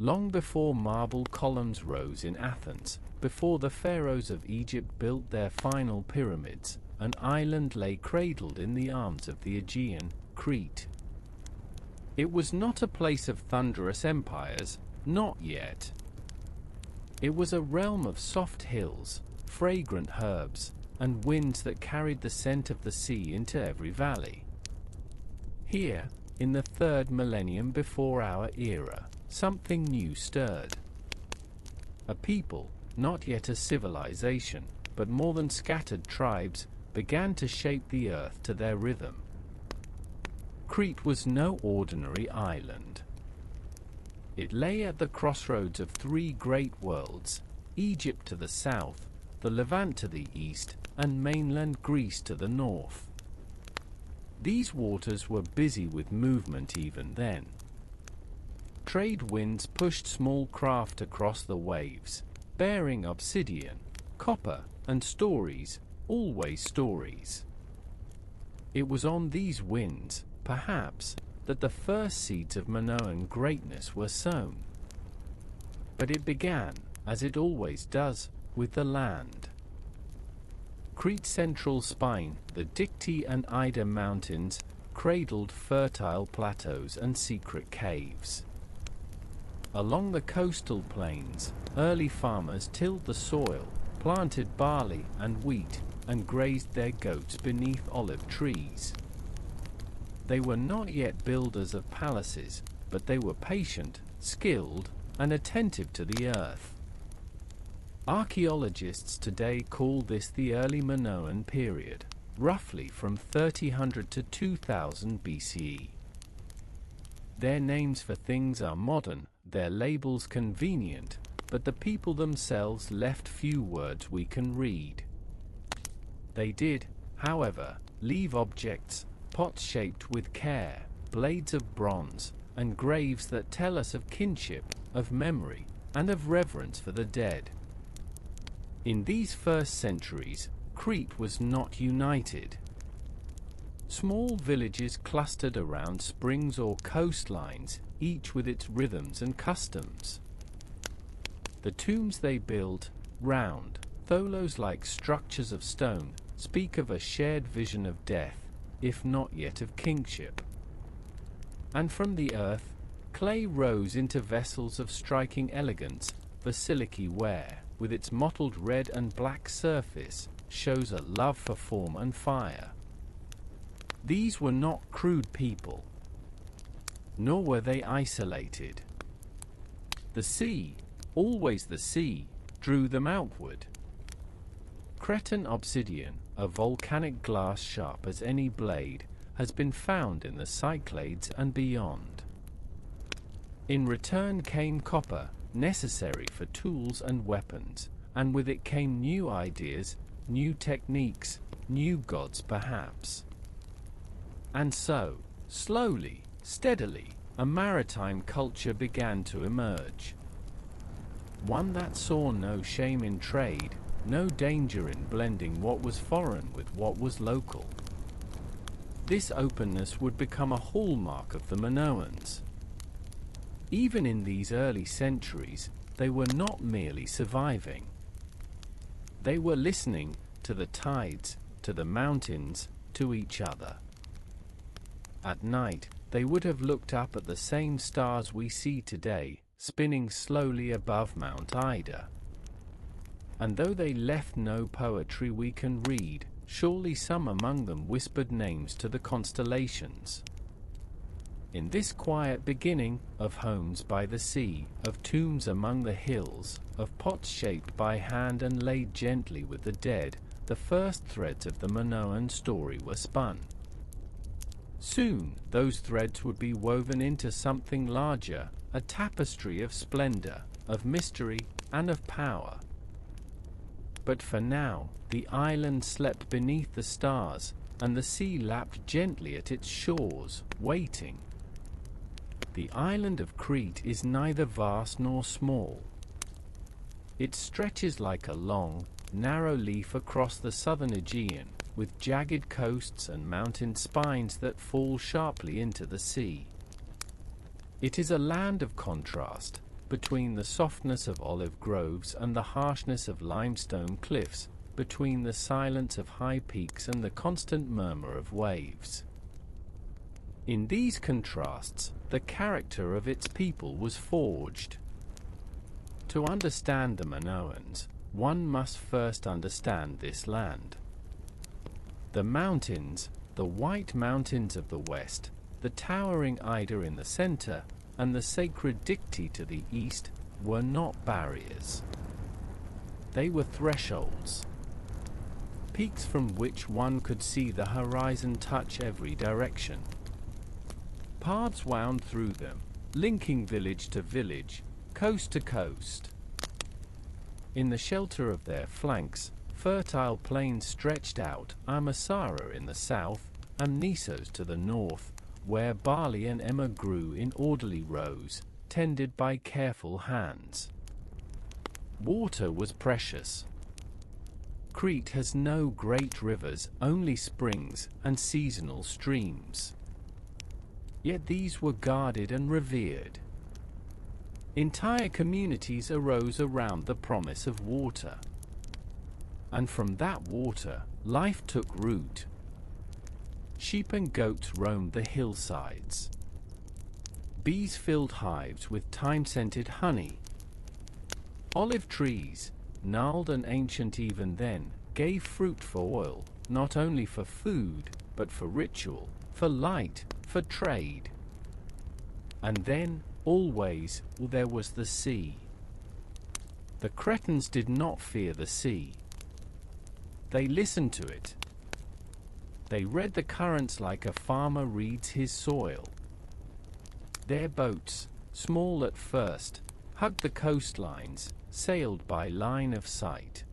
Long before marble columns rose in Athens, before the pharaohs of Egypt built their final pyramids, an island lay cradled in the arms of the Aegean, Crete. It was not a place of thunderous empires, not yet. It was a realm of soft hills, fragrant herbs, and winds that carried the scent of the sea into every valley. Here, in the third millennium before our era, something new stirred. A people, not yet a civilization, but more than scattered tribes, began to shape the earth to their rhythm. Crete was no ordinary island. It lay at the crossroads of three great worlds, Egypt to the south, the Levant to the east, and mainland Greece to the north. These waters were busy with movement even then. Trade winds pushed small craft across the waves, bearing obsidian, copper, and stories, always stories. It was on these winds, perhaps, that the first seeds of Minoan greatness were sown. But it began, as it always does, with the land. Crete's central spine, the Dictys and Ida mountains, cradled fertile plateaus and secret caves. Along the coastal plains, early farmers tilled the soil, planted barley and wheat, and grazed their goats beneath olive trees. They were not yet builders of palaces, but they were patient, skilled, and attentive to the earth. Archaeologists today call this the early Minoan period, roughly from 3000 to 2000 BCE. Their names for things are modern, their labels convenient, but the people themselves left few words we can read. They did, however, leave objects, pots shaped with care, blades of bronze, and graves that tell us of kinship, of memory, and of reverence for the dead. In these first centuries, Crete was not united. Small villages clustered around springs or coastlines, each with its rhythms and customs. The tombs they built, round, tholos-like structures of stone, speak of a shared vision of death, if not yet of kingship. And from the earth, clay rose into vessels of striking elegance. Basilicae ware, with its mottled red and black surface, shows a love for form and fire. These were not crude people, nor were they isolated. The sea, always the sea, drew them outward. Cretan obsidian, a volcanic glass sharp as any blade, has been found in the Cyclades and beyond. In return came copper, necessary for tools and weapons, and with it came new ideas, new techniques, new gods perhaps. And so, slowly, steadily, a maritime culture began to emerge. One that saw no shame in trade, no danger in blending what was foreign with what was local. This openness would become a hallmark of the Minoans. Even in these early centuries, they were not merely surviving. They were listening to the tides, to the mountains, to each other. At night, they would have looked up at the same stars we see today, spinning slowly above Mount Ida. And though they left no poetry we can read, surely some among them whispered names to the constellations. In this quiet beginning, of homes by the sea, of tombs among the hills, of pots shaped by hand and laid gently with the dead, the first threads of the Minoan story were spun. Soon, those threads would be woven into something larger, a tapestry of splendor, of mystery, and of power. But for now, the island slept beneath the stars, and the sea lapped gently at its shores, waiting. The island of Crete is neither vast nor small. It stretches like a long, narrow leaf across the southern Aegean, with jagged coasts and mountain spines that fall sharply into the sea. It is a land of contrast, between the softness of olive groves and the harshness of limestone cliffs, between the silence of high peaks and the constant murmur of waves. In these contrasts, the character of its people was forged. To understand the Minoans, one must first understand this land. The mountains, the white mountains of the west, the towering Ida in the center, and the sacred Dicte to the east, were not barriers. They were thresholds, peaks from which one could see the horizon touch every direction. Paths wound through them, linking village to village, coast to coast. In the shelter of their flanks, fertile plains stretched out, Amasara in the south, and Nisos to the north, where barley and emmer grew in orderly rows, tended by careful hands. Water was precious. Crete has no great rivers, only springs and seasonal streams. Yet these were guarded and revered. Entire communities arose around the promise of water. And from that water, life took root. Sheep and goats roamed the hillsides. Bees filled hives with thyme-scented honey. Olive trees, gnarled and ancient even then, gave fruit for oil, not only for food, but for ritual, for light, for trade. And then, always, there was the sea. The Cretans did not fear the sea. They listened to it. They read the currents like a farmer reads his soil. Their boats, small at first, hugged the coastlines, sailed by line of sight.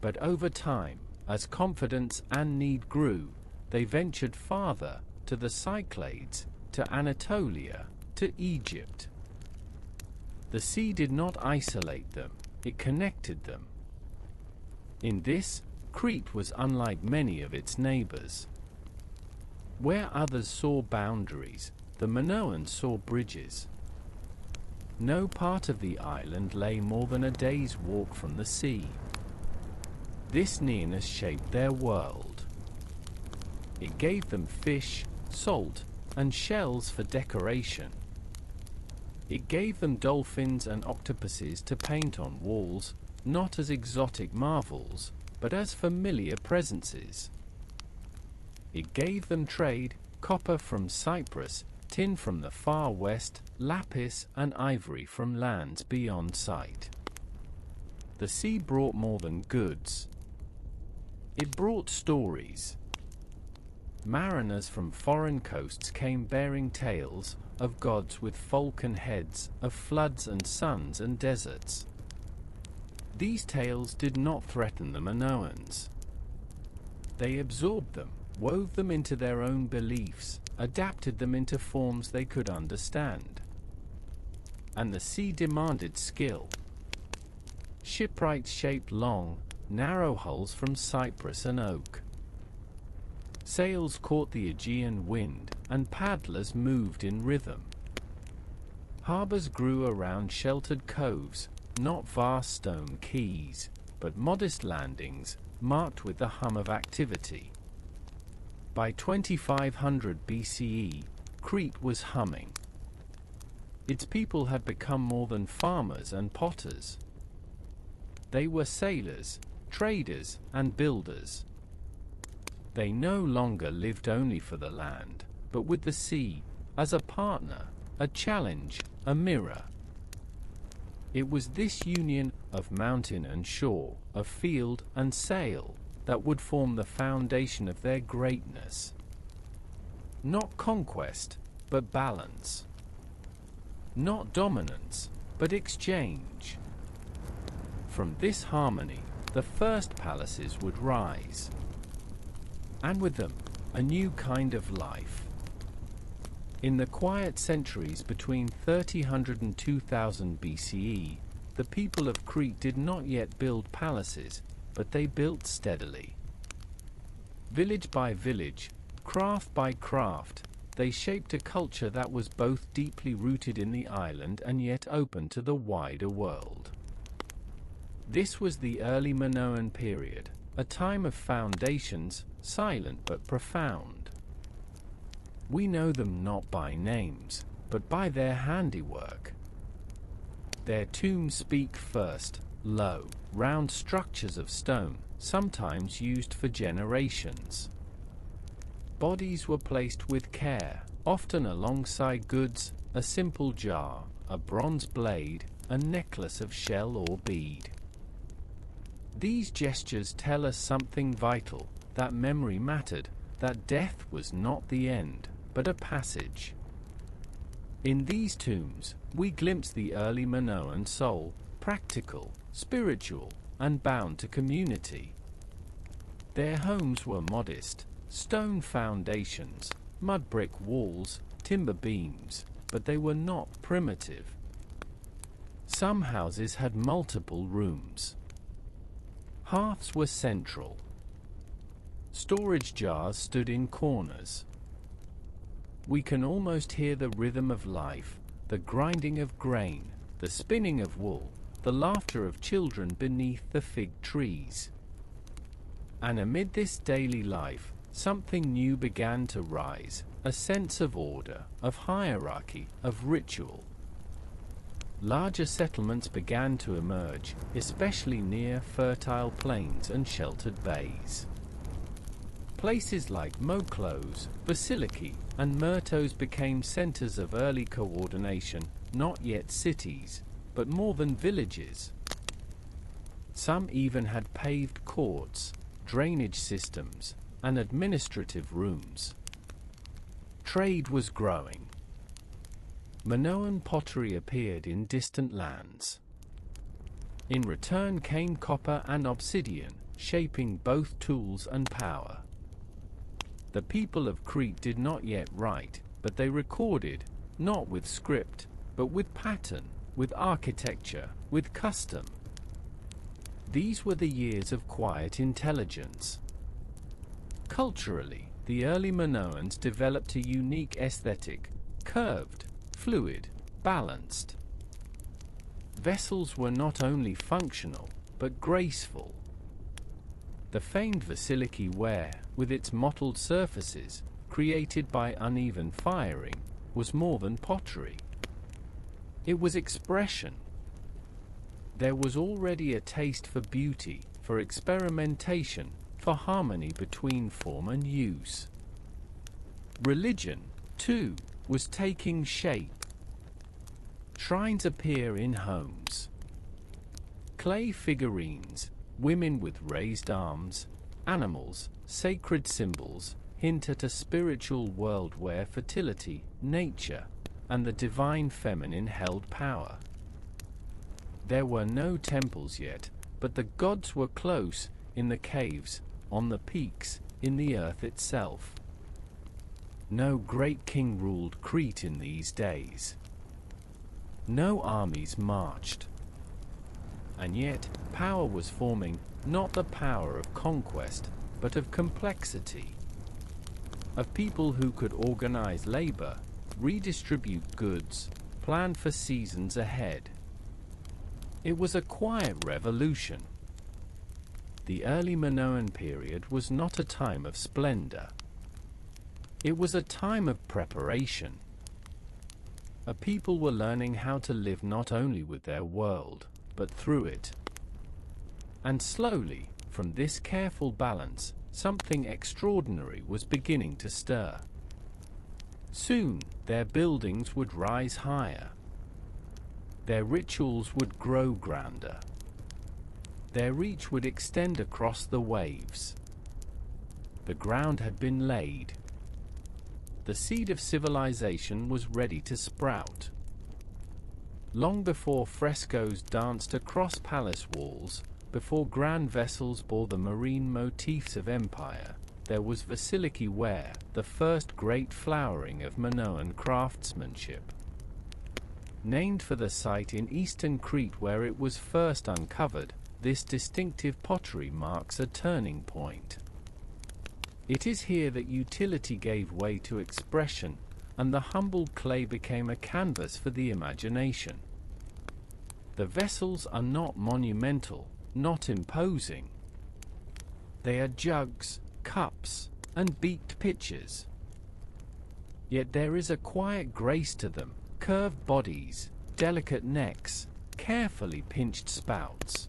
But over time, as confidence and need grew, they ventured farther, to the Cyclades, to Anatolia, to Egypt. The sea did not isolate them, it connected them. In this, Crete was unlike many of its neighbors. Where others saw boundaries, the Minoans saw bridges. No part of the island lay more than a day's walk from the sea. This nearness shaped their world. It gave them fish, salt, and shells for decoration. It gave them dolphins and octopuses to paint on walls, not as exotic marvels, but as familiar presences. It gave them trade, copper from Cyprus, tin from the far west, lapis and ivory from lands beyond sight. The sea brought more than goods. It brought stories. Mariners from foreign coasts came bearing tales of gods with falcon heads, of floods and suns and deserts. These tales did not threaten the Minoans. They absorbed them, wove them into their own beliefs, adapted them into forms they could understand. And the sea demanded skill. Shipwrights shaped long, narrow hulls from cypress and oak. Sails caught the Aegean wind, and paddlers moved in rhythm. Harbors grew around sheltered coves, not vast stone quays, but modest landings, marked with the hum of activity. By 2500 BCE, Crete was humming. Its people had become more than farmers and potters. They were sailors, traders, and builders. They no longer lived only for the land, but with the sea, as a partner, a challenge, a mirror. It was this union of mountain and shore, of field and sail, that would form the foundation of their greatness. Not conquest, but balance. Not dominance, but exchange. From this harmony, the first palaces would rise. And with them, a new kind of life. In the quiet centuries between 3000 and 2000 BCE, the people of Crete did not yet build palaces, but they built steadily. Village by village, craft by craft, they shaped a culture that was both deeply rooted in the island and yet open to the wider world. This was the early Minoan period, a time of foundations, silent but profound. We know them not by names, but by their handiwork. Their tombs speak first, low, round structures of stone, sometimes used for generations. Bodies were placed with care, often alongside goods, a simple jar, a bronze blade, a necklace of shell or bead. These gestures tell us something vital, that memory mattered, that death was not the end, but a passage. In these tombs, we glimpse the early Minoan soul, practical, spiritual, and bound to community. Their homes were modest, stone foundations, mud brick walls, timber beams, but they were not primitive. Some houses had multiple rooms. Hearths were central. Storage jars stood in corners. We can almost hear the rhythm of life, the grinding of grain, the spinning of wool, the laughter of children beneath the fig trees. And amid this daily life, something new began to rise, a sense of order, of hierarchy, of ritual. Larger settlements began to emerge, especially near fertile plains and sheltered bays. Places like Moklos, Vasiliki, and Myrtos became centers of early coordination, not yet cities, but more than villages. Some even had paved courts, drainage systems, and administrative rooms. Trade was growing. Minoan pottery appeared in distant lands. In return came copper and obsidian, shaping both tools and power. The people of Crete did not yet write, but they recorded, not with script, but with pattern, with architecture, with custom. These were the years of quiet intelligence. Culturally, the early Minoans developed a unique aesthetic, curved, fluid, balanced. Vessels were not only functional, but graceful. The famed Vasiliki ware, with its mottled surfaces, created by uneven firing, was more than pottery. It was expression. There was already a taste for beauty, for experimentation, for harmony between form and use. Religion, too, was taking shape. Shrines appear in homes. Clay figurines, women with raised arms, animals, sacred symbols, hint at a spiritual world where fertility, nature, and the divine feminine held power. There were no temples yet, but the gods were close, in the caves, on the peaks, in the earth itself. No great king ruled Crete in these days. No armies marched. And yet, power was forming, not the power of conquest, but of complexity. Of people who could organize labor, redistribute goods, plan for seasons ahead. It was a quiet revolution. The early Minoan period was not a time of splendor. It was a time of preparation. A people were learning how to live not only with their world, but through it. And slowly, from this careful balance, something extraordinary was beginning to stir. Soon, their buildings would rise higher. Their rituals would grow grander. Their reach would extend across the waves. The ground had been laid. The seed of civilization was ready to sprout. Long before frescoes danced across palace walls, before grand vessels bore the marine motifs of empire, there was Vasiliki ware, the first great flowering of Minoan craftsmanship. Named for the site in eastern Crete where it was first uncovered, this distinctive pottery marks a turning point. It is here that utility gave way to expression, and the humbled clay became a canvas for the imagination. The vessels are not monumental, not imposing. They are jugs, cups, and beaked pitchers. Yet there is a quiet grace to them, curved bodies, delicate necks, carefully pinched spouts.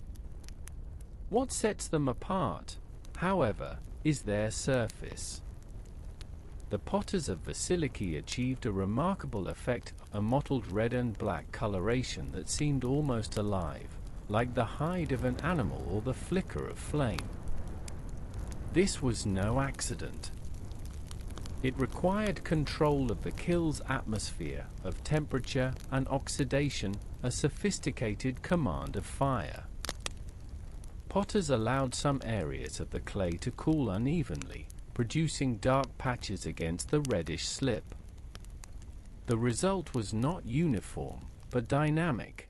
What sets them apart, however, is their surface. The potters of Vasiliki achieved a remarkable effect, a mottled red and black coloration that seemed almost alive, like the hide of an animal or the flicker of flame. This was no accident. It required control of the kill's atmosphere, of temperature and oxidation, a sophisticated command of fire. Potters allowed some areas of the clay to cool unevenly, producing dark patches against the reddish slip. The result was not uniform, but dynamic.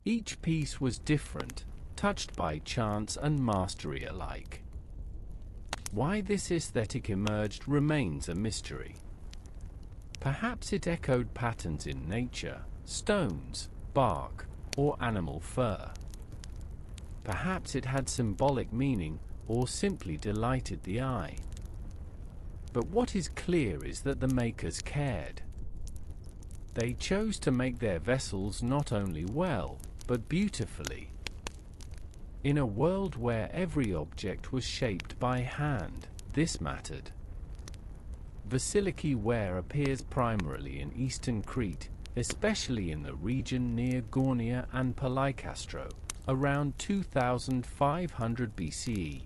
Each piece was different, touched by chance and mastery alike. Why this aesthetic emerged remains a mystery. Perhaps it echoed patterns in nature, stones, bark, or animal fur. Perhaps it had symbolic meaning, or simply delighted the eye. But what is clear is that the makers cared. They chose to make their vessels not only well, but beautifully. In a world where every object was shaped by hand, this mattered. Vasiliki ware appears primarily in eastern Crete, especially in the region near Gornia and Palikastro, around 2500 BCE.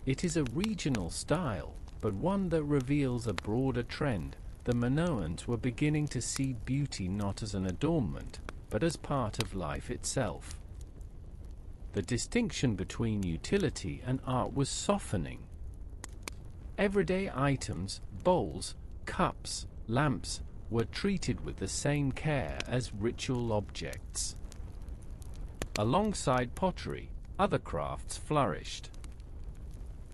It is a regional style, but one that reveals a broader trend. The Minoans were beginning to see beauty not as an adornment, but as part of life itself. The distinction between utility and art was softening. Everyday items, bowls, cups, lamps, were treated with the same care as ritual objects. Alongside pottery, other crafts flourished.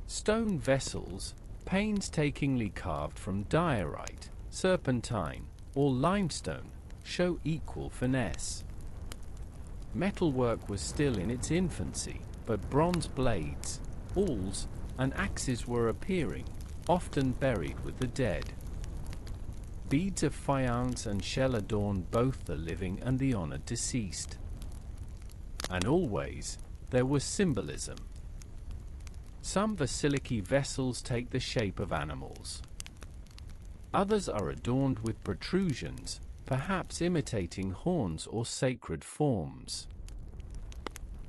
Stone vessels, painstakingly carved from diorite, serpentine, or limestone, show equal finesse. Metalwork was still in its infancy, but bronze blades, awls, and axes were appearing, often buried with the dead. Beads of faience and shell adorned both the living and the honored deceased. And always, there was symbolism. Some Vasiliki vessels take the shape of animals. Others are adorned with protrusions, perhaps imitating horns or sacred forms.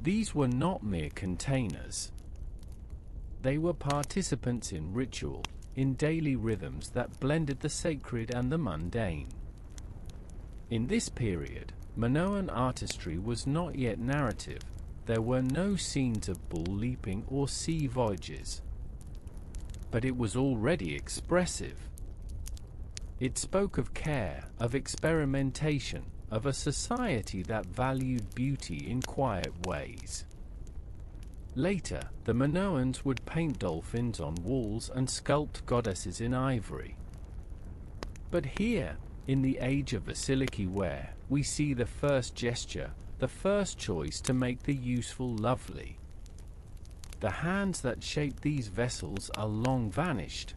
These were not mere containers. They were participants in ritual, in daily rhythms that blended the sacred and the mundane. In this period, Minoan artistry was not yet narrative. There were no scenes of bull leaping or sea voyages. But it was already expressive. It spoke of care, of experimentation, of a society that valued beauty in quiet ways. Later, the Minoans would paint dolphins on walls and sculpt goddesses in ivory. But here, in the age of Vasiliki ware, we see the first gesture, the first choice to make the useful lovely. The hands that shaped these vessels are long vanished.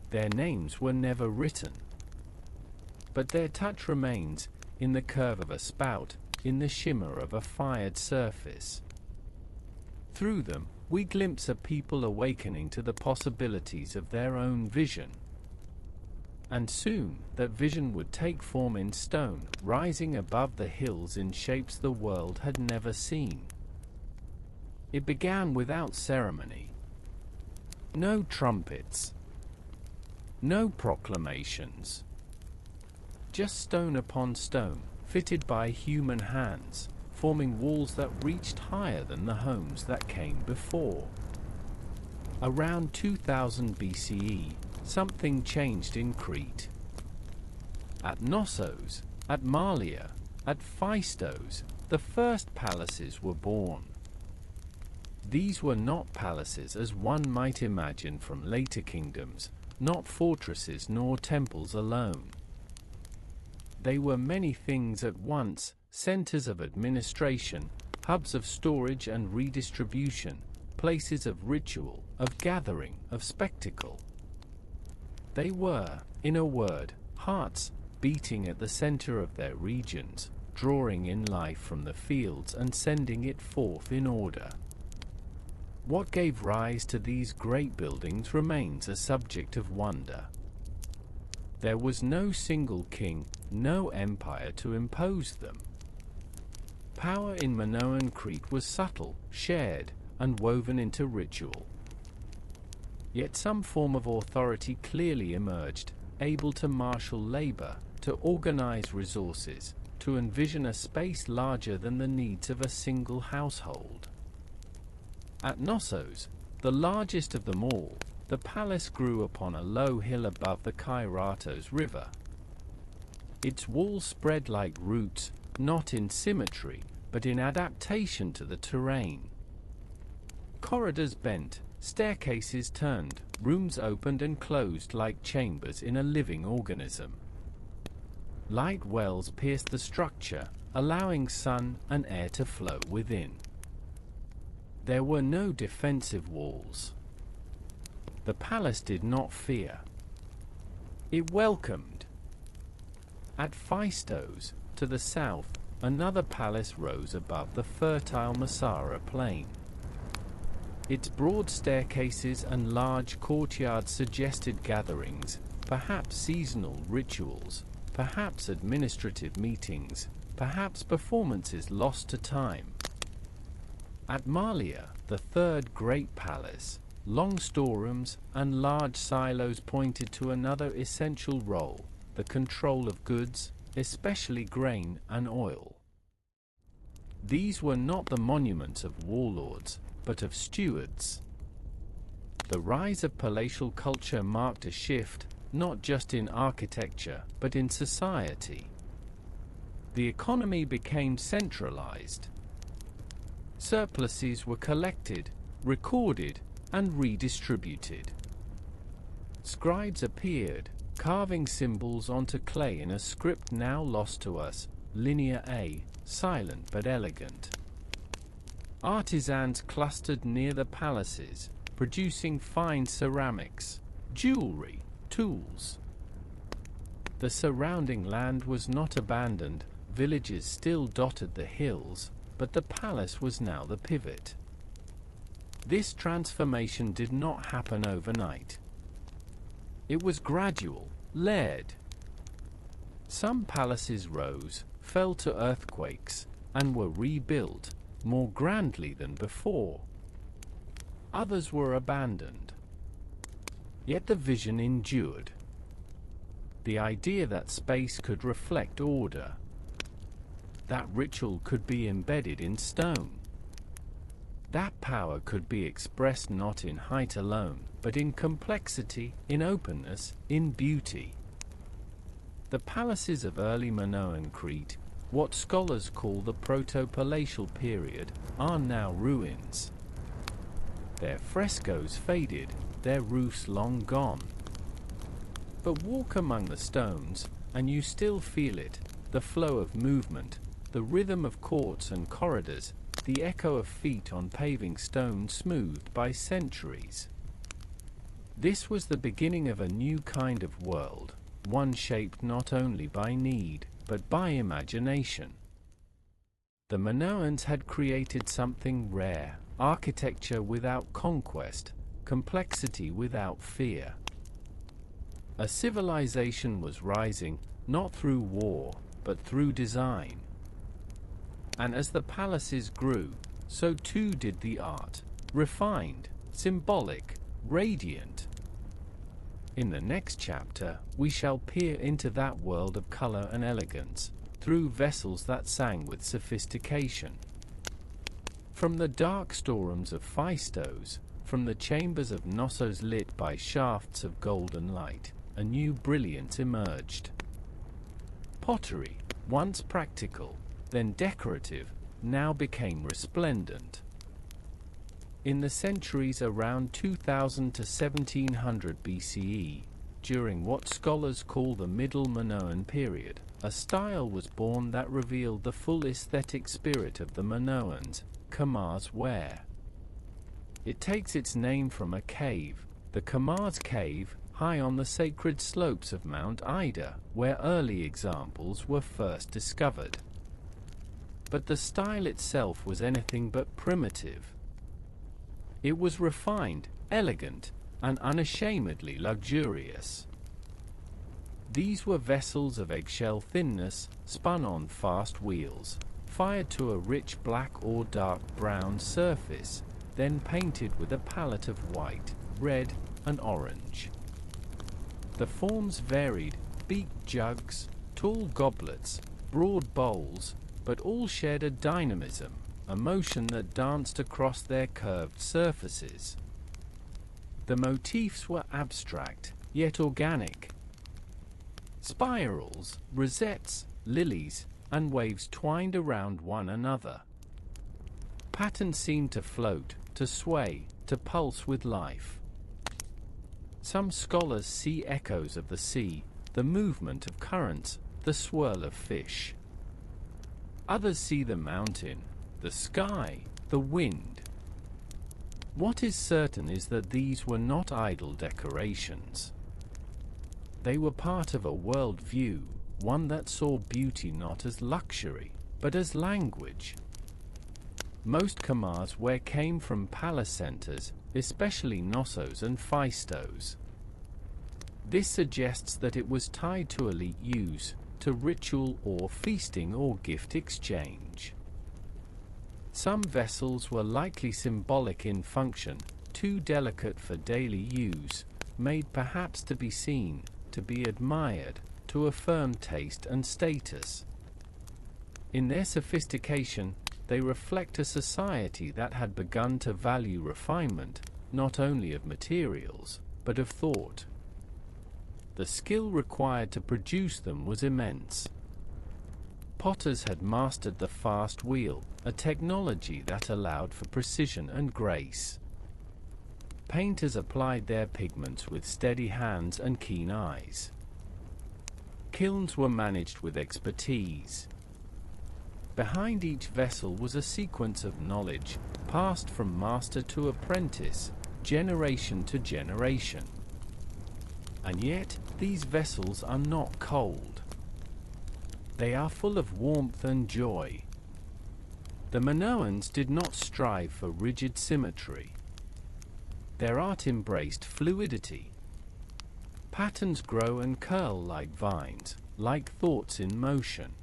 Their names were never written. But their touch remains, in the curve of a spout, in the shimmer of a fired surface. Through them, we glimpse a people awakening to the possibilities of their own vision. And soon, that vision would take form in stone, rising above the hills in shapes the world had never seen. It began without ceremony. No trumpets. No proclamations. Just stone upon stone, fitted by human hands, forming walls that reached higher than the homes that came before. Around 2000 BCE, something changed in Crete. At Knossos, at Malia, at Phaistos, the first palaces were born. These were not palaces as one might imagine from later kingdoms, not fortresses nor temples alone. They were many things at once, centers of administration, hubs of storage and redistribution, places of ritual, of gathering, of spectacle. They were, in a word, hearts beating at the center of their regions, drawing in life from the fields and sending it forth in order. What gave rise to these great buildings remains a subject of wonder. There was no single king, no empire to impose them. Power in Minoan Crete was subtle, shared, and woven into ritual. Yet some form of authority clearly emerged, able to marshal labor, to organize resources, to envision a space larger than the needs of a single household. At Knossos, the largest of them all, the palace grew upon a low hill above the Kiratos River. Its walls spread like roots, not in symmetry, but in adaptation to the terrain. Corridors bent, staircases turned, rooms opened and closed like chambers in a living organism. Light wells pierced the structure, allowing sun and air to flow within. There were no defensive walls. The palace did not fear. It welcomed. At Phaistos, to the south, another palace rose above the fertile Massara plain. Its broad staircases and large courtyards suggested gatherings, perhaps seasonal rituals, perhaps administrative meetings, perhaps performances lost to time. At Malia, the third great palace, long storerooms and large silos pointed to another essential role, the control of goods, especially grain and oil. These were not the monuments of warlords, but of stewards. The rise of palatial culture marked a shift, not just in architecture, but in society. The economy became centralized. Surpluses were collected, recorded, and redistributed. Scribes appeared, carving symbols onto clay in a script now lost to us, linear A, silent but elegant. Artisans clustered near the palaces, producing fine ceramics, jewelry, tools. The surrounding land was not abandoned, villages still dotted the hills, but the palace was now the pivot. This transformation did not happen overnight. It was gradual, layered. Some palaces rose, fell to earthquakes, and were rebuilt, more grandly than before. Others were abandoned. Yet the vision endured. The idea that space could reflect order, that ritual could be embedded in stone, that power could be expressed not in height alone, but in complexity, in openness, in beauty. The palaces of early Minoan Crete, what scholars call the proto-palatial period, are now ruins. Their frescoes faded, their roofs long gone. But walk among the stones, and you still feel it, the flow of movement, the rhythm of courts and corridors, the echo of feet on paving stone smoothed by centuries. This was the beginning of a new kind of world, one shaped not only by need, but by imagination. The Minoans had created something rare, architecture without conquest, complexity without fear. A civilization was rising, not through war, but through design. And as the palaces grew, so too did the art, refined, symbolic, radiant. In the next chapter, we shall peer into that world of color and elegance, through vessels that sang with sophistication. From the dark storerooms of Phaistos, from the chambers of Knossos lit by shafts of golden light, a new brilliance emerged. Pottery, once practical, then decorative, now became resplendent. In the centuries around 2000 to 1700 BCE, during what scholars call the Middle Minoan period, a style was born that revealed the full aesthetic spirit of the Minoans, Khamar's ware. It takes its name from a cave, the Khamar's cave, high on the sacred slopes of Mount Ida, where early examples were first discovered. But the style itself was anything but primitive. It was refined, elegant, and unashamedly luxurious. These were vessels of eggshell thinness, spun on fast wheels, fired to a rich black or dark brown surface, then painted with a palette of white, red, and orange. The forms varied: beaked jugs, tall goblets, broad bowls, but all shared a dynamism, a motion that danced across their curved surfaces. The motifs were abstract, yet organic. Spirals, rosettes, lilies, and waves twined around one another. Patterns seemed to float, to sway, to pulse with life. Some scholars see echoes of the sea, the movement of currents, the swirl of fish. Others see the mountain, the sky, the wind. What is certain is that these were not idle decorations. They were part of a world view, one that saw beauty not as luxury, but as language. Most Khamar's ware came from palace centers, especially Knossos and Phaistos. This suggests that it was tied to elite use, to ritual or feasting or gift exchange. Some vessels were likely symbolic in function, too delicate for daily use, made perhaps to be seen, to be admired, to affirm taste and status. In their sophistication, they reflect a society that had begun to value refinement, not only of materials, but of thought. The skill required to produce them was immense. Potters had mastered the fast wheel, a technology that allowed for precision and grace. Painters applied their pigments with steady hands and keen eyes. Kilns were managed with expertise. Behind each vessel was a sequence of knowledge, passed from master to apprentice, generation to generation. And yet, these vessels are not cold. They are full of warmth and joy. The Minoans did not strive for rigid symmetry. Their art embraced fluidity. Patterns grow and curl like vines, like thoughts in motion.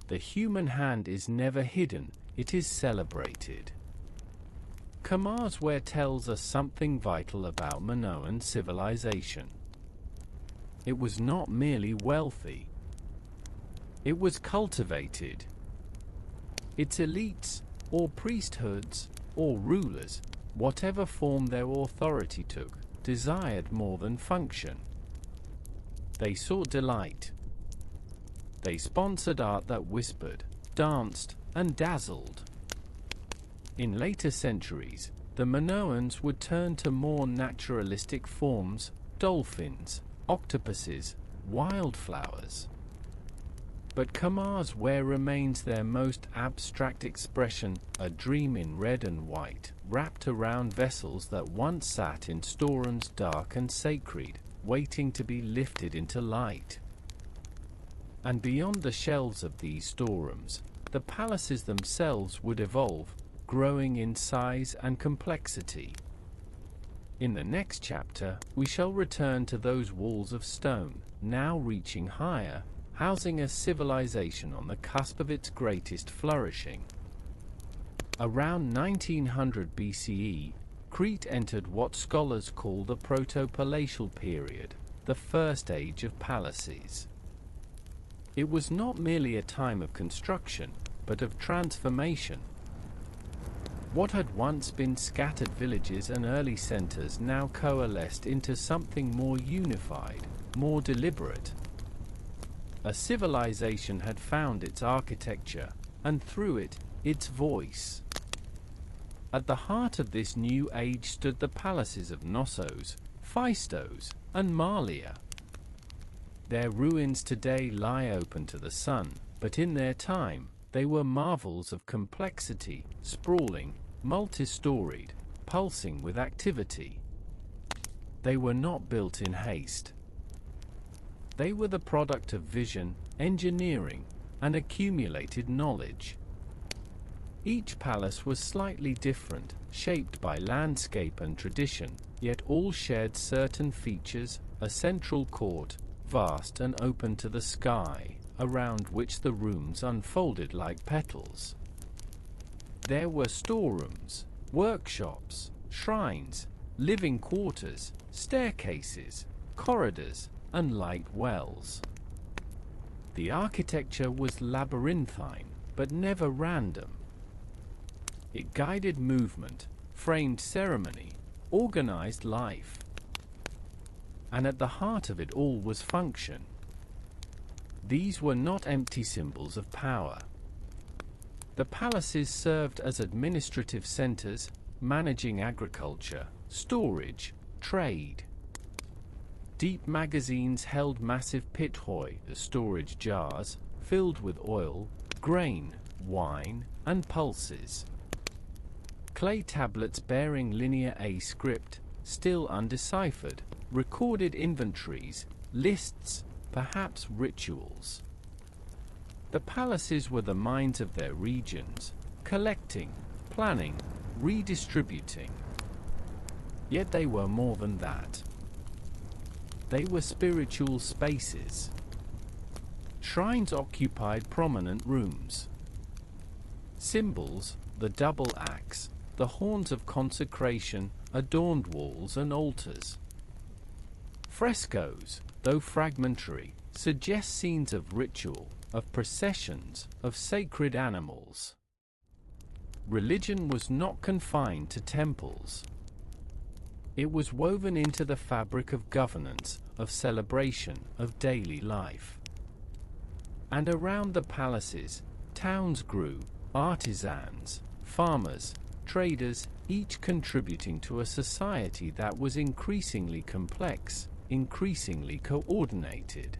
The human hand is never hidden, it is celebrated. Khamar's ware tells us something vital about Minoan civilization. It was not merely wealthy. It was cultivated. Its elites, or priesthoods, or rulers, whatever form their authority took, desired more than function. They sought delight. They sponsored art that whispered, danced, and dazzled. In later centuries, the Minoans would turn to more naturalistic forms: dolphins, octopuses, wildflowers. But Khamar's ware remains their most abstract expression, a dream in red and white, wrapped around vessels that once sat in storerooms dark and sacred, waiting to be lifted into light. And beyond the shelves of these storerooms, the palaces themselves would evolve, growing in size and complexity. In the next chapter, we shall return to those walls of stone, now reaching higher, housing a civilization on the cusp of its greatest flourishing. Around 1900 BCE, Crete entered what scholars call the proto-palatial period, the first age of palaces. It was not merely a time of construction, but of transformation. What had once been scattered villages and early centers now coalesced into something more unified, more deliberate. A civilization had found its architecture, and through it, its voice. At the heart of this new age stood the palaces of Knossos, Phaistos, and Malia. Their ruins today lie open to the sun, but in their time, they were marvels of complexity, sprawling, multi-storied, pulsing with activity. They were not built in haste. They were the product of vision, engineering, and accumulated knowledge. Each palace was slightly different, shaped by landscape and tradition, yet all shared certain features: a central court, vast and open to the sky, around which the rooms unfolded like petals. There were storerooms, workshops, shrines, living quarters, staircases, corridors, and light wells. The architecture was labyrinthine, but never random. It guided movement, framed ceremony, organized life. And at the heart of it all was function. These were not empty symbols of power. The palaces served as administrative centers, managing agriculture, storage, trade. Deep magazines held massive pithoi, the storage jars, filled with oil, grain, wine, and pulses. Clay tablets bearing linear A script, still undeciphered, recorded inventories, lists, perhaps rituals. The palaces were the minds of their regions, collecting, planning, redistributing. Yet they were more than that. They were spiritual spaces. Shrines occupied prominent rooms. Symbols, the double axe, the horns of consecration, adorned walls and altars. Frescoes, though fragmentary, suggest scenes of ritual, of processions, of sacred animals. Religion was not confined to temples. It was woven into the fabric of governance, of celebration, of daily life. And around the palaces, towns grew, artisans, farmers, traders, each contributing to a society that was increasingly complex, increasingly coordinated.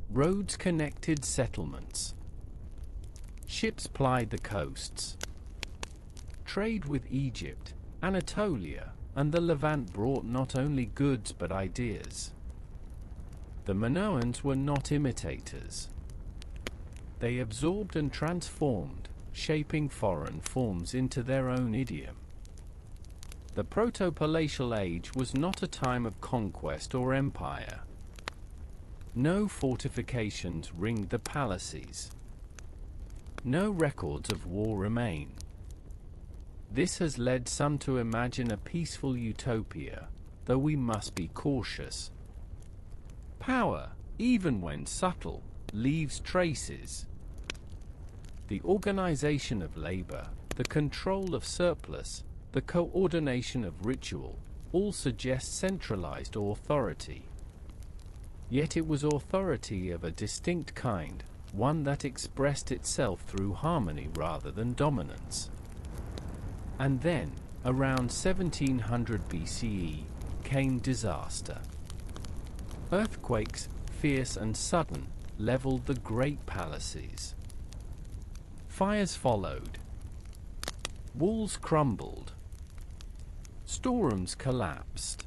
Roads connected settlements. Ships plied the coasts. Trade with Egypt, Anatolia, and the Levant brought not only goods but ideas. The Minoans were not imitators. They absorbed and transformed, shaping foreign forms into their own idiom. The proto-palatial age was not a time of conquest or empire. No fortifications ringed the palaces. No records of war remain. This has led some to imagine a peaceful utopia, though we must be cautious. Power, even when subtle, leaves traces. The organization of labor, the control of surplus, the coordination of ritual, all suggest centralized authority. Yet it was authority of a distinct kind, one that expressed itself through harmony rather than dominance. And then, around 1700 BCE, came disaster. Earthquakes, fierce and sudden, leveled the great palaces. Fires followed. Walls crumbled. Storerooms collapsed.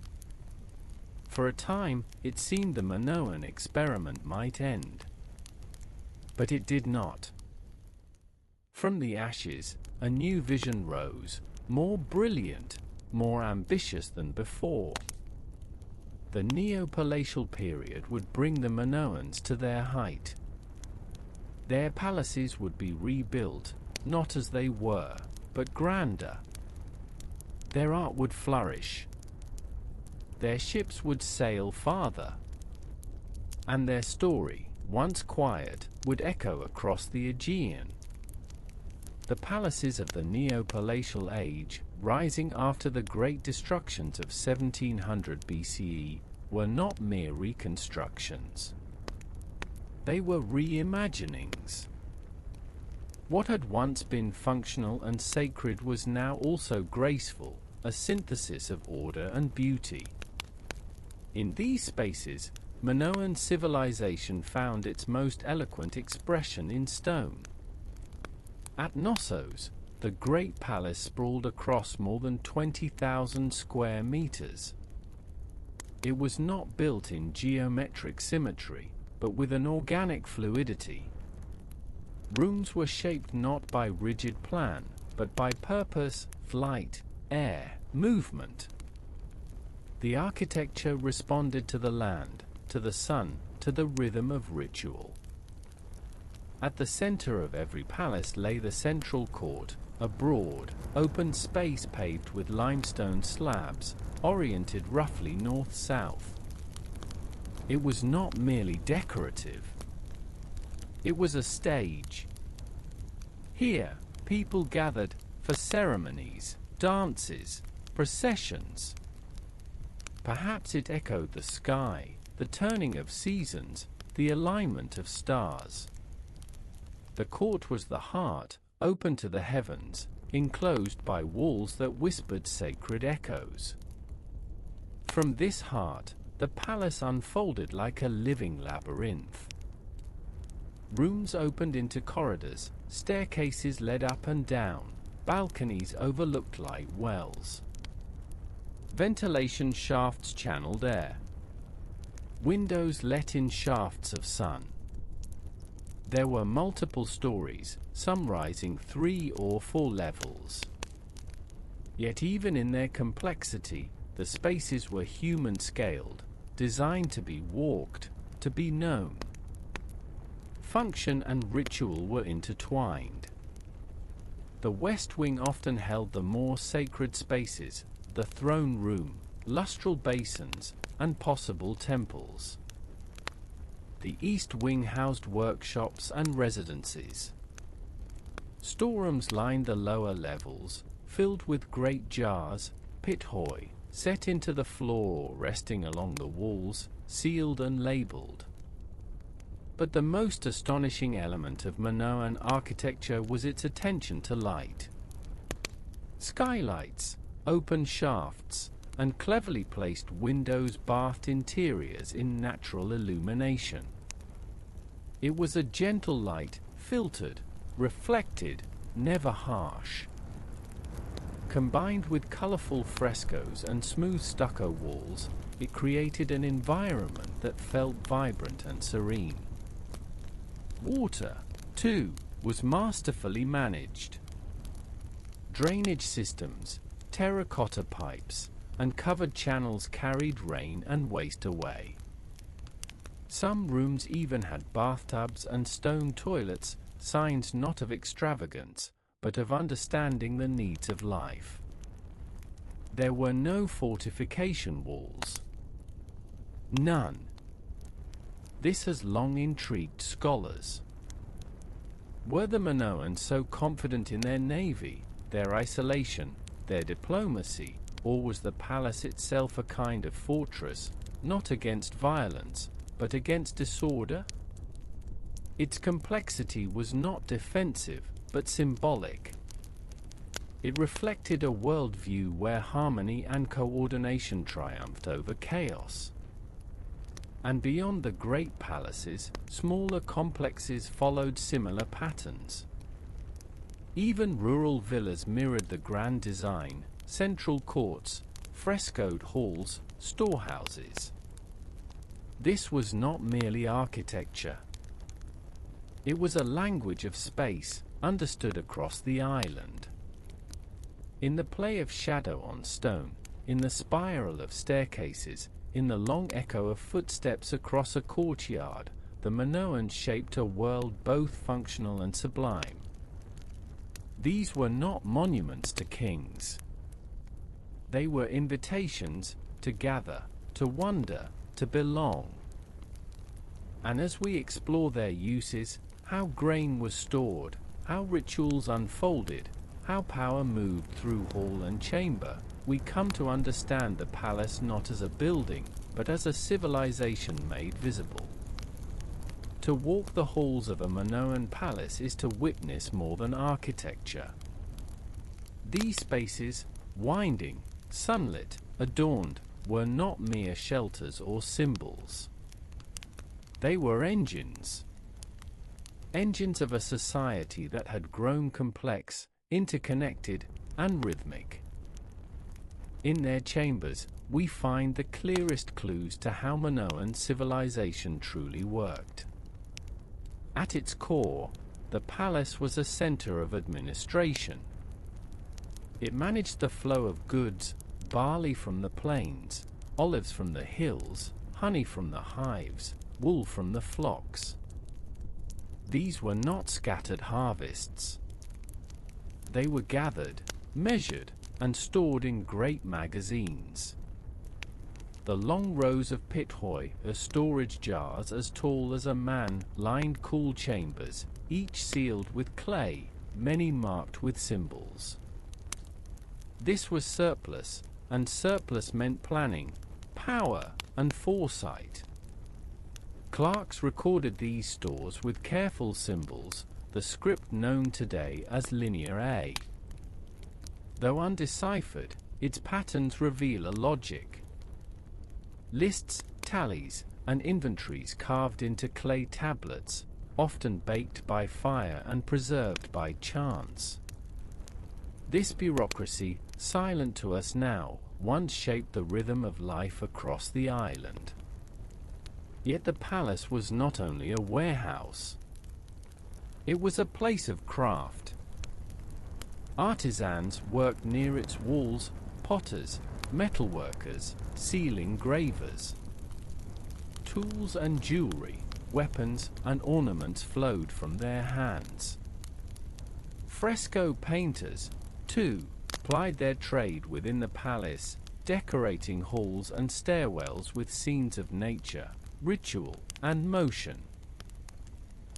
For a time, it seemed the Minoan experiment might end. But it did not. From the ashes, a new vision rose, more brilliant, more ambitious than before. The Neo-Palatial period would bring the Minoans to their height. Their palaces would be rebuilt, not as they were, but grander. Their art would flourish. Their ships would sail farther. And their story, once quiet, would echo across the Aegean. The palaces of the Neo-Palatial age, rising after the great destructions of 1700 BCE, were not mere reconstructions. They were reimaginings. What had once been functional and sacred was now also graceful, a synthesis of order and beauty. In these spaces, Minoan civilization found its most eloquent expression in stone. At Knossos, the great palace sprawled across more than 20,000 square meters. It was not built in geometric symmetry, but with an organic fluidity. Rooms were shaped not by rigid plan, but by purpose, flight, air, movement. The architecture responded to the land, to the sun, to the rhythm of ritual. At the center of every palace lay the central court, a broad, open space paved with limestone slabs, oriented roughly north-south. It was not merely decorative. It was a stage. Here, people gathered for ceremonies, dances, processions. Perhaps it echoed the sky, the turning of seasons, the alignment of stars. The court was the heart, open to the heavens, enclosed by walls that whispered sacred echoes. From this heart, the palace unfolded like a living labyrinth. Rooms opened into corridors, staircases led up and down, balconies overlooked like wells. Ventilation shafts channeled air. Windows let in shafts of sun. There were multiple stories, some rising 3 or 4 levels. Yet even in their complexity, the spaces were human-scaled, designed to be walked, to be known. Function and ritual were intertwined. The West Wing often held the more sacred spaces, the throne room, lustral basins, and possible temples. The East Wing housed workshops and residences. Storerooms lined the lower levels, filled with great jars, pithoi, set into the floor or resting along the walls, sealed and labeled. But the most astonishing element of Minoan architecture was its attention to light. Skylights, open shafts, and cleverly placed windows bathed interiors in natural illumination. It was a gentle light, filtered, reflected, never harsh. Combined with colorful frescoes and smooth stucco walls, it created an environment that felt vibrant and serene. Water, too, was masterfully managed. Drainage systems, terracotta pipes, and covered channels carried rain and waste away. Some rooms even had bathtubs and stone toilets, signs not of extravagance, but of understanding the needs of life. There were no fortification walls. None. This has long intrigued scholars. Were the Minoans so confident in their navy, their isolation, their diplomacy, or was the palace itself a kind of fortress, not against violence, but against disorder? Its complexity was not defensive, but symbolic. It reflected a worldview where harmony and coordination triumphed over chaos. And beyond the great palaces, smaller complexes followed similar patterns. Even rural villas mirrored the grand design, central courts, frescoed halls, storehouses. This was not merely architecture. It was a language of space, understood across the island. In the play of shadow on stone, in the spiral of staircases, in the long echo of footsteps across a courtyard, the Minoans shaped a world both functional and sublime. These were not monuments to kings. They were invitations to gather, to wonder, to belong. And as we explore their uses, how grain was stored, how rituals unfolded, how power moved through hall and chamber, we come to understand the palace not as a building, but as a civilization made visible. To walk the halls of a Minoan palace is to witness more than architecture. These spaces, winding, sunlit, adorned, were not mere shelters or symbols. They were engines. Engines of a society that had grown complex, interconnected, and rhythmic. In their chambers, we find the clearest clues to how Minoan civilization truly worked. At its core, the palace was a center of administration. It managed the flow of goods, barley from the plains, olives from the hills, honey from the hives, wool from the flocks. These were not scattered harvests. They were gathered, measured, and stored in great magazines. The long rows of pithoi, or storage jars as tall as a man, lined cool chambers, each sealed with clay, many marked with symbols. This was surplus, and surplus meant planning, power, and foresight. Clerks recorded these stores with careful symbols, the script known today as Linear A. Though undeciphered, its patterns reveal a logic. Lists, tallies, and inventories carved into clay tablets, often baked by fire and preserved by chance. This bureaucracy, silent to us now, once shaped the rhythm of life across the island. Yet the palace was not only a warehouse. It was a place of craft. Artisans worked near its walls, potters, metalworkers, seal engravers. Tools and jewelry, weapons and ornaments flowed from their hands. Fresco painters, too, plied their trade within the palace, decorating halls and stairwells with scenes of nature, ritual, and motion.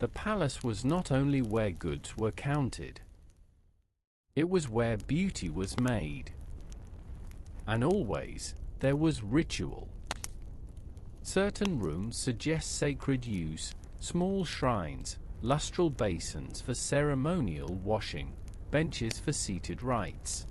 The palace was not only where goods were counted. It was where beauty was made. And always, there was ritual. Certain rooms suggest sacred use, small shrines, lustral basins for ceremonial washing, benches for seated rites.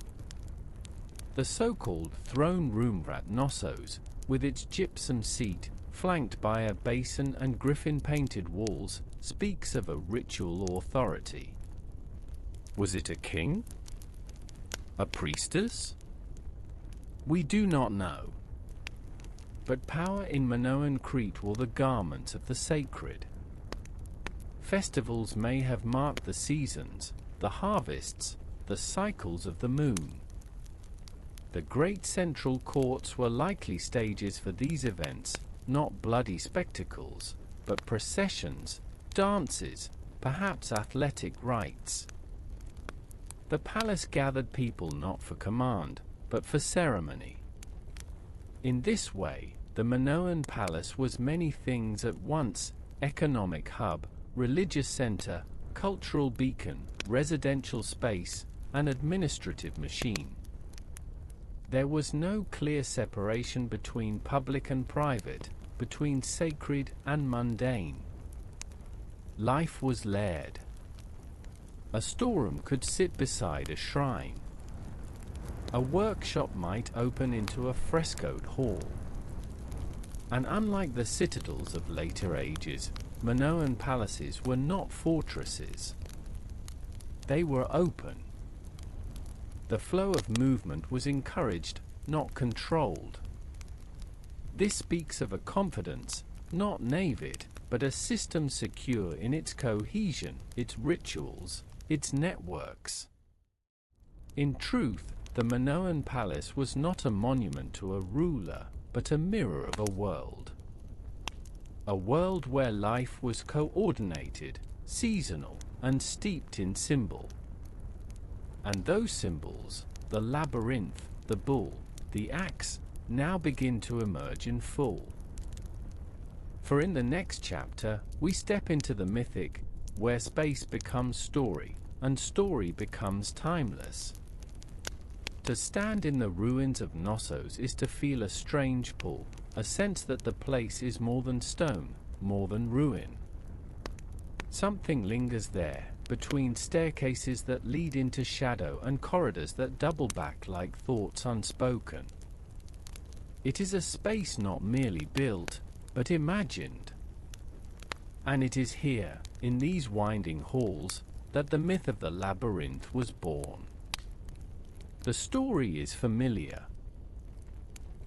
The so-called throne room at Knossos, with its gypsum seat, flanked by a basin and griffin-painted walls, speaks of a ritual authority. Was it a king? A priestess? We do not know. But power in Minoan Crete wore the garments of the sacred. Festivals may have marked the seasons, the harvests, the cycles of the moon. The great central courts were likely stages for these events, not bloody spectacles, but processions, dances, perhaps athletic rites. The palace gathered people not for command, but for ceremony. In this way, the Minoan palace was many things at once: economic hub, religious center, cultural beacon, residential space, and administrative machine. There was no clear separation between public and private, between sacred and mundane. Life was layered. A storeroom could sit beside a shrine. A workshop might open into a frescoed hall. And unlike the citadels of later ages, Minoan palaces were not fortresses. They were open. The flow of movement was encouraged, not controlled. This speaks of a confidence, not navid, but a system secure in its cohesion, its rituals, its networks. In truth, the Minoan palace was not a monument to a ruler, but a mirror of a world. A world where life was coordinated, seasonal, and steeped in symbol. And those symbols, the labyrinth, the bull, the axe, now begin to emerge in full. For in the next chapter, we step into the mythic, where space becomes story, and story becomes timeless. To stand in the ruins of Knossos is to feel a strange pull, a sense that the place is more than stone, more than ruin. Something lingers there, between staircases that lead into shadow and corridors that double back like thoughts unspoken. It is a space not merely built, but imagined. And it is here, in these winding halls, that the myth of the labyrinth was born. The story is familiar.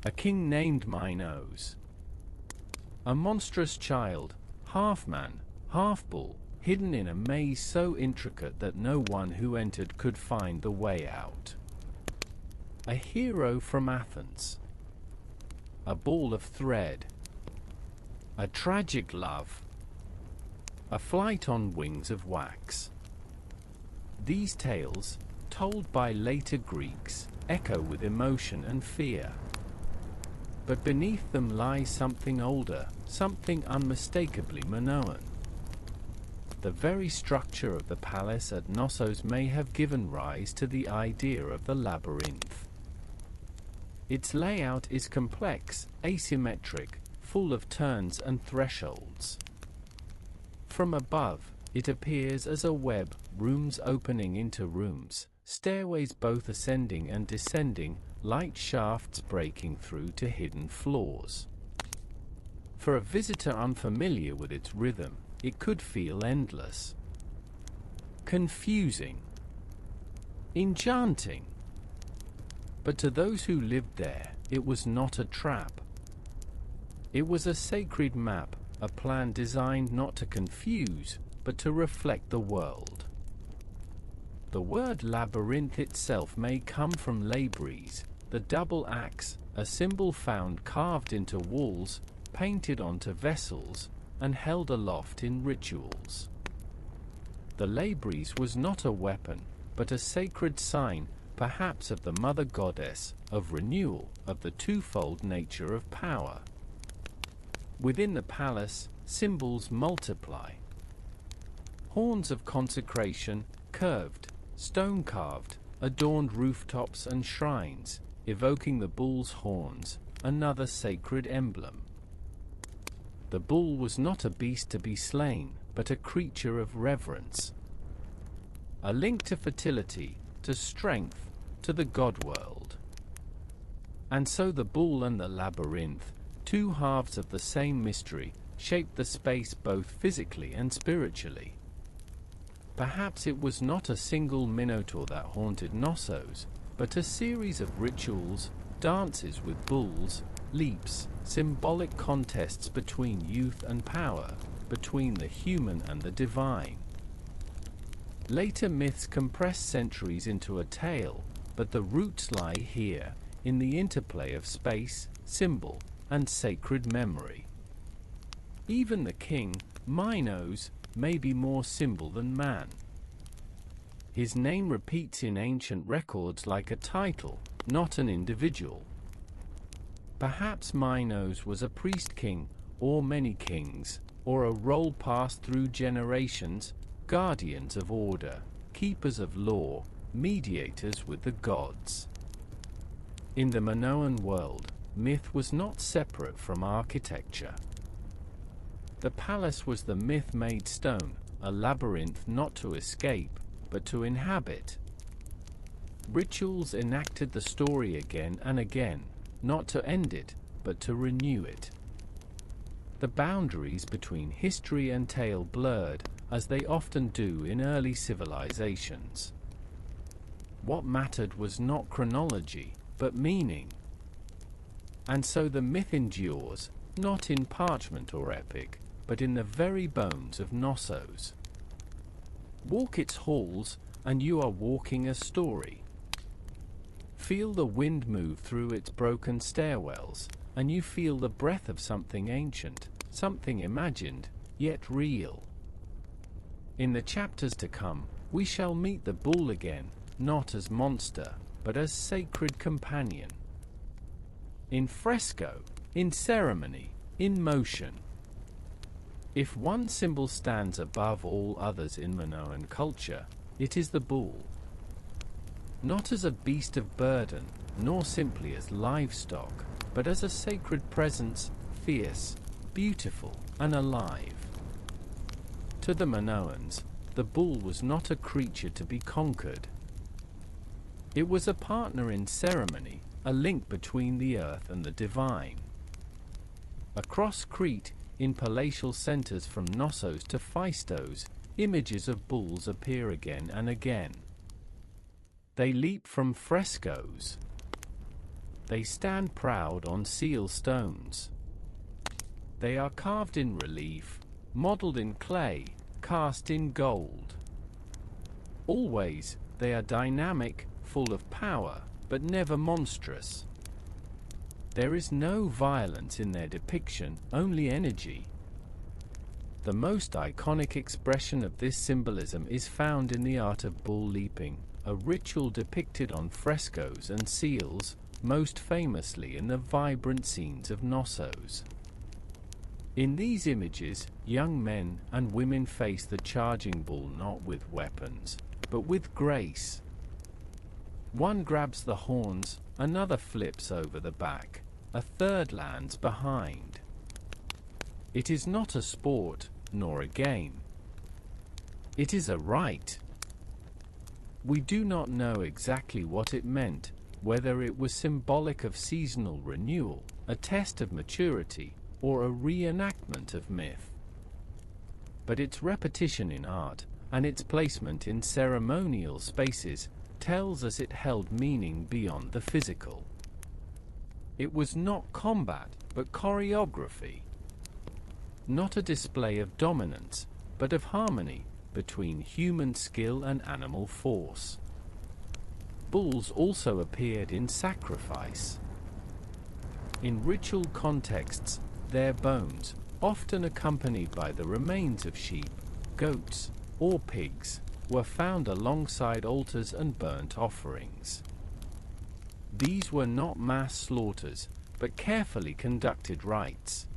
A king named Minoans. A monstrous child, half man, half bull, hidden in a maze so intricate that no one who entered could find the way out. A hero from Athens. A ball of thread. A tragic love. A flight on wings of wax. These tales, told by later Greeks, echo with emotion and fear. But beneath them lies something older, something unmistakably Minoan. The very structure of the palace at Knossos may have given rise to the idea of the labyrinth. Its layout is complex, asymmetric, full of turns and thresholds. From above, it appears as a web, rooms opening into rooms, stairways both ascending and descending, light shafts breaking through to hidden floors. For a visitor unfamiliar with its rhythm, it could feel endless, confusing, enchanting. But to those who lived there, it was not a trap. It was a sacred map, a plan designed not to confuse, but to reflect the world. The word labyrinth itself may come from labris, the double axe, a symbol found carved into walls, painted onto vessels, and held aloft in rituals. The labris was not a weapon, but a sacred sign, perhaps of the mother goddess, of renewal, of the twofold nature of power. Within the palace, symbols multiply. Horns of consecration, curved, stone-carved, adorned rooftops and shrines, evoking the bull's horns, another sacred emblem. The bull was not a beast to be slain, but a creature of reverence. A link to fertility, to strength, to the god world. And so the bull and the labyrinth, two halves of the same mystery, shaped the space both physically and spiritually. Perhaps it was not a single minotaur that haunted Knossos, but a series of rituals, dances with bulls, leaps, symbolic contests between youth and power, between the human and the divine. Later myths compress centuries into a tale, but the roots lie here, in the interplay of space, symbol, and sacred memory. Even the king, Minos, may be more symbol than man. His name repeats in ancient records like a title, not an individual. Perhaps Minos was a priest-king, or many kings, or a role passed through generations, guardians of order, keepers of law, mediators with the gods. In the Minoan world, myth was not separate from architecture. The palace was the myth-made stone, a labyrinth not to escape, but to inhabit. Rituals enacted the story again and again, not to end it, but to renew it. The boundaries between history and tale blurred, as they often do in early civilizations. What mattered was not chronology, but meaning. And so the myth endures, not in parchment or epic, but in the very bones of Knossos. Walk its halls, and you are walking a story. Feel the wind move through its broken stairwells, and you feel the breath of something ancient, something imagined, yet real. In the chapters to come, we shall meet the bull again, not as monster, but as sacred companion. In fresco, in ceremony, in motion. If one symbol stands above all others in Minoan culture, it is the bull. Not as a beast of burden, nor simply as livestock, but as a sacred presence, fierce, beautiful, and alive. To the Minoans, the bull was not a creature to be conquered. It was a partner in ceremony, a link between the earth and the divine. Across Crete, in palatial centers from Knossos to Phaistos, images of bulls appear again and again. They leap from frescoes. They stand proud on seal stones. They are carved in relief, modeled in clay, cast in gold. Always, they are dynamic, full of power, but never monstrous. There is no violence in their depiction, only energy. The most iconic expression of this symbolism is found in the art of bull leaping, a ritual depicted on frescoes and seals, most famously in the vibrant scenes of Knossos. In these images, young men and women face the charging bull not with weapons, but with grace. One grabs the horns, another flips over the back, a third lands behind. It is not a sport, nor a game. It is a rite. We do not know exactly what it meant, whether it was symbolic of seasonal renewal, a test of maturity, or a reenactment of myth. But its repetition in art, and its placement in ceremonial spaces, tells us it held meaning beyond the physical. It was not combat, but choreography. Not a display of dominance, but of harmony between human skill and animal force. Bulls also appeared in sacrifice. In ritual contexts, their bones, often accompanied by the remains of sheep, goats, or pigs, were found alongside altars and burnt offerings. These were not mass slaughters, but carefully conducted rites.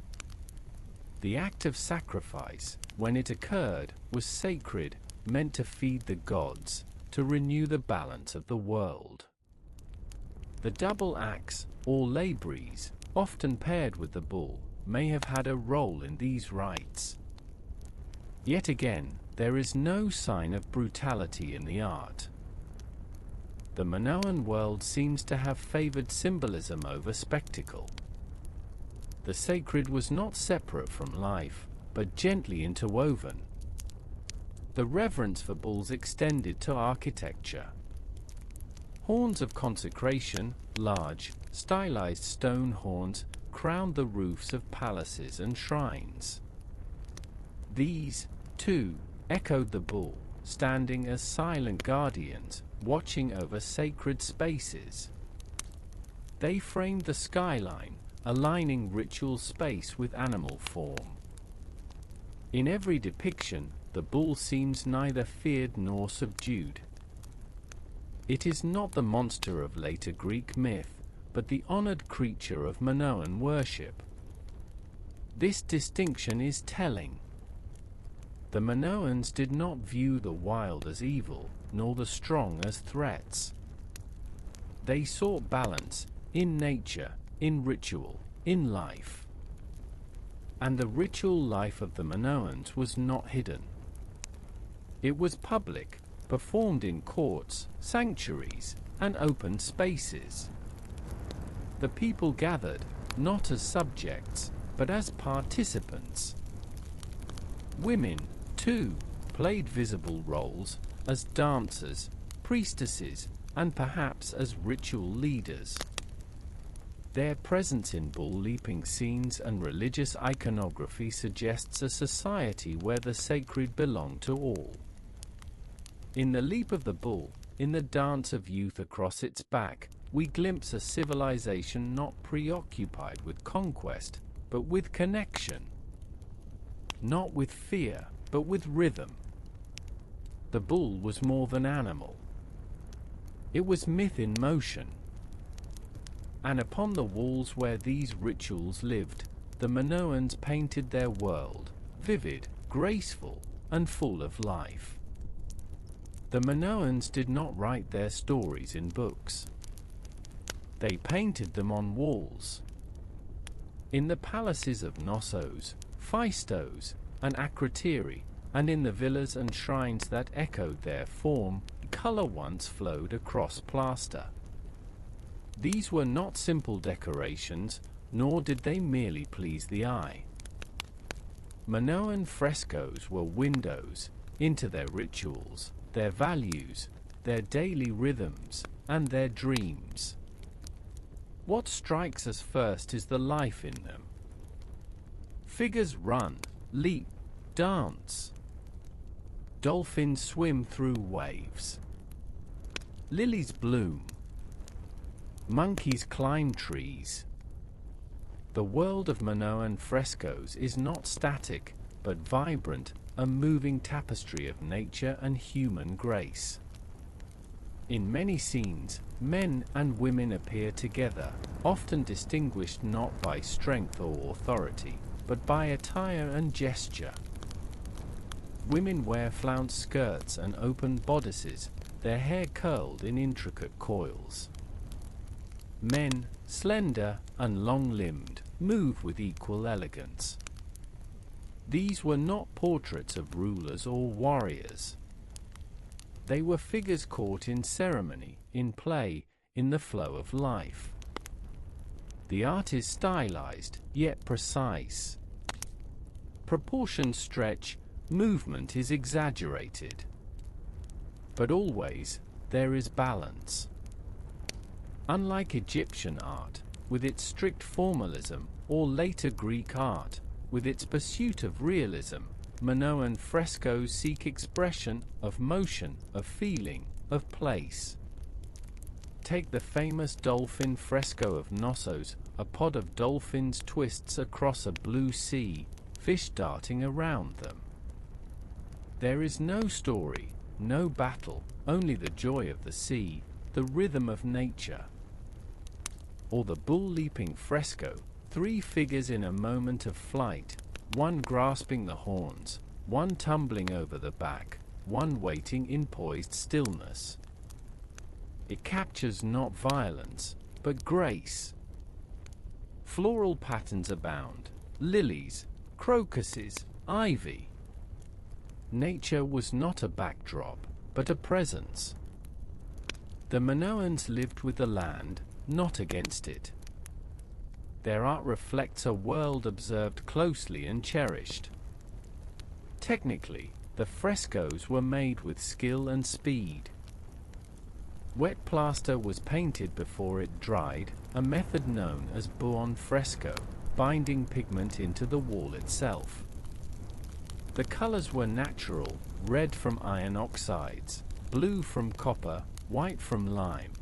The act of sacrifice, when it occurred, was sacred, meant to feed the gods, to renew the balance of the world. The double axe, or laybreeze, often paired with the bull, may have had a role in these rites. Yet again, there is no sign of brutality in the art. The Minoan world seems to have favored symbolism over spectacle. The sacred was not separate from life, but gently interwoven. The reverence for bulls extended to architecture. Horns of consecration, large, stylized stone horns, crowned the roofs of palaces and shrines. These, too, echoed the bull, standing as silent guardians, watching over sacred spaces. They framed the skyline, aligning ritual space with animal form. In every depiction, the bull seems neither feared nor subdued. It is not the monster of later Greek myth, but the honored creature of Minoan worship. This distinction is telling. The Minoans did not view the wild as evil, nor the strong as threats. They sought balance, in nature, in ritual, in life. And the ritual life of the Minoans was not hidden. It was public, performed in courts, sanctuaries, and open spaces. The people gathered, not as subjects, but as participants. Women, too, played visible roles, as dancers, priestesses, and perhaps as ritual leaders. Their presence in bull-leaping scenes and religious iconography suggests a society where the sacred belonged to all. In the leap of the bull, in the dance of youth across its back, we glimpse a civilization not preoccupied with conquest, but with connection. Not with fear, but with rhythm. The bull was more than animal. It was myth in motion. And upon the walls where these rituals lived, the Minoans painted their world, vivid, graceful, and full of life. The Minoans did not write their stories in books. They painted them on walls. In the palaces of Knossos, Phaistos, and Akrotiri, and in the villas and shrines that echoed their form, color once flowed across plaster. These were not simple decorations, nor did they merely please the eye. Minoan frescoes were windows into their rituals, their values, their daily rhythms, and their dreams. What strikes us first is the life in them. Figures run, leap, dance. Dolphins swim through waves. Lilies bloom. Monkeys climb trees. The world of Minoan frescoes is not static, but vibrant, a moving tapestry of nature and human grace. In many scenes, men and women appear together, often distinguished not by strength or authority, but by attire and gesture. Women wear flounced skirts and open bodices, their hair curled in intricate coils. Men, slender and long-limbed, move with equal elegance. These were not portraits of rulers or warriors. They were figures caught in ceremony, in play, in the flow of life. The art is stylized, yet precise. Proportions stretch, movement is exaggerated. But always, there is balance. Unlike Egyptian art, with its strict formalism, or later Greek art, with its pursuit of realism, Minoan frescoes seek expression of motion, of feeling, of place. Take the famous dolphin fresco of Knossos. A pod of dolphins twists across a blue sea, fish darting around them. There is no story, no battle, only the joy of the sea, the rhythm of nature. Or the bull-leaping fresco, three figures in a moment of flight, one grasping the horns, one tumbling over the back, one waiting in poised stillness. It captures not violence, but grace. Floral patterns abound, lilies, crocuses, ivy. Nature was not a backdrop, but a presence. The Minoans lived with the land, not against it. Their art reflects a world observed closely and cherished. Technically, the frescoes were made with skill and speed. Wet plaster was painted before it dried, a method known as buon fresco, binding pigment into the wall itself. The colors were natural, red from iron oxides, blue from copper, white from lime.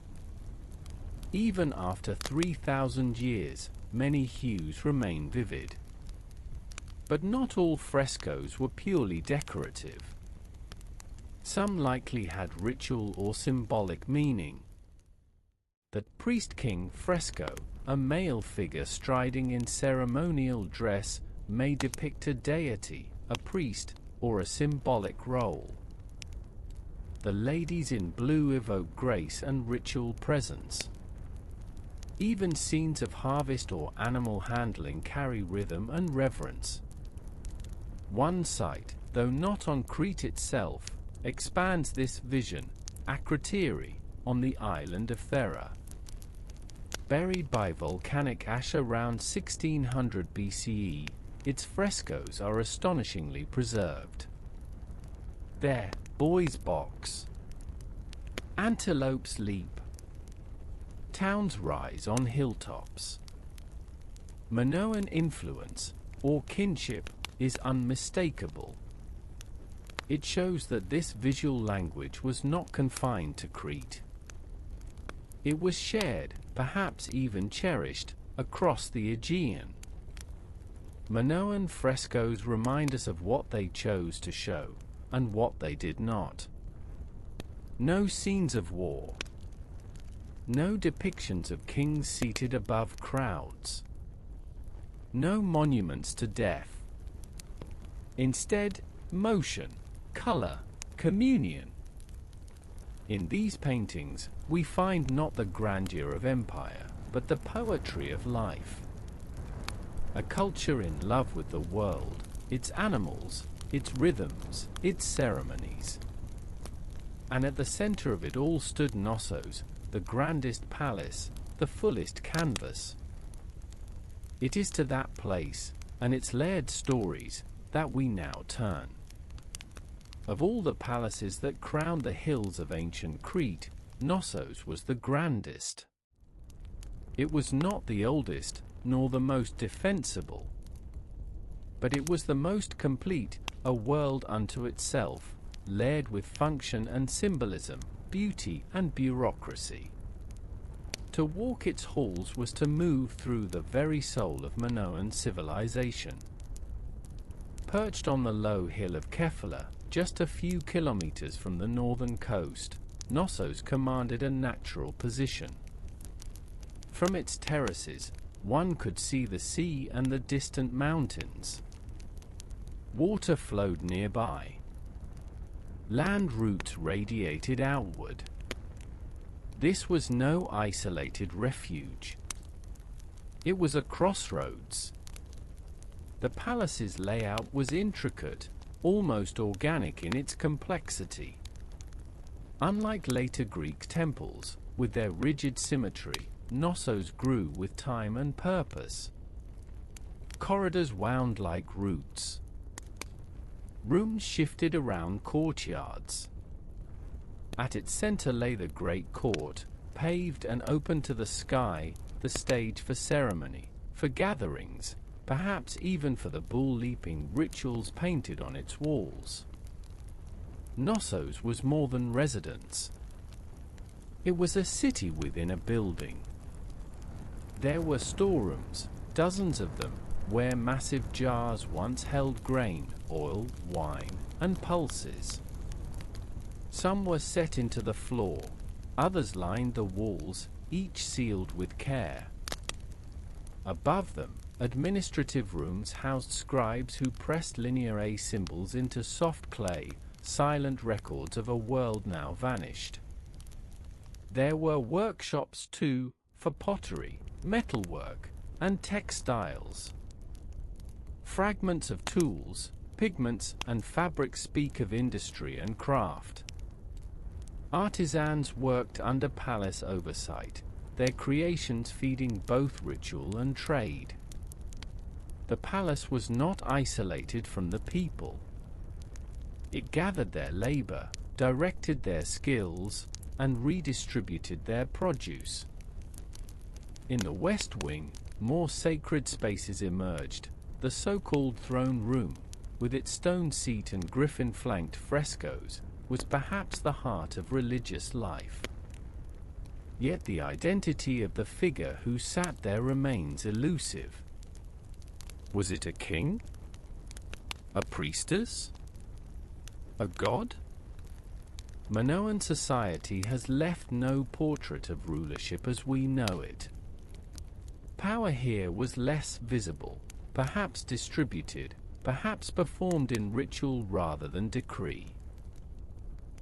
Even after 3,000 years, many hues remain vivid. But not all frescoes were purely decorative. Some likely had ritual or symbolic meaning. The priest-king fresco, a male figure striding in ceremonial dress, may depict a deity, a priest, or a symbolic role. The ladies in blue evoke grace and ritual presence. Even scenes of harvest or animal handling carry rhythm and reverence. One site, though not on Crete itself, expands this vision, Akrotiri, on the island of Thera. Buried by volcanic ash around 1600 BCE, its frescoes are astonishingly preserved. There, boys box. Antelopes leap. Towns rise on hilltops. Minoan influence, or kinship, is unmistakable. It shows that this visual language was not confined to Crete. It was shared, perhaps even cherished, across the Aegean. Minoan frescoes remind us of what they chose to show, and what they did not. No scenes of war. No depictions of kings seated above crowds. No monuments to death. Instead, motion, color, communion. In these paintings, we find not the grandeur of empire, but the poetry of life. A culture in love with the world, its animals, its rhythms, its ceremonies. And at the center of it all stood Knossos, the grandest palace, the fullest canvas. It is to that place, and its layered stories, that we now turn. Of all the palaces that crowned the hills of ancient Crete, Knossos was the grandest. It was not the oldest, nor the most defensible. But it was the most complete, a world unto itself, layered with function and symbolism, beauty and bureaucracy. To walk its halls was to move through the very soul of Minoan civilization. Perched on the low hill of Kephala, just a few kilometers from the northern coast, Knossos commanded a natural position. From its terraces, one could see the sea and the distant mountains. Water flowed nearby. Land routes radiated outward. This was no isolated refuge. It was a crossroads. The palace's layout was intricate, almost organic in its complexity. Unlike later Greek temples, with their rigid symmetry, Knossos grew with time and purpose. Corridors wound like roots. Rooms shifted around courtyards. At its center lay the great court, paved and open to the sky, the stage for ceremony, for gatherings, perhaps even for the bull-leaping rituals painted on its walls. Knossos was more than residence. It was a city within a building. There were storerooms, dozens of them, where massive jars once held grain, oil, wine, and pulses. Some were set into the floor, others lined the walls, each sealed with care. Above them, administrative rooms housed scribes who pressed linear A symbols into soft clay, silent records of a world now vanished. There were workshops too, for pottery, metalwork, and textiles. Fragments of tools, pigments, and fabrics speak of industry and craft. Artisans worked under palace oversight, their creations feeding both ritual and trade. The palace was not isolated from the people. It gathered their labor, directed their skills, and redistributed their produce. In the West Wing, more sacred spaces emerged, the so-called throne room, with its stone seat and griffin-flanked frescoes, was perhaps the heart of religious life. Yet the identity of the figure who sat there remains elusive. Was it a king? A priestess? A god? Minoan society has left no portrait of rulership as we know it. Power here was less visible, perhaps distributed, perhaps performed in ritual rather than decree.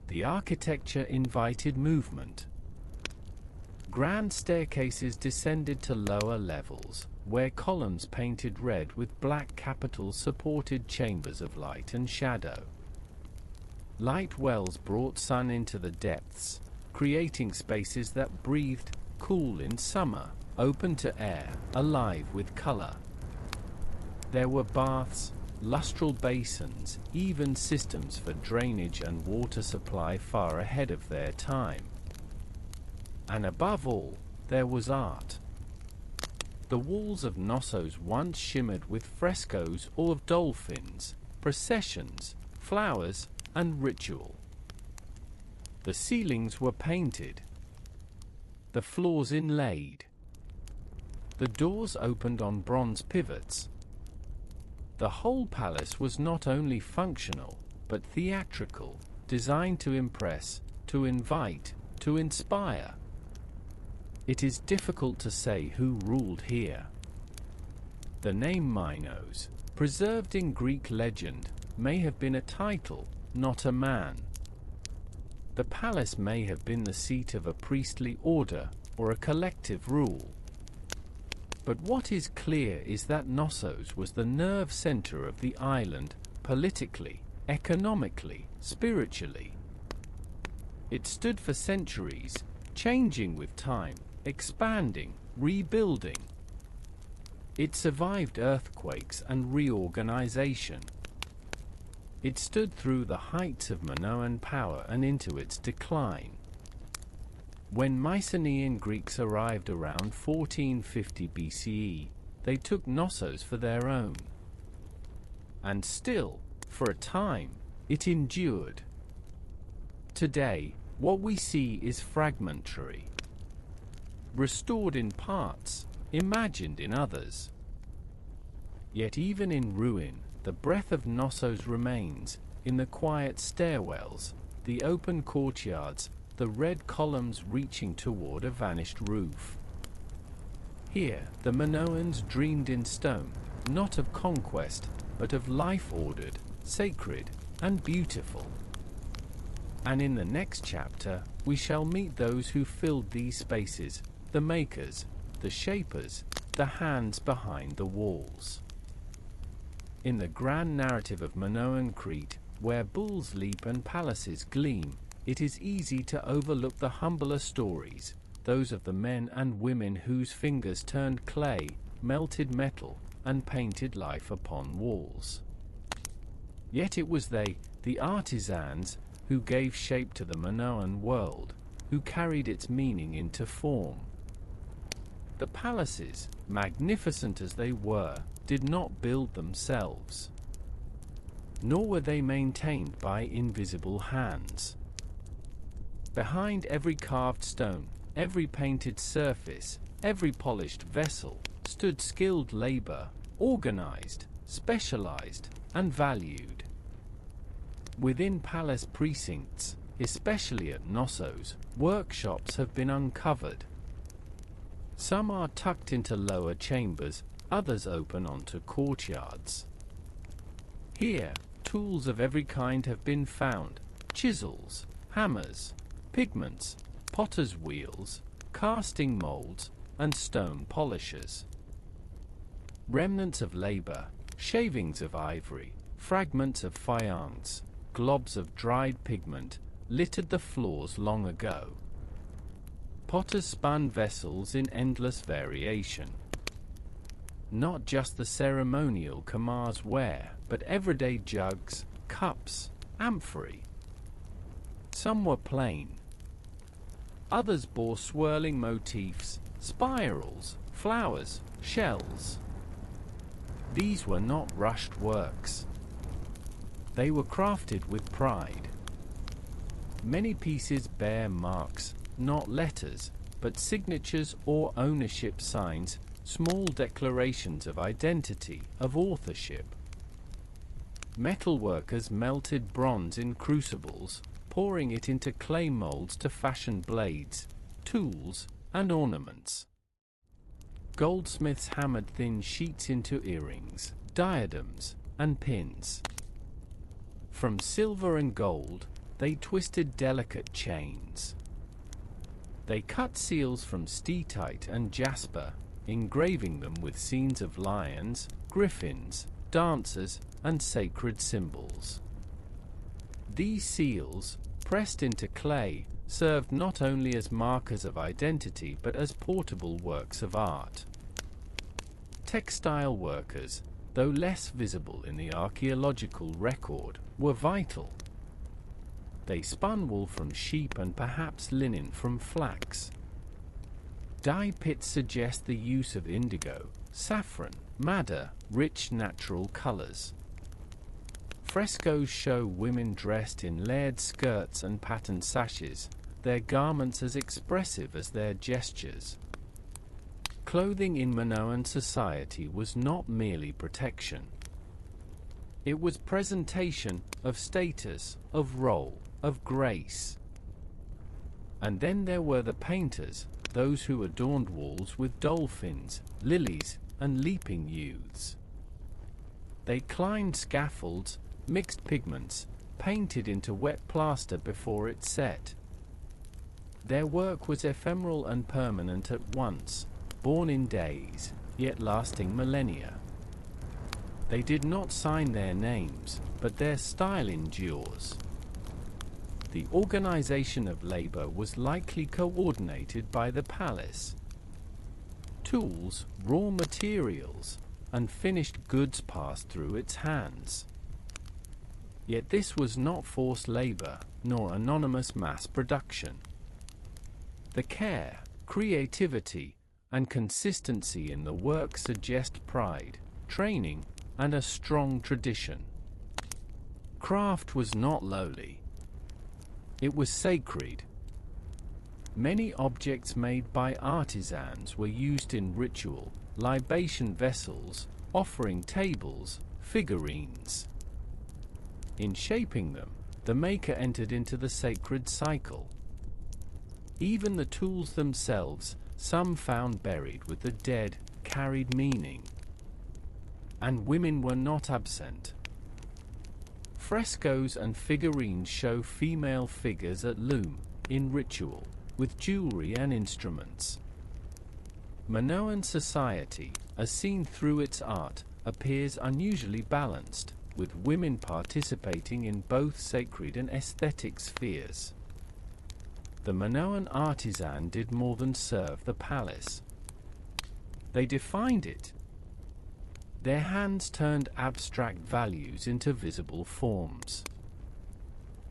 The architecture invited movement. Grand staircases descended to lower levels, where columns painted red with black capitals supported chambers of light and shadow. Light wells brought sun into the depths, creating spaces that breathed, cool in summer, open to air, alive with color. There were baths, lustral basins, even systems for drainage and water supply far ahead of their time. And above all, there was art. The walls of Knossos once shimmered with frescoes or of dolphins, processions, flowers, and ritual. The ceilings were painted, the floors inlaid. The doors opened on bronze pivots. The whole palace was not only functional, but theatrical, designed to impress, to invite, to inspire. It is difficult to say who ruled here. The name Minos, preserved in Greek legend, may have been a title, not a man. The palace may have been the seat of a priestly order or a collective rule. But what is clear is that Knossos was the nerve center of the island, politically, economically, spiritually. It stood for centuries, changing with time, expanding, rebuilding. It survived earthquakes and reorganization. It stood through the heights of Minoan power and into its decline. When Mycenaean Greeks arrived around 1450 BCE, they took Knossos for their own. And still, for a time, it endured. Today, what we see is fragmentary, restored in parts, imagined in others. Yet even in ruin, the breath of Knossos remains, in the quiet stairwells, the open courtyards, the red columns reaching toward a vanished roof. Here, the Minoans dreamed in stone, not of conquest, but of life ordered, sacred, and beautiful. And in the next chapter, we shall meet those who filled these spaces, the makers, the shapers, the hands behind the walls. In the grand narrative of Minoan Crete, where bulls leap and palaces gleam, it is easy to overlook the humbler stories, those of the men and women whose fingers turned clay, melted metal, and painted life upon walls. Yet it was they, the artisans, who gave shape to the Minoan world, who carried its meaning into form. The palaces, magnificent as they were, did not build themselves, nor were they maintained by invisible hands. Behind every carved stone, every painted surface, every polished vessel, stood skilled labor, organized, specialized, and valued. Within palace precincts, especially at Knossos, workshops have been uncovered. Some are tucked into lower chambers, others open onto courtyards. Here, tools of every kind have been found: chisels, hammers, pigments, potter's wheels, casting molds, and stone polishers. Remnants of labor, shavings of ivory, fragments of faience, globs of dried pigment, littered the floors long ago. Potters spun vessels in endless variation. Not just the ceremonial kamars ware, but everyday jugs, cups, amphorae. Some were plain. Others bore swirling motifs, spirals, flowers, shells. These were not rushed works. They were crafted with pride. Many pieces bear marks, not letters, but signatures or ownership signs, small declarations of identity, of authorship. Metal workers melted bronze in crucibles, pouring it into clay molds to fashion blades, tools, and ornaments. Goldsmiths hammered thin sheets into earrings, diadems, and pins. From silver and gold, they twisted delicate chains. They cut seals from steatite and jasper, engraving them with scenes of lions, griffins, dancers, and sacred symbols. These seals, pressed into clay, served not only as markers of identity but as portable works of art. Textile workers, though less visible in the archaeological record, were vital. They spun wool from sheep and perhaps linen from flax. Dye pits suggest the use of indigo, saffron, madder, rich natural colors. Frescoes show women dressed in layered skirts and patterned sashes, their garments as expressive as their gestures. Clothing in Minoan society was not merely protection. It was presentation of status, of role, of grace. And then there were the painters, those who adorned walls with dolphins, lilies, and leaping youths. They climbed scaffolds, mixed pigments, painted into wet plaster before it set. Their work was ephemeral and permanent at once, born in days, yet lasting millennia. They did not sign their names, but their style endures. The organization of labor was likely coordinated by the palace. Tools, raw materials, and finished goods passed through its hands. Yet this was not forced labor, nor anonymous mass production. The care, creativity, and consistency in the work suggest pride, training, and a strong tradition. Craft was not lowly. It was sacred. Many objects made by artisans were used in ritual, libation vessels, offering tables, figurines. In shaping them, the maker entered into the sacred cycle. Even the tools themselves, some found buried with the dead, carried meaning. And women were not absent. Frescoes and figurines show female figures at loom, in ritual, with jewelry and instruments. Minoan society, as seen through its art, appears unusually balanced, with women participating in both sacred and aesthetic spheres. The Minoan artisan did more than serve the palace. They defined it. Their hands turned abstract values into visible forms.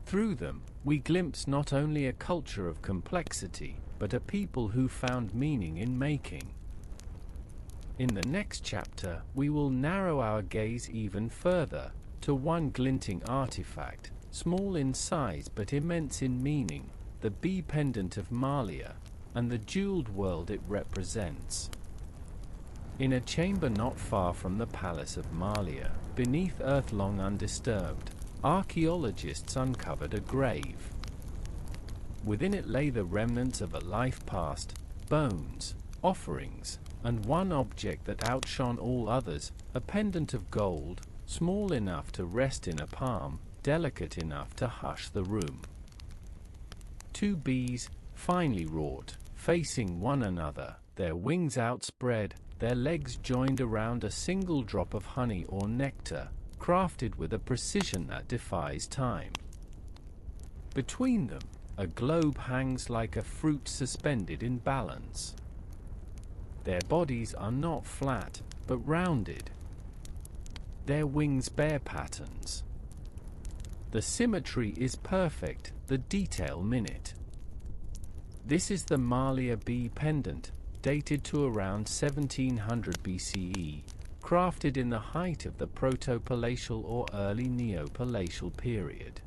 Through them, we glimpse not only a culture of complexity, but a people who found meaning in making. In the next chapter, we will narrow our gaze even further, to one glinting artifact, small in size but immense in meaning, the bee pendant of Malia, and the jeweled world it represents. In a chamber not far from the palace of Malia, beneath earth long undisturbed, archaeologists uncovered a grave. Within it lay the remnants of a life past, bones, offerings, and one object that outshone all others, a pendant of gold, small enough to rest in a palm, delicate enough to hush the room. Two bees, finely wrought, facing one another, their wings outspread, their legs joined around a single drop of honey or nectar, crafted with a precision that defies time. Between them, a globe hangs like a fruit suspended in balance. Their bodies are not flat, but rounded. Their wings bear patterns. The symmetry is perfect, the detail minute. This is the Malia bee pendant, dated to around 1700 BCE, crafted in the height of the Proto-Palatial or early Neo-Palatial period.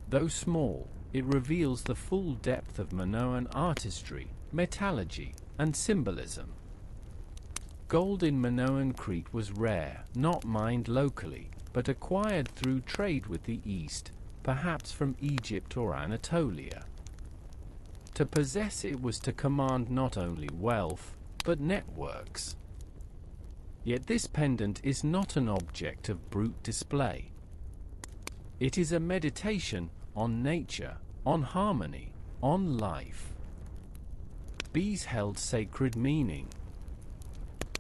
Though small, it reveals the full depth of Minoan artistry, metallurgy, and symbolism. Gold in Minoan Crete was rare, not mined locally, but acquired through trade with the East, perhaps from Egypt or Anatolia. To possess it was to command not only wealth, but networks. Yet this pendant is not an object of brute display. It is a meditation on nature, on harmony, on life. Bees held sacred meaning.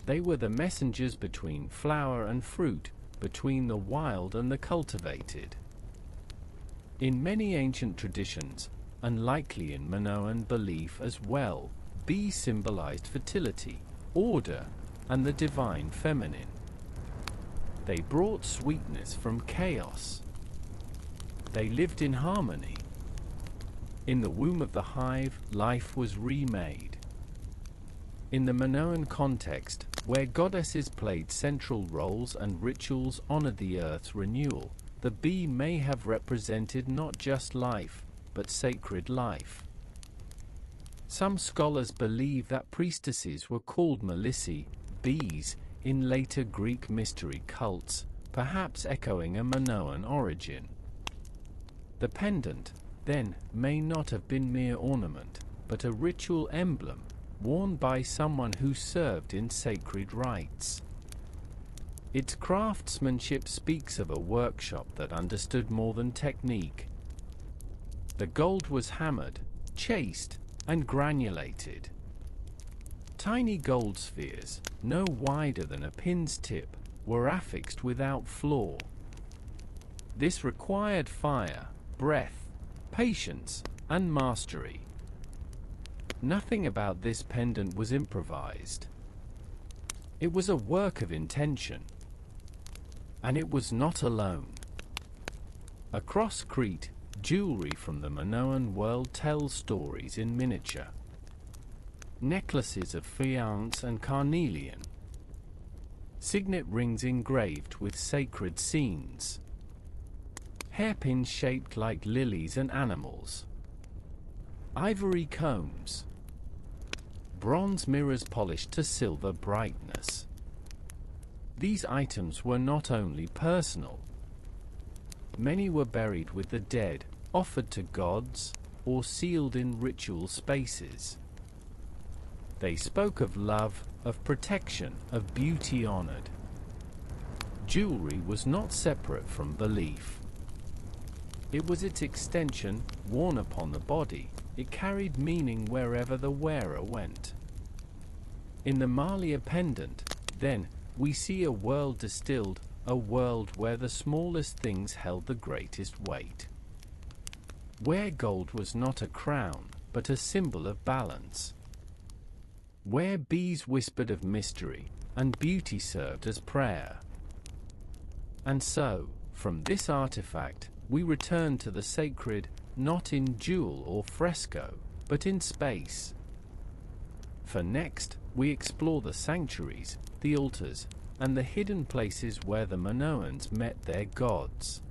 They were the messengers between flower and fruit, between the wild and the cultivated. In many ancient traditions, and likely in Minoan belief as well, bees symbolized fertility, order, and the divine feminine. They brought sweetness from chaos. They lived in harmony. In the womb of the hive, life was remade. In the Minoan context, where goddesses played central roles and rituals honored the earth's renewal, the bee may have represented not just life, but sacred life. Some scholars believe that priestesses were called Melissae, bees, in later Greek mystery cults, perhaps echoing a Minoan origin. The pendant, then, may not have been mere ornament, but a ritual emblem, worn by someone who served in sacred rites. Its craftsmanship speaks of a workshop that understood more than technique. The gold was hammered, chased, and granulated. Tiny gold spheres, no wider than a pin's tip, were affixed without flaw. This required fire, breath, patience, and mastery. Nothing about this pendant was improvised. It was a work of intention. And it was not alone. Across Crete, jewelry from the Minoan world tells stories in miniature. Necklaces of faience and carnelian. Signet rings engraved with sacred scenes. Hairpins shaped like lilies and animals. Ivory combs. Bronze mirrors polished to silver brightness. These items were not only personal. Many were buried with the dead, offered to gods, or sealed in ritual spaces. They spoke of love, of protection, of beauty honored. Jewelry was not separate from belief. It was its extension, worn upon the body. It carried meaning wherever the wearer went. In the Malia pendant, then, we see a world distilled, a world where the smallest things held the greatest weight. Where gold was not a crown, but a symbol of balance. Where bees whispered of mystery, and beauty served as prayer. And so, from this artifact, we return to the sacred, not in jewel or fresco, but in space. For next, we explore the sanctuaries, the altars, and the hidden places where the Minoans met their gods.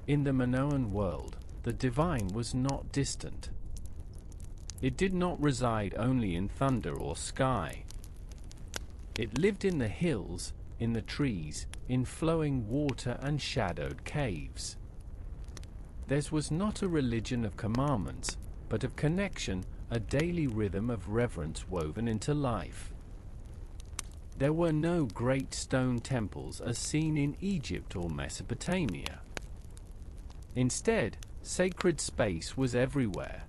In the Minoan world, the divine was not distant. It did not reside only in thunder or sky. It lived in the hills, in the trees, in flowing water and shadowed caves. Theirs was not a religion of commandments, but of connection, a daily rhythm of reverence woven into life. There were no great stone temples as seen in Egypt or Mesopotamia. Instead, sacred space was everywhere.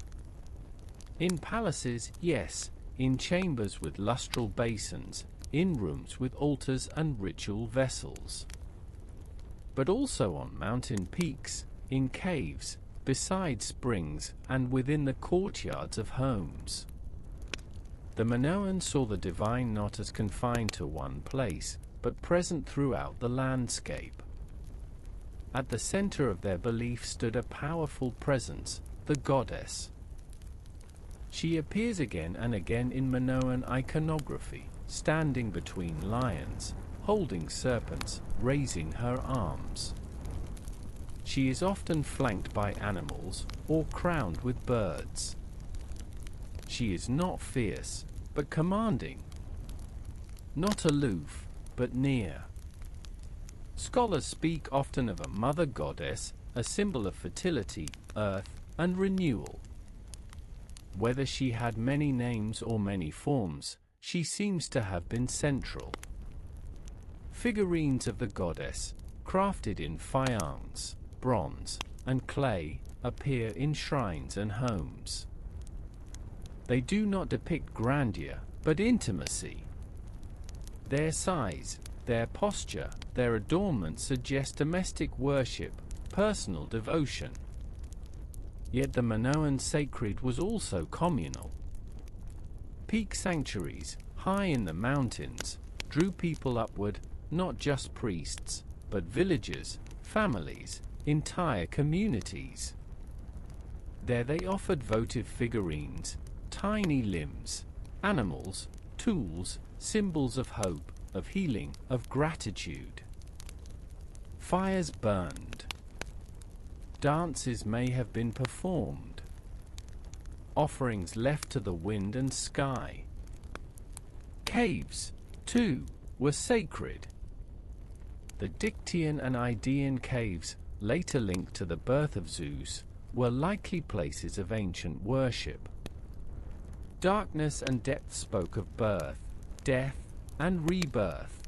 In palaces, yes, in chambers with lustral basins, in rooms with altars and ritual vessels. But also on mountain peaks, in caves, beside springs, and within the courtyards of homes. The Minoans saw the divine not as confined to one place, but present throughout the landscape. At the center of their belief stood a powerful presence, the goddess. She appears again and again in Minoan iconography, standing between lions, holding serpents, raising her arms. She is often flanked by animals, or crowned with birds. She is not fierce, but commanding. Not aloof, but near. Scholars speak often of a mother goddess, a symbol of fertility, earth, and renewal. Whether she had many names or many forms, she seems to have been central. Figurines of the goddess, crafted in faience, bronze, and clay, appear in shrines and homes. They do not depict grandeur, but intimacy. Their size, their posture, their adornment suggest domestic worship, personal devotion. Yet the Minoan sacred was also communal. Peak sanctuaries, high in the mountains, drew people upward, not just priests, but villagers, families, entire communities. There they offered votive figurines, tiny limbs, animals, tools, symbols of hope, of healing, of gratitude. Fires burned. Dances may have been performed. Offerings left to the wind and sky. Caves, too, were sacred. The Dictaean and Aegean caves, later linked to the birth of Zeus, were likely places of ancient worship. Darkness and depth spoke of birth, death, and rebirth.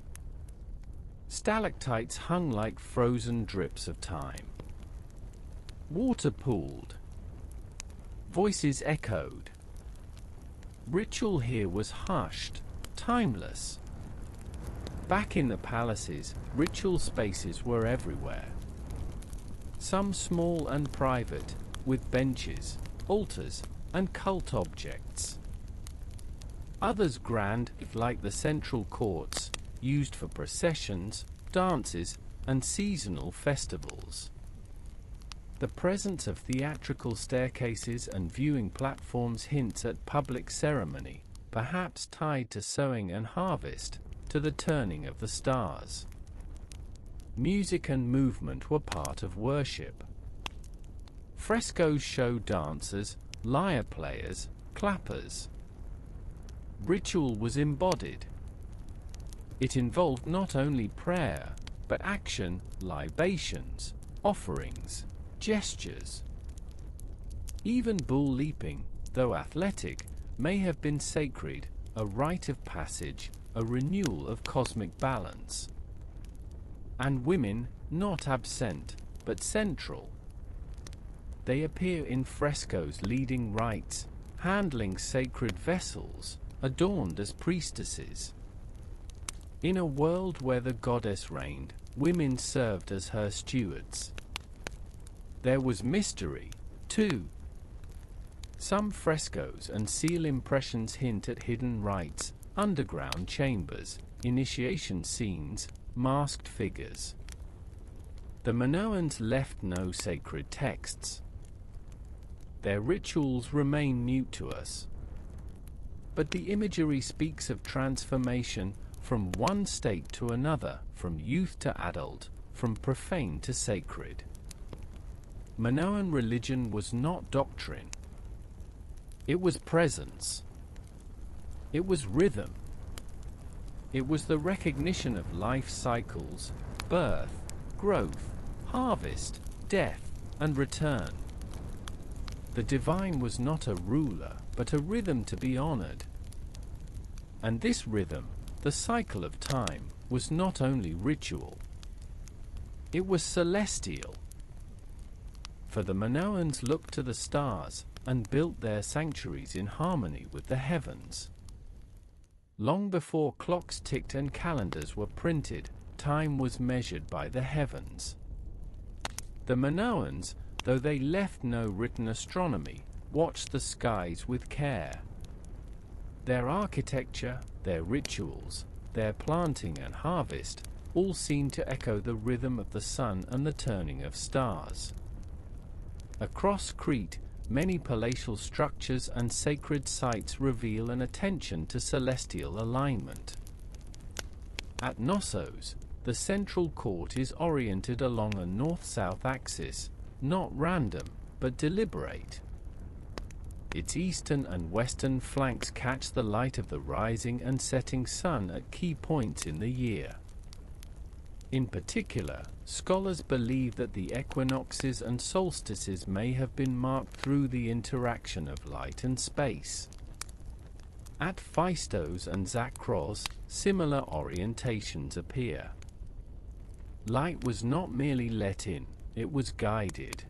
Stalactites hung like frozen drips of time. Water pooled. Voices echoed. Ritual here was hushed, timeless. Back in the palaces, ritual spaces were everywhere. Some small and private, with benches, altars, and cult objects. Others grand, like the central courts, used for processions, dances, and seasonal festivals. The presence of theatrical staircases and viewing platforms hints at public ceremony, perhaps tied to sowing and harvest, to the turning of the stars. Music and movement were part of worship. Frescoes show dancers, lyre players, clappers. Ritual was embodied. It involved not only prayer, but action, libations, offerings, gestures. Even bull leaping, though athletic, may have been sacred, a rite of passage, a renewal of cosmic balance. And women, not absent, but central. They appear in frescoes leading rites, handling sacred vessels, adorned as priestesses. In a world where the goddess reigned, women served as her stewards. There was mystery, too. Some frescoes and seal impressions hint at hidden rites, underground chambers, initiation scenes, masked figures. The Minoans left no sacred texts. Their rituals remain mute to us. But the imagery speaks of transformation from one state to another, from youth to adult, from profane to sacred. Minoan religion was not doctrine. It was presence. It was rhythm. It was the recognition of life cycles, birth, growth, harvest, death, and return. The divine was not a ruler, but a rhythm to be honored. And this rhythm, the cycle of time, was not only ritual. It was celestial. For the Minoans looked to the stars and built their sanctuaries in harmony with the heavens. Long before clocks ticked and calendars were printed, time was measured by the heavens. The Minoans, though they left no written astronomy, watched the skies with care. Their architecture, their rituals, their planting and harvest, all seemed to echo the rhythm of the sun and the turning of stars. Across Crete, many palatial structures and sacred sites reveal an attention to celestial alignment. At Knossos, the central court is oriented along a north-south axis, not random, but deliberate. Its eastern and western flanks catch the light of the rising and setting sun at key points in the year. In particular, scholars believe that the equinoxes and solstices may have been marked through the interaction of light and space. At Phaistos and Zakros, similar orientations appear. Light was not merely let in, it was guided.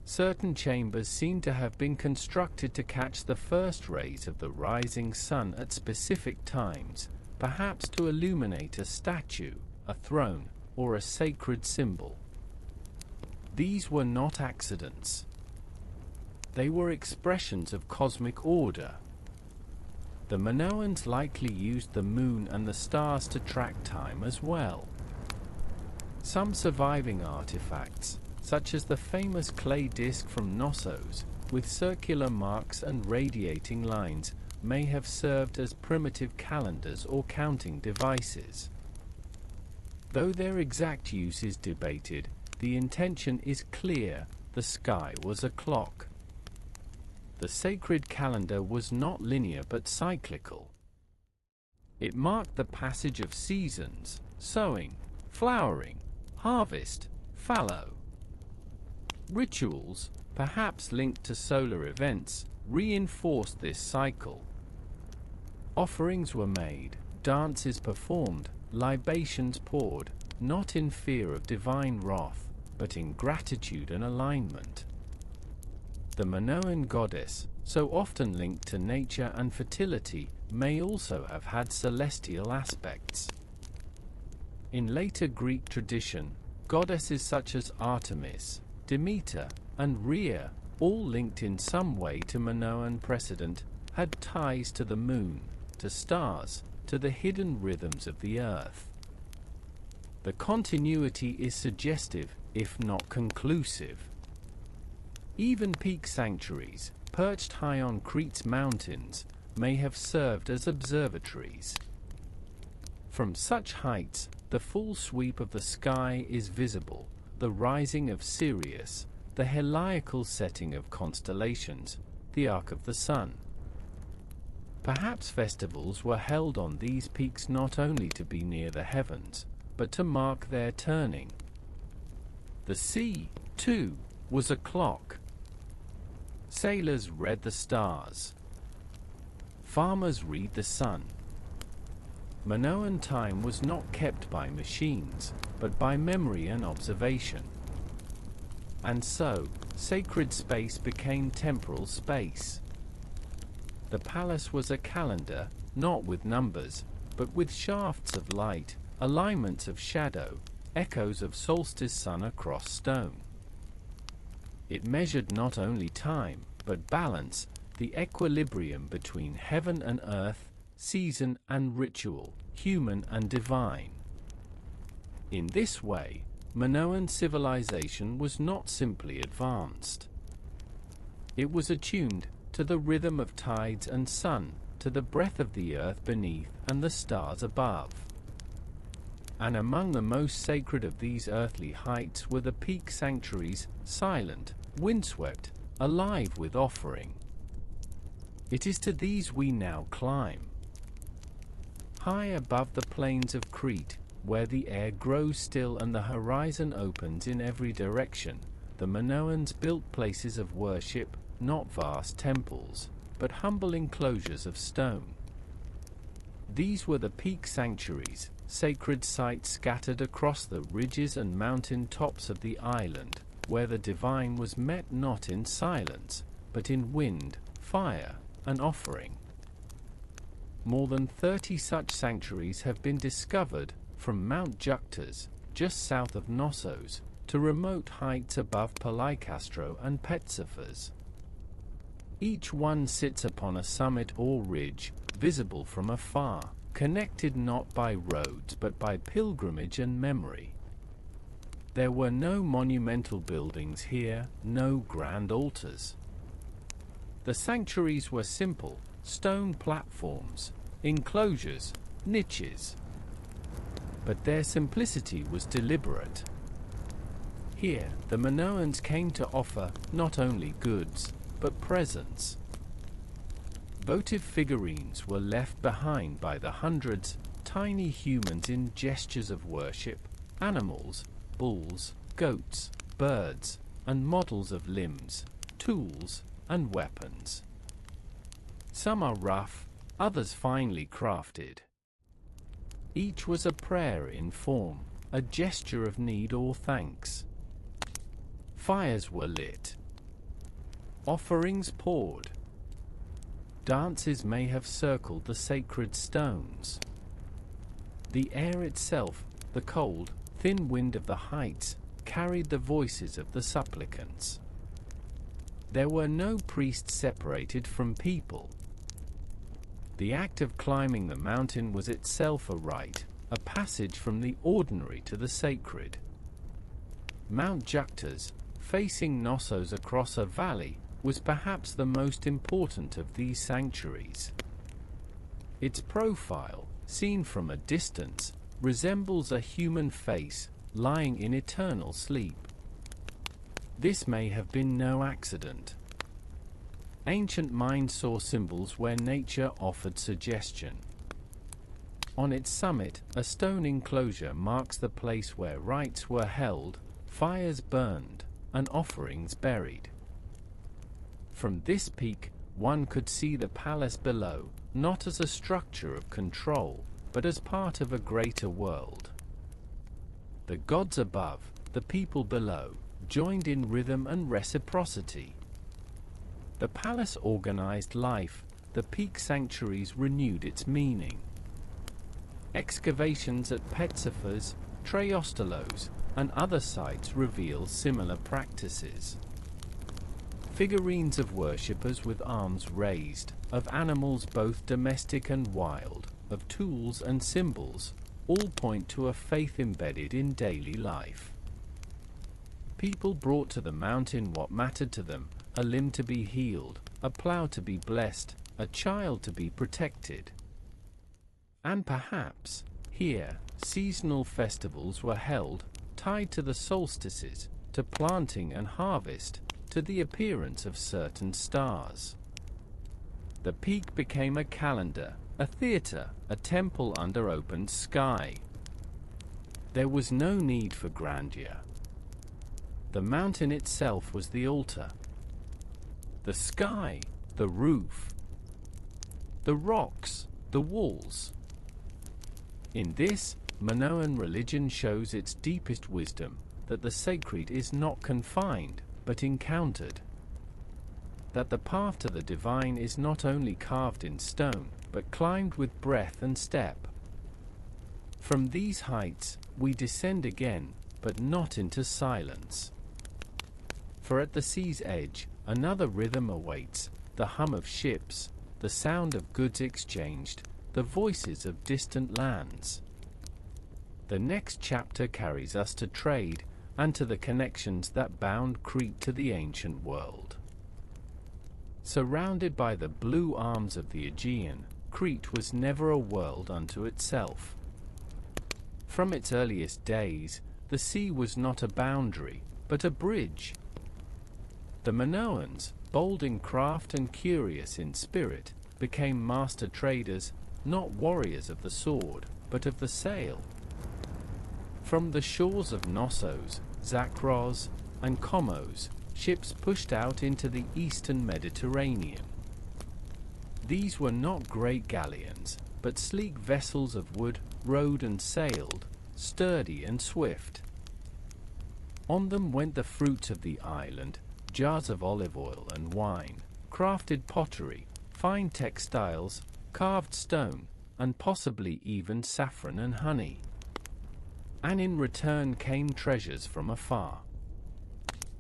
Certain chambers seem to have been constructed to catch the first rays of the rising sun at specific times, perhaps to illuminate a statue, a throne, or a sacred symbol. These were not accidents. They were expressions of cosmic order. The Minoans likely used the moon and the stars to track time as well. Some surviving artifacts, such as the famous clay disc from Knossos, with circular marks and radiating lines, may have served as primitive calendars or counting devices. Though their exact use is debated, the intention is clear: the sky was a clock. The sacred calendar was not linear but cyclical. It marked the passage of seasons: sowing, flowering, harvest, fallow. Rituals, perhaps linked to solar events, reinforced this cycle. Offerings were made, dances performed, libations poured, not in fear of divine wrath, but in gratitude and alignment. The Minoan goddess, so often linked to nature and fertility, may also have had celestial aspects. In later Greek tradition, goddesses such as Artemis, Demeter, and Rhea, all linked in some way to Minoan precedent, had ties to the moon, to stars, to the hidden rhythms of the earth. The continuity is suggestive, if not conclusive. Even peak sanctuaries, perched high on Crete's mountains, may have served as observatories. From such heights, the full sweep of the sky is visible, the rising of Sirius, the heliacal setting of constellations, the arc of the sun. Perhaps festivals were held on these peaks not only to be near the heavens, but to mark their turning. The sea, too, was a clock. Sailors read the stars. Farmers read the sun. Minoan time was not kept by machines, but by memory and observation. And so, sacred space became temporal space. The palace was a calendar, not with numbers, but with shafts of light, alignments of shadow, echoes of solstice sun across stone. It measured not only time, but balance, the equilibrium between heaven and earth, season and ritual, human and divine. In this way, Minoan civilization was not simply advanced. It was attuned to the rhythm of tides and sun, to the breath of the earth beneath and the stars above. And among the most sacred of these earthly heights were the peak sanctuaries, silent, windswept, alive with offering. It is to these we now climb. High above the plains of Crete, where the air grows still and the horizon opens in every direction, the Minoans built places of worship, not vast temples, but humble enclosures of stone. These were the peak sanctuaries, sacred sites scattered across the ridges and mountain tops of the island, where the divine was met not in silence, but in wind, fire, and offering. More than 30 such sanctuaries have been discovered, from Mount Juctas, just south of Knossos, to remote heights above Polycastro and Petsifas. Each one sits upon a summit or ridge, visible from afar, connected not by roads but by pilgrimage and memory. There were no monumental buildings here, no grand altars. The sanctuaries were simple, stone platforms, enclosures, niches. But their simplicity was deliberate. Here, the Minoans came to offer not only goods, but presents. Votive figurines were left behind by the hundreds, tiny humans in gestures of worship, animals, bulls, goats, birds, and models of limbs, tools, and weapons. Some are rough, others finely crafted. Each was a prayer in form, a gesture of need or thanks. Fires were lit. Offerings poured. Dances may have circled the sacred stones. The air itself, the cold, thin wind of the heights, carried the voices of the supplicants. There were no priests separated from people. The act of climbing the mountain was itself a rite, a passage from the ordinary to the sacred. Mount Juctas, facing Knossos across a valley, was perhaps the most important of these sanctuaries. Its profile, seen from a distance, resembles a human face lying in eternal sleep. This may have been no accident. Ancient minds saw symbols where nature offered suggestion. On its summit, a stone enclosure marks the place where rites were held, fires burned, and offerings buried. From this peak, one could see the palace below, not as a structure of control, but as part of a greater world. The gods above, the people below, joined in rhythm and reciprocity. The palace organized life, the peak sanctuaries renewed its meaning. Excavations at Ptesiphoros, Traostalos, and other sites reveal similar practices. Figurines of worshippers with arms raised, of animals both domestic and wild, of tools and symbols, all point to a faith embedded in daily life. People brought to the mountain what mattered to them: a limb to be healed, a plough to be blessed, a child to be protected. And perhaps, here, seasonal festivals were held, tied to the solstices, to planting and harvest, to the appearance of certain stars. The peak became a calendar, a theatre, a temple under open sky. There was no need for grandeur. The mountain itself was the altar. The sky, the roof, the rocks, the walls. In this, Minoan religion shows its deepest wisdom, that the sacred is not confined, but encountered. That the path to the divine is not only carved in stone, but climbed with breath and step. From these heights, we descend again, but not into silence. For at the sea's edge, another rhythm awaits, the hum of ships, the sound of goods exchanged, the voices of distant lands. The next chapter carries us to trade, and to the connections that bound Crete to the ancient world. Surrounded by the blue arms of the Aegean, Crete was never a world unto itself. From its earliest days, the sea was not a boundary, but a bridge. The Minoans, bold in craft and curious in spirit, became master traders, not warriors of the sword, but of the sail. From the shores of Knossos, Zakros, and Comos, ships pushed out into the eastern Mediterranean. These were not great galleons, but sleek vessels of wood, rowed and sailed, sturdy and swift. On them went the fruits of the island, jars of olive oil and wine, crafted pottery, fine textiles, carved stone, and possibly even saffron and honey. And in return came treasures from afar.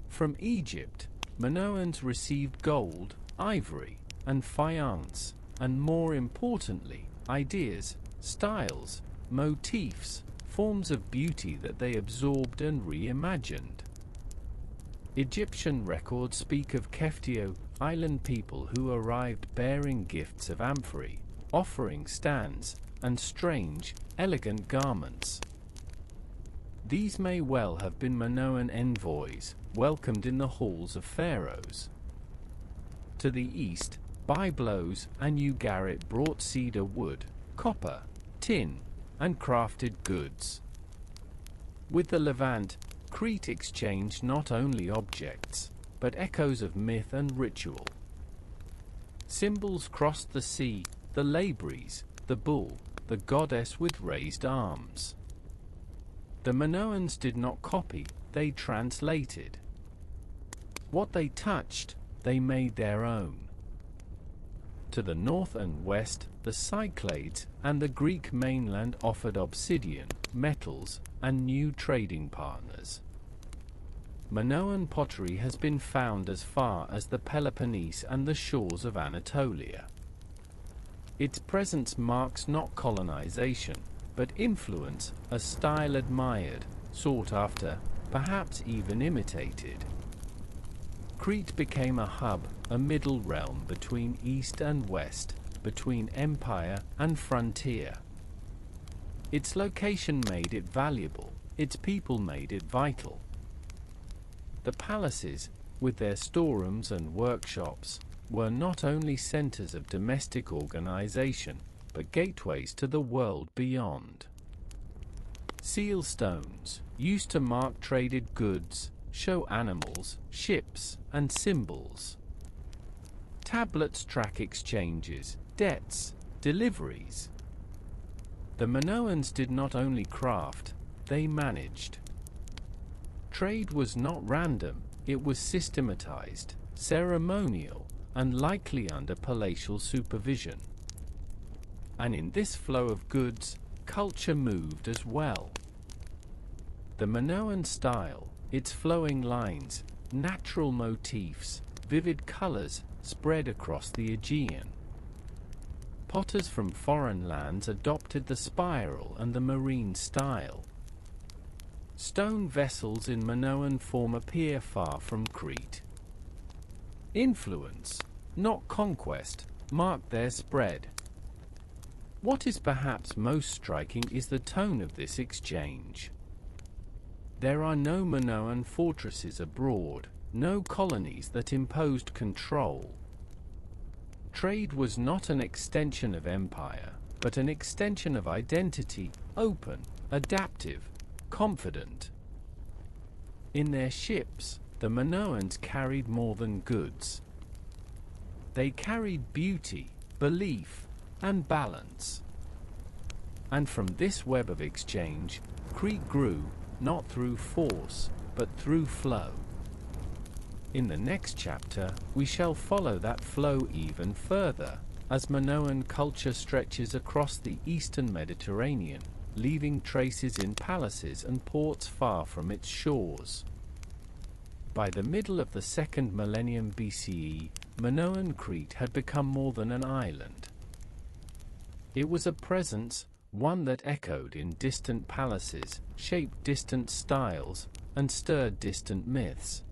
From Egypt, Minoans received gold, ivory, and faience, and more importantly, ideas, styles, motifs, forms of beauty that they absorbed and reimagined. Egyptian records speak of Keftio, island people who arrived bearing gifts of amphorae, offering stands, and strange, elegant garments. These may well have been Minoan envoys, welcomed in the halls of pharaohs. To the east, Byblos and Ugarit brought cedar wood, copper, tin, and crafted goods. With the Levant, Crete exchanged not only objects, but echoes of myth and ritual. Symbols crossed the sea, the labries, the bull, the goddess with raised arms. The Minoans did not copy, they translated. What they touched, they made their own. To the north and west, the Cyclades and the Greek mainland offered obsidian, metals, and new trading partners. Minoan pottery has been found as far as the Peloponnese and the shores of Anatolia. Its presence marks not colonization, but influence, a style admired, sought after, perhaps even imitated. Crete became a hub, a middle realm between east and west, between empire and frontier. Its location made it valuable, its people made it vital. The palaces, with their storerooms and workshops, were not only centers of domestic organization, but gateways to the world beyond. Seal stones, used to mark traded goods, show animals, ships, and symbols. Tablets track exchanges, debts, deliveries. The Minoans did not only craft, they managed. Trade was not random, it was systematized, ceremonial, and likely under palatial supervision. And in this flow of goods, culture moved as well. The Minoan style, its flowing lines, natural motifs, vivid colors, spread across the Aegean. Potters from foreign lands adopted the spiral and the marine style. Stone vessels in Minoan form appear far from Crete. Influence, not conquest, marked their spread. What is perhaps most striking is the tone of this exchange. There are no Minoan fortresses abroad, no colonies that imposed control. Trade was not an extension of empire, but an extension of identity, open, adaptive, confident. In their ships, the Minoans carried more than goods. They carried beauty, belief, and balance. And from this web of exchange, Crete grew, not through force, but through flow. In the next chapter, we shall follow that flow even further, as Minoan culture stretches across the eastern Mediterranean, leaving traces in palaces and ports far from its shores. By the middle of the second millennium BCE, Minoan Crete had become more than an island. It was a presence, one that echoed in distant palaces, shaped distant styles, and stirred distant myths.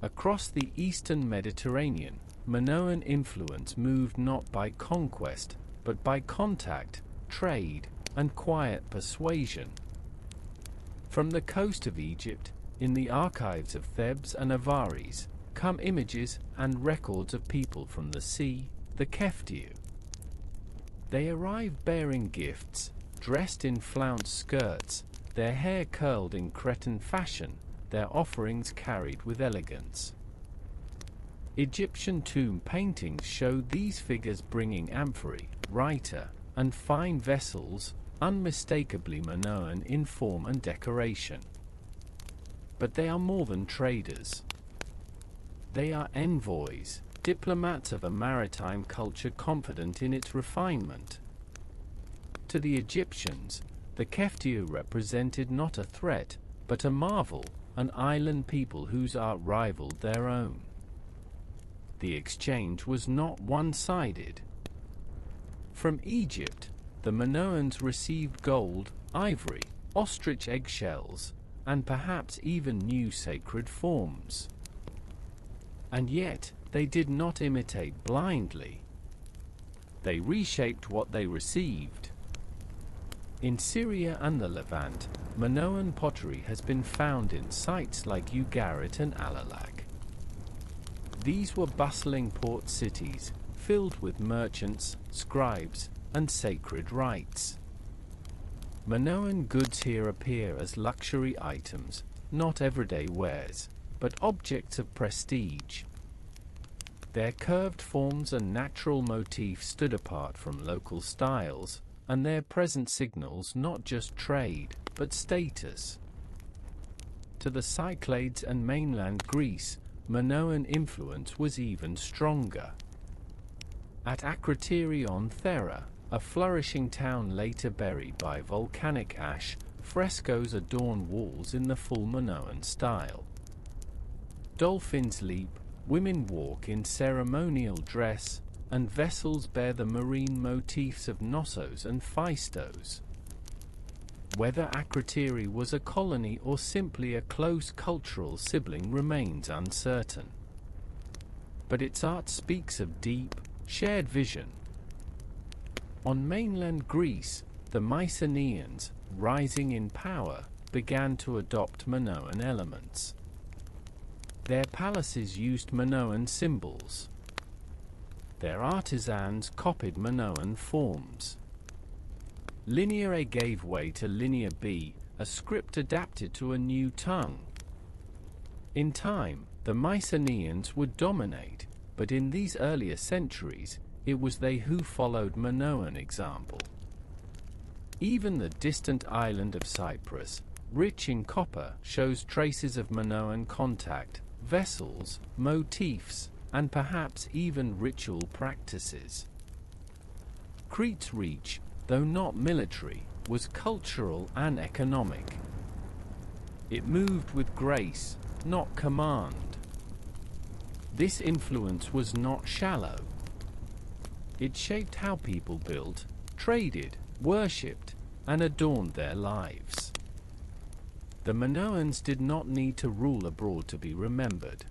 Across the eastern Mediterranean, Minoan influence moved not by conquest, but by contact, trade, and quiet persuasion. From the coast of Egypt, in the archives of Thebes and Avaris, come images and records of people from the sea, the Keftiu. They arrive bearing gifts, dressed in flounced skirts, their hair curled in Cretan fashion, their offerings carried with elegance. Egyptian tomb paintings show these figures bringing amphorae, writer, and fine vessels, unmistakably Minoan in form and decoration. But they are more than traders. They are envoys, diplomats of a maritime culture confident in its refinement. To the Egyptians, the Keftiu represented not a threat, but a marvel, an island people whose art rivaled their own. The exchange was not one-sided. From Egypt, the Minoans received gold, ivory, ostrich eggshells, and perhaps even new sacred forms. And yet, they did not imitate blindly. They reshaped what they received. In Syria and the Levant, Minoan pottery has been found in sites like Ugarit and Alalak. These were bustling port cities, filled with merchants, scribes, and sacred rites. Minoan goods here appear as luxury items, not everyday wares, but objects of prestige. Their curved forms and natural motifs stood apart from local styles, and their present signals not just trade, but status. To the Cyclades and mainland Greece, Minoan influence was even stronger. At Akrotiri on Thera, a flourishing town later buried by volcanic ash, frescoes adorn walls in the full Minoan style. Dolphins leap, women walk in ceremonial dress, and vessels bear the marine motifs of Knossos and Phaistos. Whether Akrotiri was a colony or simply a close cultural sibling remains uncertain. But its art speaks of deep, shared vision. On mainland Greece, the Mycenaeans, rising in power, began to adopt Minoan elements. Their palaces used Minoan symbols. Their artisans copied Minoan forms. Linear A gave way to Linear B, a script adapted to a new tongue. In time, the Mycenaeans would dominate, but in these earlier centuries, it was they who followed Minoan example. Even the distant island of Cyprus, rich in copper, shows traces of Minoan contact, vessels, motifs, and perhaps even ritual practices. Crete's reach, though not military, was cultural and economic. It moved with grace, not command. This influence was not shallow. It shaped how people built, traded, worshipped, and adorned their lives. The Minoans did not need to rule abroad to be remembered.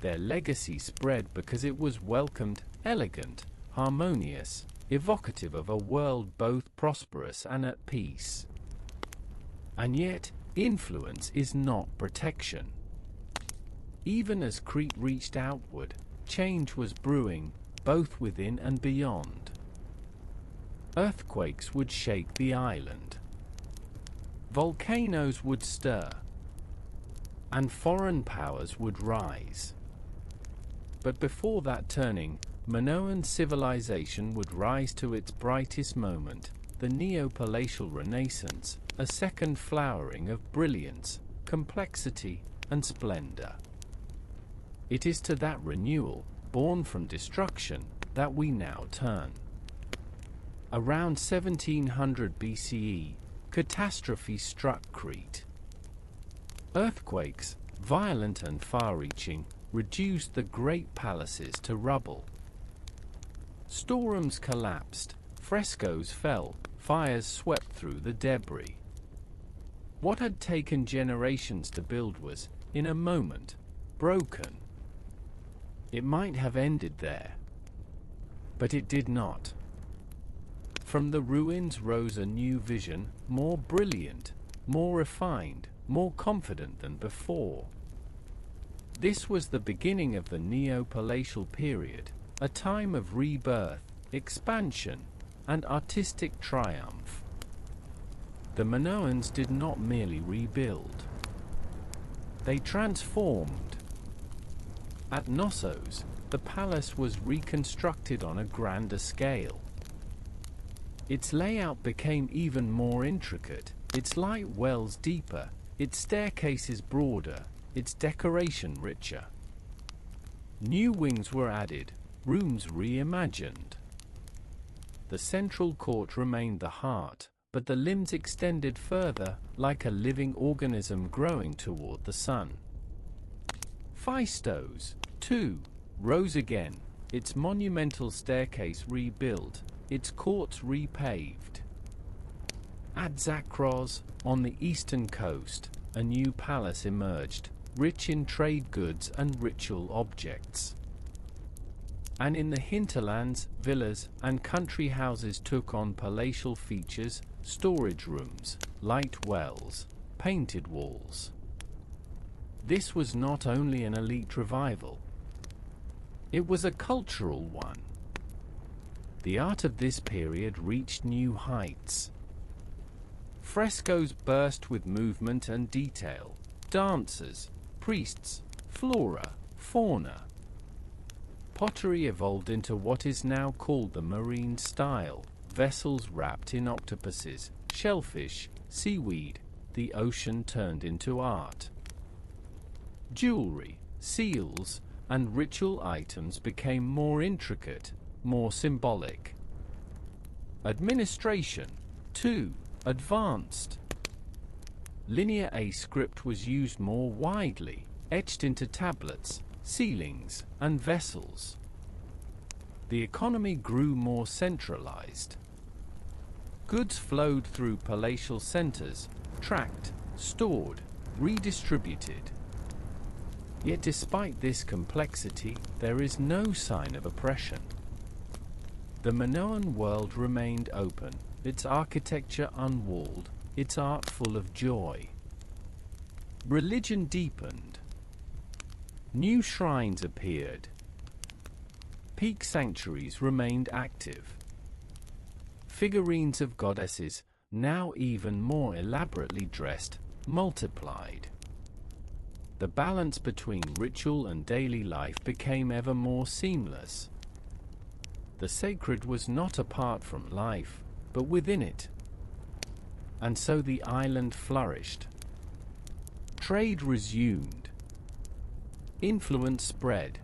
Their legacy spread because it was welcomed, elegant, harmonious, evocative of a world both prosperous and at peace. And yet, influence is not protection. Even as Crete reached outward, change was brewing, both within and beyond. Earthquakes would shake the island. Volcanoes would stir. And foreign powers would rise. But before that turning, Minoan civilization would rise to its brightest moment, the Neo-Palatial Renaissance, a second flowering of brilliance, complexity, and splendor. It is to that renewal, born from destruction, that we now turn. Around 1700 BCE, catastrophe struck Crete. Earthquakes, violent and far-reaching, reduced the great palaces to rubble. Storms collapsed, frescoes fell, fires swept through the debris. What had taken generations to build was, in a moment, broken. It might have ended there. But it did not. From the ruins rose a new vision, more brilliant, more refined, more confident than before. This was the beginning of the Neo-Palatial period, a time of rebirth, expansion, and artistic triumph. The Minoans did not merely rebuild. They transformed. At Knossos, the palace was reconstructed on a grander scale. Its layout became even more intricate, its light wells deeper, its staircases broader, its decoration richer. New wings were added, rooms reimagined. The central court remained the heart, but the limbs extended further, like a living organism growing toward the sun. Phaistos, too, rose again, its monumental staircase rebuilt, its courts repaved. At Zakros, on the eastern coast, a new palace emerged, rich in trade goods and ritual objects. And in the hinterlands, villas and country houses took on palatial features, storage rooms, light wells, painted walls. This was not only an elite revival. It was a cultural one. The art of this period reached new heights. Frescoes burst with movement and detail, dancers, priests, flora, fauna. Pottery evolved into what is now called the marine style, vessels wrapped in octopuses, shellfish, seaweed, the ocean turned into art. Jewelry, seals, and ritual items became more intricate, more symbolic. Administration, too, advanced. Linear A script was used more widely, etched into tablets, ceilings, and vessels. The economy grew more centralized. Goods flowed through palatial centers, tracked, stored, redistributed. Yet despite this complexity, there is no sign of oppression. The Minoan world remained open, its architecture unwalled, its art full of joy. Religion deepened. New shrines appeared. Peak sanctuaries remained active. Figurines of goddesses, now even more elaborately dressed, multiplied. The balance between ritual and daily life became ever more seamless. The sacred was not apart from life, but within it. And so the island flourished. Trade resumed. Influence spread,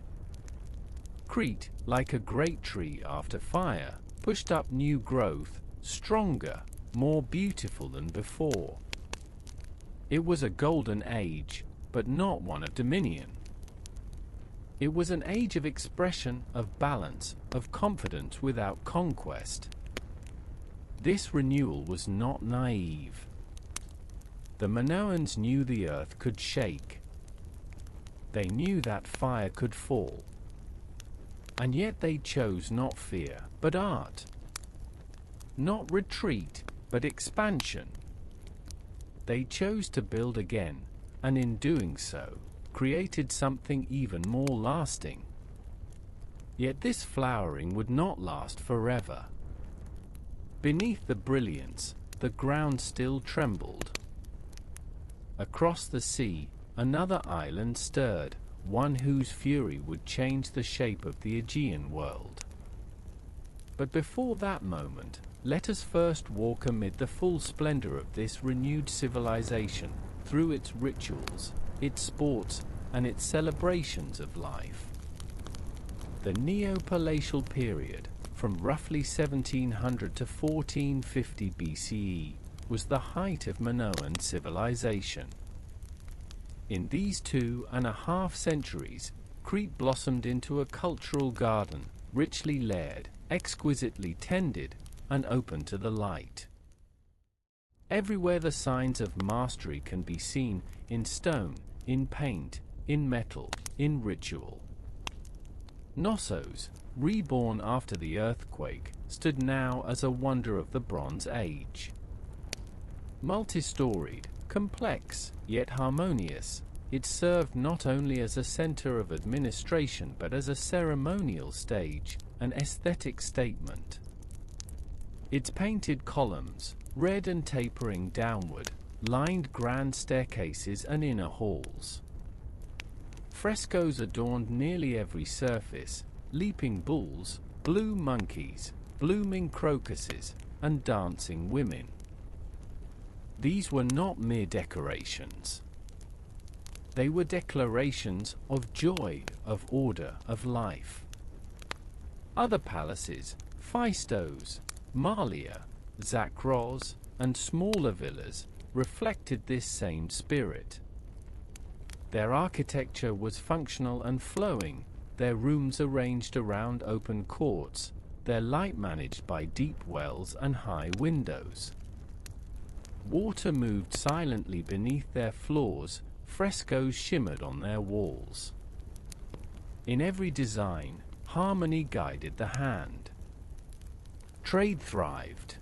Crete, like a great tree after fire, pushed up new growth, stronger, more beautiful than before. It was a golden age, but not one of dominion. It was an age of expression, of balance, of confidence without conquest. This renewal was not naive. The Minoans knew the earth could shake. They knew that fire could fall. And yet they chose not fear, but art. Not retreat, but expansion. They chose to build again, and in doing so, created something even more lasting. Yet this flowering would not last forever. Beneath the brilliance, the ground still trembled. Across the sea, another island stirred, one whose fury would change the shape of the Aegean world. But before that moment, let us first walk amid the full splendor of this renewed civilization, through its rituals, its sports, and its celebrations of life. The Neo-Palatial period, from roughly 1700 to 1450 BCE, was the height of Minoan civilization. In these 2.5 centuries, Crete blossomed into a cultural garden, richly layered, exquisitely tended, and open to the light. Everywhere the signs of mastery can be seen, in stone, in paint, in metal, in ritual. Knossos, reborn after the earthquake, stood now as a wonder of the Bronze Age. Multi-storied, complex, yet harmonious, it served not only as a center of administration but as a ceremonial stage, an aesthetic statement. Its painted columns, red and tapering downward, lined grand staircases and inner halls. Frescoes adorned nearly every surface, leaping bulls, blue monkeys, blooming crocuses, and dancing women. These were not mere decorations. They were declarations of joy, of order, of life. Other palaces, Phaistos, Malia, Zakros, and smaller villas, reflected this same spirit. Their architecture was functional and flowing, their rooms arranged around open courts, their light managed by deep wells and high windows. Water moved silently beneath their floors, frescoes shimmered on their walls. In every design, harmony guided the hand. Trade thrived.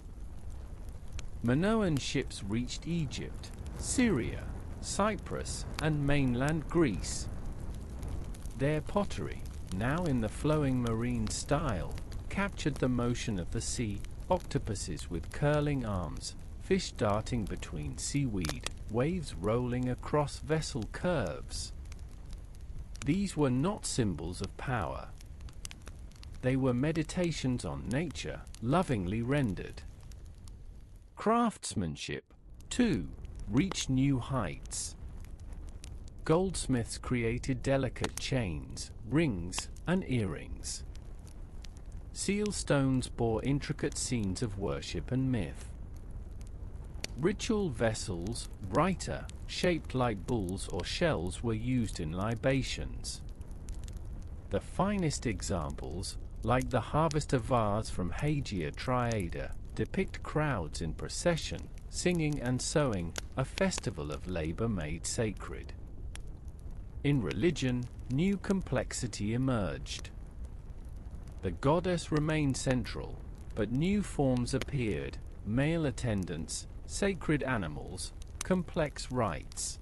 Minoan ships reached Egypt, Syria, Cyprus, and mainland Greece. Their pottery, now in the flowing marine style, captured the motion of the sea, octopuses with curling arms, fish darting between seaweed, waves rolling across vessel curves. These were not symbols of power. They were meditations on nature, lovingly rendered. Craftsmanship, too, reached new heights. Goldsmiths created delicate chains, rings, and earrings. Seal stones bore intricate scenes of worship and myth. Ritual vessels, brighter, shaped like bulls or shells, were used in libations. The finest examples, like the harvester vase from Aegean Triada, depict crowds in procession, singing and sowing, a festival of labor made sacred. In religion, new complexity emerged. The goddess remained central, but new forms appeared, male attendants, sacred animals, complex rites.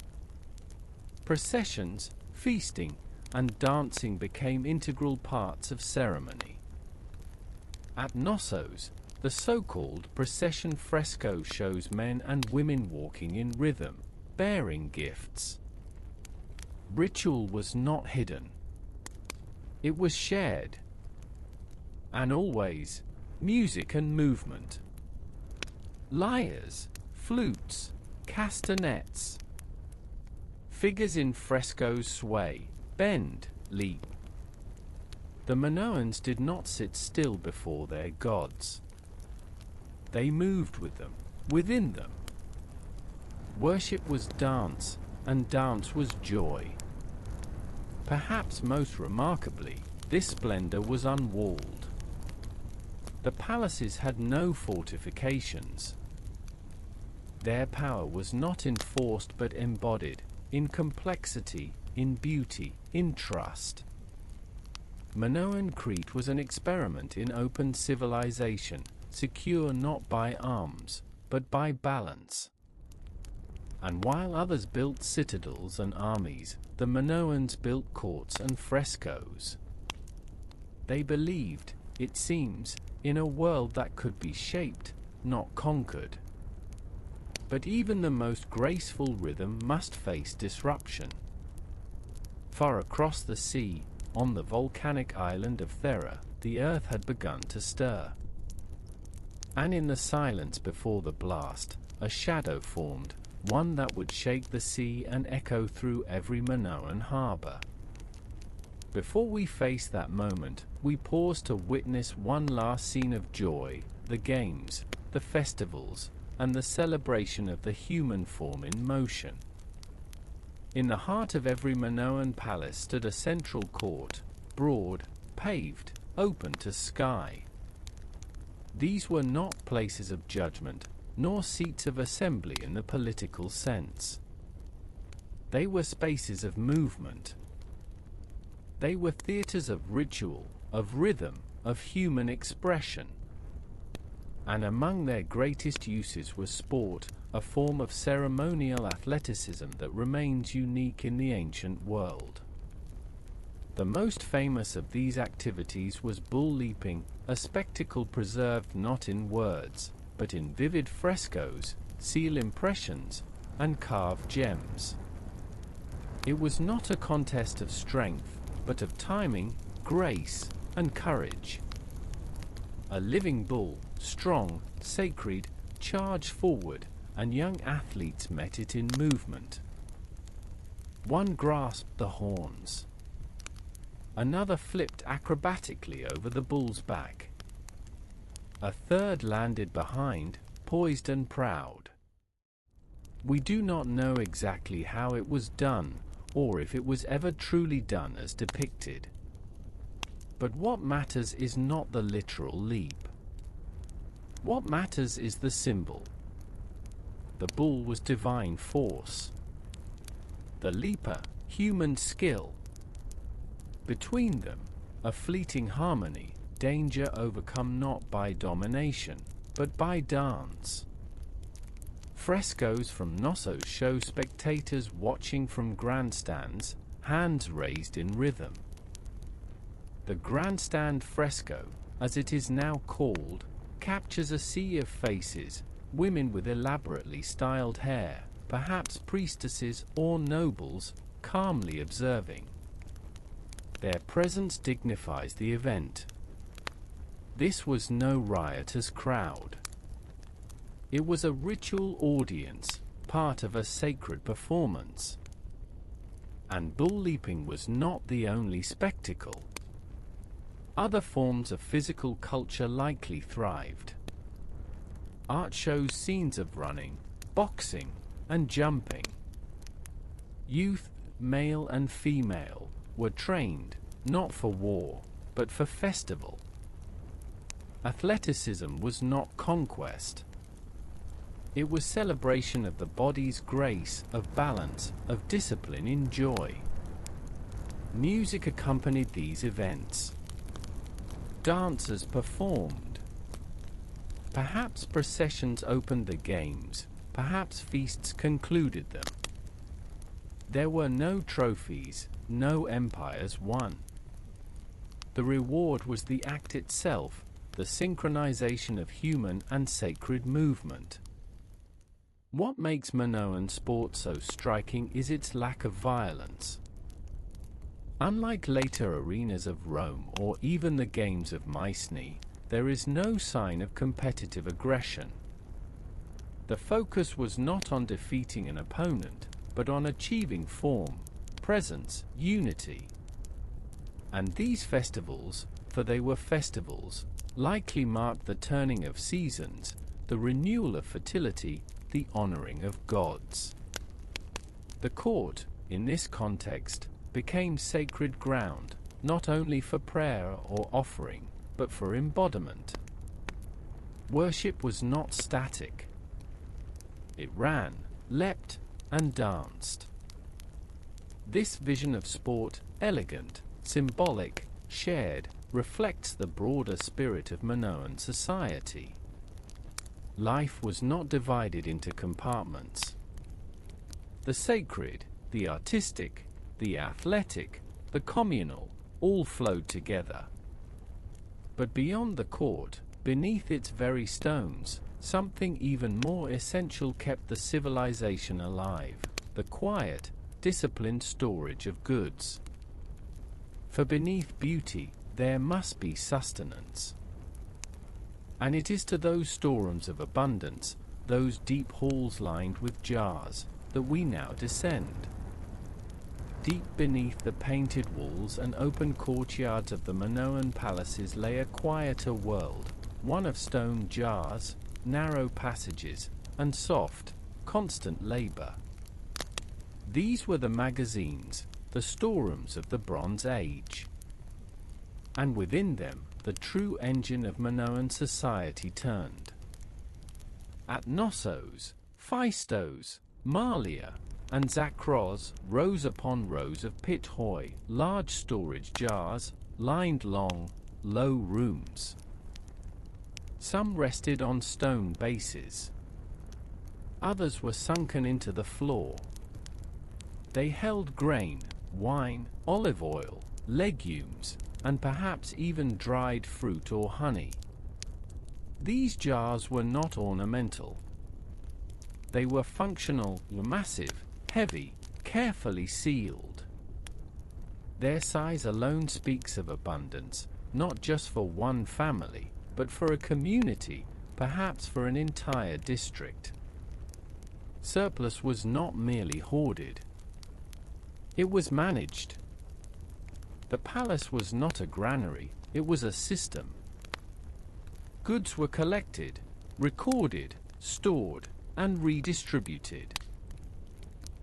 Processions, feasting, and dancing became integral parts of ceremony. At Knossos, the so-called procession fresco shows men and women walking in rhythm, bearing gifts. Ritual was not hidden. It was shared. And always, music and movement. Lyres, flutes, castanets. Figures in frescoes sway, bend, leap. The Minoans did not sit still before their gods. They moved with them, within them. Worship was dance, and dance was joy. Perhaps most remarkably, this splendor was unwalled. The palaces had no fortifications. Their power was not enforced but embodied, in complexity, in beauty, in trust. Minoan Crete was an experiment in open civilization, secure not by arms, but by balance. And while others built citadels and armies, the Minoans built courts and frescoes. They believed, it seems, in a world that could be shaped, not conquered. But even the most graceful rhythm must face disruption. Far across the sea, on the volcanic island of Thera, the earth had begun to stir. And in the silence before the blast, a shadow formed, one that would shake the sea and echo through every Minoan harbor. Before we face that moment, we pause to witness one last scene of joy, the games, the festivals, and the celebration of the human form in motion. In the heart of every Minoan palace stood a central court, broad, paved, open to sky. These were not places of judgment, nor seats of assembly in the political sense. They were spaces of movement. They were theaters of ritual, of rhythm, of human expression. And among their greatest uses was sport, a form of ceremonial athleticism that remains unique in the ancient world. The most famous of these activities was bull leaping, a spectacle preserved not in words, but in vivid frescoes, seal impressions, and carved gems. It was not a contest of strength, but of timing, grace, and courage. A living bull, strong, sacred, charged forward, and young athletes met it in movement. One grasped the horns. Another flipped acrobatically over the bull's back. A third landed behind, poised and proud. We do not know exactly how it was done, or if it was ever truly done as depicted. But what matters is not the literal leap. What matters is the symbol. The bull was divine force. The leaper, human skill. Between them, a fleeting harmony, danger overcome not by domination, but by dance. Frescoes from Knossos show spectators watching from grandstands, hands raised in rhythm. The grandstand fresco, as it is now called, captures a sea of faces, women with elaborately styled hair, perhaps priestesses or nobles, calmly observing. Their presence dignifies the event. This was no riotous crowd. It was a ritual audience, part of a sacred performance. And bull leaping was not the only spectacle. Other forms of physical culture likely thrived. Art shows scenes of running, boxing, and jumping. Youth, male and female, were trained, not for war, but for festival. Athleticism was not conquest. It was celebration of the body's grace, of balance, of discipline in joy. Music accompanied these events. Dancers performed. Perhaps processions opened the games, perhaps feasts concluded them. There were no trophies, no empires won. The reward was the act itself, the synchronization of human and sacred movement. What makes Minoan sport so striking is its lack of violence. Unlike later arenas of Rome or even the games of Mycenae, there is no sign of competitive aggression. The focus was not on defeating an opponent, but on achieving form, presence, unity. And these festivals, for they were festivals, likely marked the turning of seasons, the renewal of fertility, the honoring of gods. The court, in this context, became sacred ground, not only for prayer or offering, but for embodiment. Worship was not static. It ran, leapt, and danced. This vision of sport, elegant, symbolic, shared, reflects the broader spirit of Minoan society. Life was not divided into compartments. The sacred, the artistic, the athletic, the communal, all flowed together. But beyond the court, beneath its very stones, something even more essential kept the civilization alive: the quiet, disciplined storage of goods. For beneath beauty, there must be sustenance. And it is to those storerooms of abundance, those deep halls lined with jars, that we now descend. Deep beneath the painted walls and open courtyards of the Minoan palaces lay a quieter world, one of stone jars, narrow passages, and soft, constant labor. These were the magazines, the storerooms of the Bronze Age. And within them, the true engine of Minoan society turned. At Knossos, Phaistos, Malia, and Zakros, rows upon rows of pithoi, large storage jars, lined long, low rooms. Some rested on stone bases. Others were sunken into the floor. They held grain, wine, olive oil, legumes, and perhaps even dried fruit or honey. These jars were not ornamental. They were functional, massive, heavy, carefully sealed. Their size alone speaks of abundance, not just for one family, but for a community, perhaps for an entire district. Surplus was not merely hoarded. It was managed. The palace was not a granary, it was a system. Goods were collected, recorded, stored, and redistributed.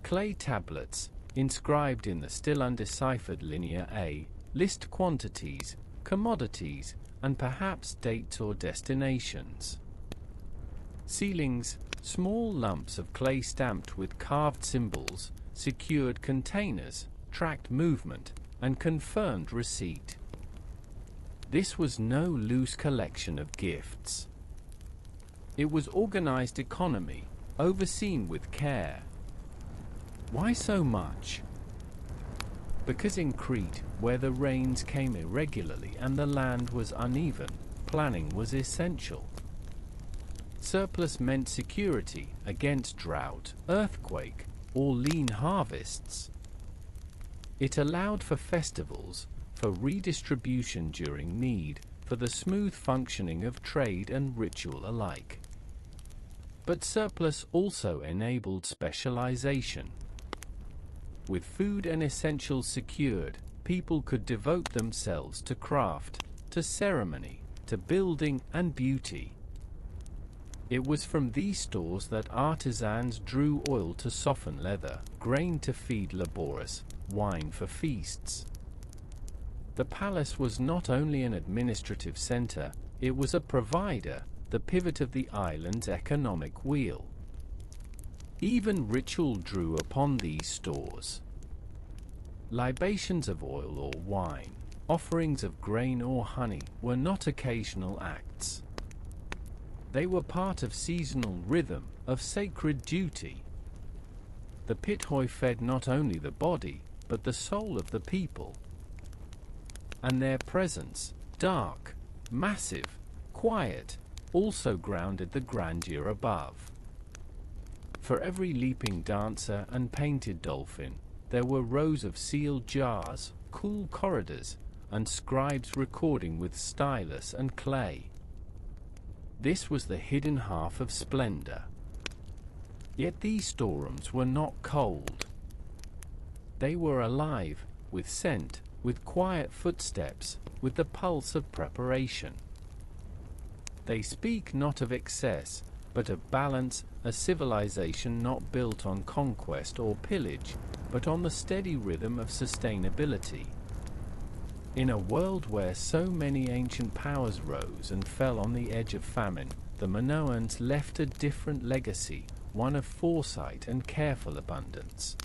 Clay tablets, inscribed in the still undeciphered Linear A, list quantities, commodities, and perhaps dates or destinations. Ceilings, small lumps of clay stamped with carved symbols, secured containers, tracked movement, and confirmed receipt. This was no loose collection of gifts. It was organized economy, overseen with care. Why so much? Because in Crete, where the rains came irregularly and the land was uneven, planning was essential. Surplus meant security against drought, earthquake, or lean harvests. It allowed for festivals, for redistribution during need, for the smooth functioning of trade and ritual alike. But surplus also enabled specialization. With food and essentials secured, people could devote themselves to craft, to ceremony, to building and beauty. It was from these stores that artisans drew oil to soften leather, grain to feed laborers, wine for feasts. The palace was not only an administrative center, it was a provider, the pivot of the island's economic wheel. Even ritual drew upon these stores. Libations of oil or wine, offerings of grain or honey, were not occasional acts. They were part of seasonal rhythm, of sacred duty. The pithoi fed not only the body, but the soul of the people. And their presence, dark, massive, quiet, also grounded the grandeur above. For every leaping dancer and painted dolphin, there were rows of sealed jars, cool corridors, and scribes recording with stylus and clay. This was the hidden half of splendor. Yet these storerooms were not cold. They were alive, with scent, with quiet footsteps, with the pulse of preparation. They speak not of excess, but of balance, a civilization not built on conquest or pillage, but on the steady rhythm of sustainability. In a world where so many ancient powers rose and fell on the edge of famine, the Minoans left a different legacy, one of foresight and careful abundance.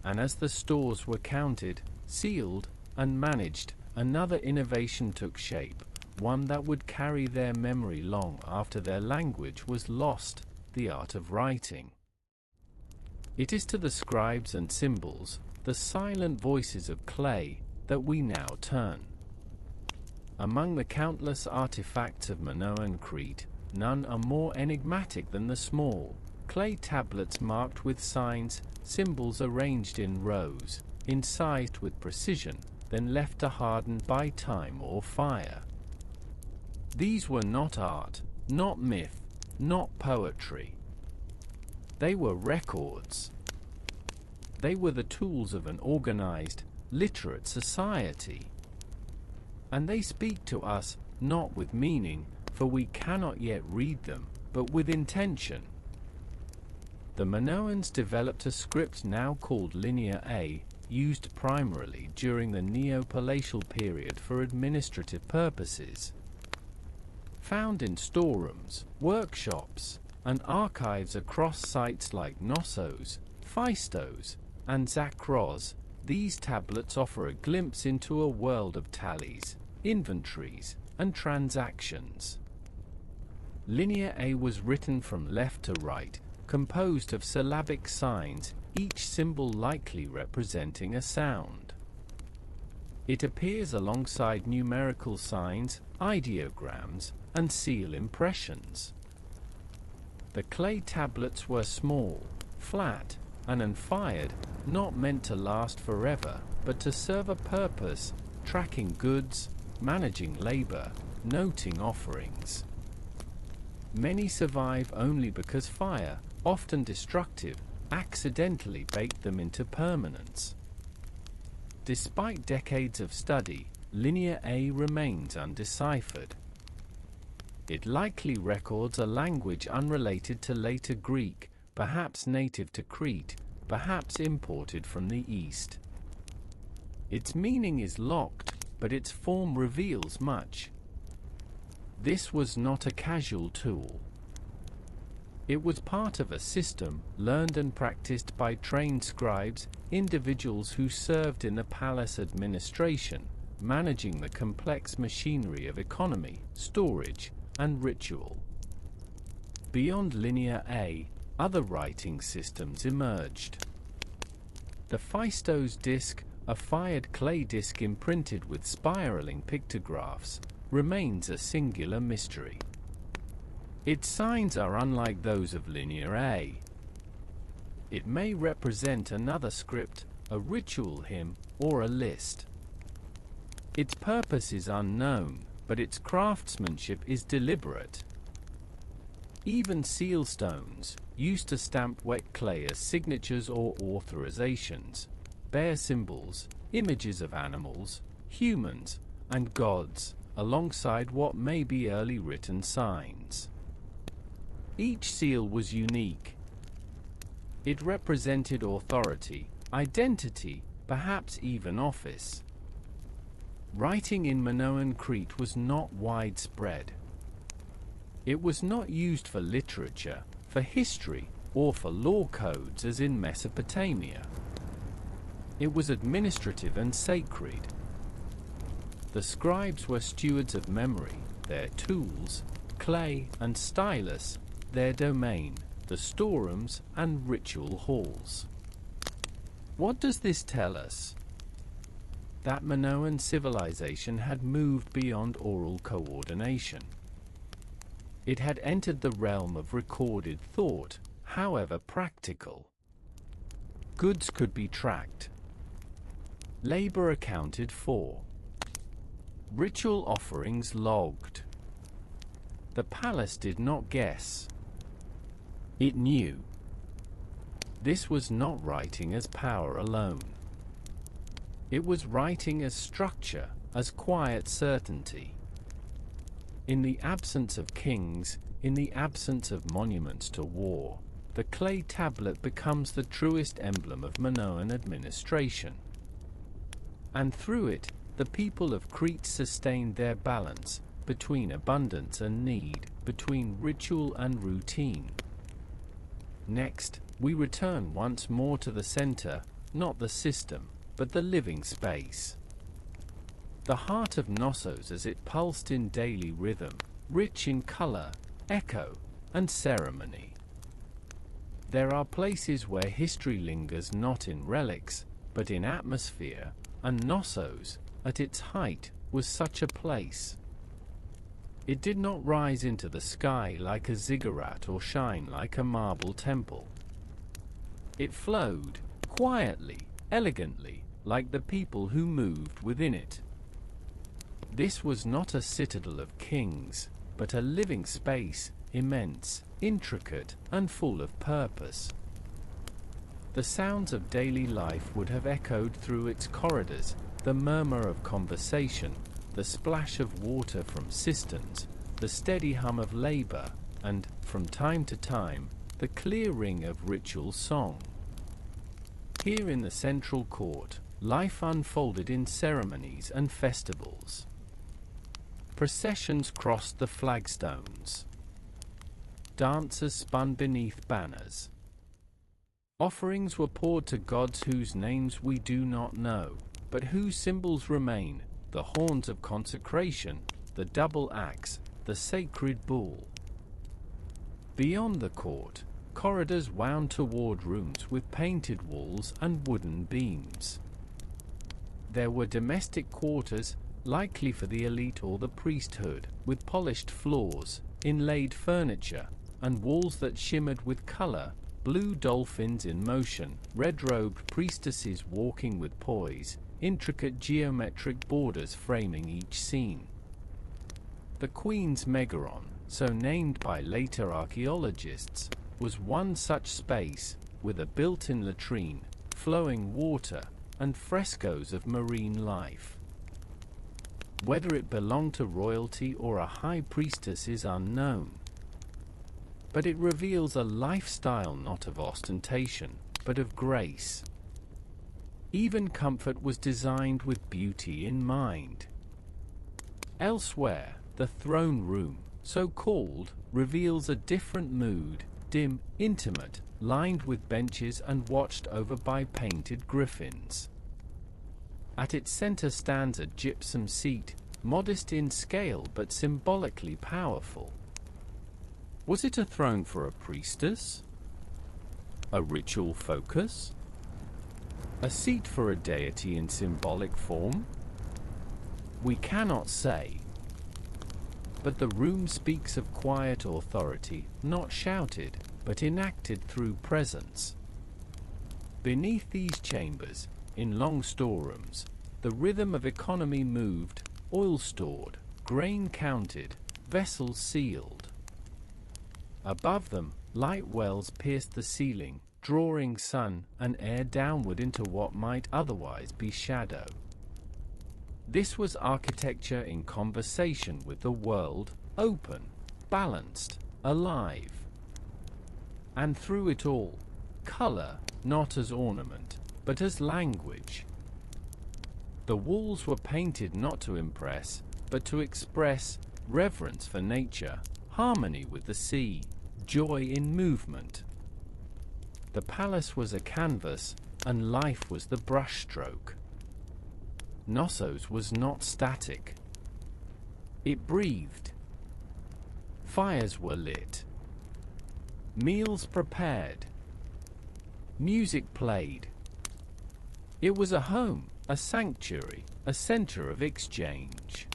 And as the stores were counted, sealed, and managed, another innovation took shape, one that would carry their memory long after their language was lost, the art of writing. It is to the scribes and symbols, the silent voices of clay, that we now turn. Among the countless artifacts of Minoan Crete, none are more enigmatic than the small, clay tablets marked with signs, symbols arranged in rows, incised with precision, then left to harden by time or fire. These were not art, not myth, not poetry. They were records. They were the tools of an organized, literate society. And they speak to us, not with meaning, for we cannot yet read them, but with intention. The Minoans developed a script now called Linear A, used primarily during the Neopalatial period for administrative purposes. Found in storerooms, workshops, and archives across sites like Knossos, Phaistos, and Zakros, these tablets offer a glimpse into a world of tallies, inventories, and transactions. Linear A was written from left to right, composed of syllabic signs, each symbol likely representing a sound. It appears alongside numerical signs, ideograms, and seal impressions. The clay tablets were small, flat, and unfired, not meant to last forever, but to serve a purpose, tracking goods, managing labor, noting offerings. Many survive only because fire, often destructive, accidentally baked them into permanence. Despite decades of study, Linear A remains undeciphered. It likely records a language unrelated to later Greek, perhaps native to Crete, perhaps imported from the East. Its meaning is locked, but its form reveals much. This was not a casual tool. It was part of a system, learned and practiced by trained scribes, individuals who served in the palace administration, managing the complex machinery of economy, storage, and ritual. Beyond Linear A, other writing systems emerged. The Phaistos disc, a fired clay disc imprinted with spiraling pictographs, remains a singular mystery. Its signs are unlike those of Linear A. It may represent another script, a ritual hymn, or a list. Its purpose is unknown, but its craftsmanship is deliberate. Even seal stones, used to stamp wet clay as signatures or authorizations, bear symbols, images of animals, humans, and gods, alongside what may be early written signs. Each seal was unique. It represented authority, identity, perhaps even office. Writing in Minoan Crete was not widespread. It was not used for literature, for history, or for law codes as in Mesopotamia. It was administrative and sacred. The scribes were stewards of memory, their tools, clay and stylus, their domain, the storerooms and ritual halls. What does this tell us? That Minoan civilization had moved beyond oral coordination. It had entered the realm of recorded thought, however practical. Goods could be tracked. Labor accounted for. Ritual offerings logged. The palace did not guess. It knew. This was not writing as power alone. It was writing as structure, as quiet certainty. In the absence of kings, in the absence of monuments to war, the clay tablet becomes the truest emblem of Minoan administration. And through it, the people of Crete sustained their balance between abundance and need, between ritual and routine. Next, we return once more to the center, not the system, but the living space. The heart of Knossos as it pulsed in daily rhythm, rich in color, echo, and ceremony. There are places where history lingers not in relics, but in atmosphere, and Knossos, at its height, was such a place. It did not rise into the sky like a ziggurat or shine like a marble temple. It flowed, quietly, elegantly, like the people who moved within it. This was not a citadel of kings, but a living space, immense, intricate, and full of purpose. The sounds of daily life would have echoed through its corridors, the murmur of conversation, the splash of water from cisterns, the steady hum of labor, and, from time to time, the clear ring of ritual song. Here in the central court, life unfolded in ceremonies and festivals. Processions crossed the flagstones. Dancers spun beneath banners. Offerings were poured to gods whose names we do not know, but whose symbols remain: the horns of consecration, the double axe, the sacred bull. Beyond the court, corridors wound toward rooms with painted walls and wooden beams. There were domestic quarters, likely for the elite or the priesthood, with polished floors, inlaid furniture, and walls that shimmered with color, blue dolphins in motion, red-robed priestesses walking with poise, intricate geometric borders framing each scene. The Queen's Megaron, so named by later archaeologists, was one such space, with a built-in latrine, flowing water, and frescoes of marine life. Whether it belonged to royalty or a high priestess is unknown. But it reveals a lifestyle not of ostentation, but of grace. Even comfort was designed with beauty in mind. Elsewhere, the throne room, so called, reveals a different mood, dim, intimate, lined with benches and watched over by painted griffins. At its center stands a gypsum seat, modest in scale but symbolically powerful. Was it a throne for a priestess? A ritual focus? A seat for a deity in symbolic form? We cannot say. But the room speaks of quiet authority, not shouted, but enacted through presence. Beneath these chambers, in long storerooms, the rhythm of economy moved, oil stored, grain counted, vessels sealed. Above them, light wells pierced the ceiling, drawing sun and air downward into what might otherwise be shadow. This was architecture in conversation with the world, open, balanced, alive. And through it all, color, not as ornament, but as language. The walls were painted not to impress, but to express reverence for nature, harmony with the sea, joy in movement. The palace was a canvas, and life was the brushstroke. Knossos was not static. It breathed. Fires were lit. Meals prepared. Music played. It was a home, a sanctuary, a center of exchange.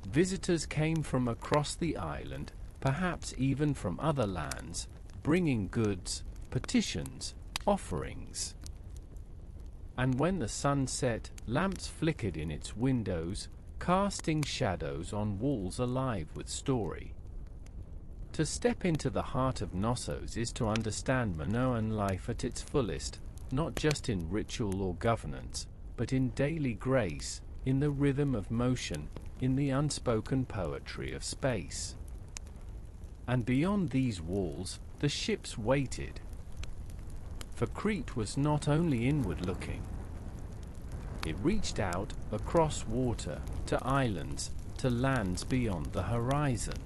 Visitors came from across the island, perhaps even from other lands, bringing goods, petitions, offerings. And when the sun set, lamps flickered in its windows, casting shadows on walls alive with story. To step into the heart of Knossos is to understand Minoan life at its fullest, not just in ritual or governance, but in daily grace, in the rhythm of motion, in the unspoken poetry of space. And beyond these walls, the ships waited. For Crete was not only inward-looking. It reached out, across water, to islands, to lands beyond the horizon.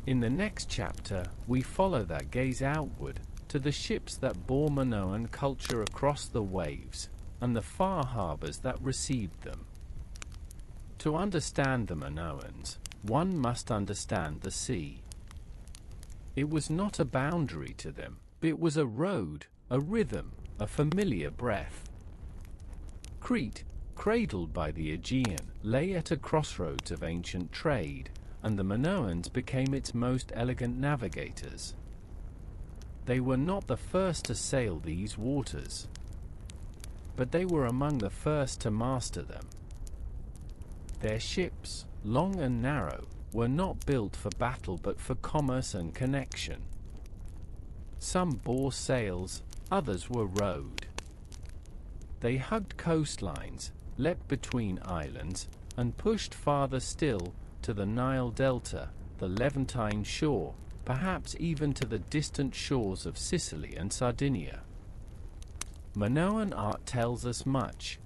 In the next chapter, we follow that gaze outward, to the ships that bore Minoan culture across the waves, and the far harbors that received them. To understand the Minoans, one must understand the sea. It was not a boundary to them, but it was a road, a rhythm, a familiar breath. Crete, cradled by the Aegean, lay at a crossroads of ancient trade, and the Minoans became its most elegant navigators. They were not the first to sail these waters, but they were among the first to master them. Their ships, long and narrow, were not built for battle but for commerce and connection. Some bore sails, others were rowed. They hugged coastlines, leapt between islands, and pushed farther still, to the Nile Delta, the Levantine shore, perhaps even to the distant shores of Sicily and Sardinia. Minoan art tells us much.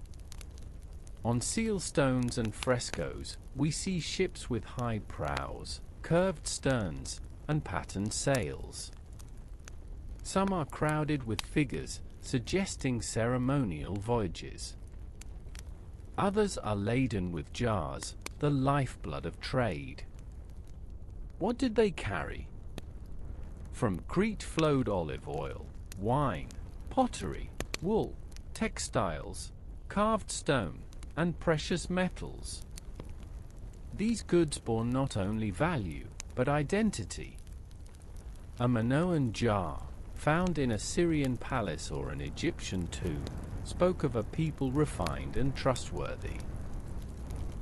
On seal stones and frescoes, we see ships with high prows, curved sterns, and patterned sails. Some are crowded with figures, suggesting ceremonial voyages. Others are laden with jars, the lifeblood of trade. What did they carry? From Crete flowed olive oil, wine, pottery, wool, textiles, carved stone, and precious metals. These goods bore not only value, but identity. A Minoan jar, found in a Syrian palace or an Egyptian tomb, spoke of a people refined and trustworthy.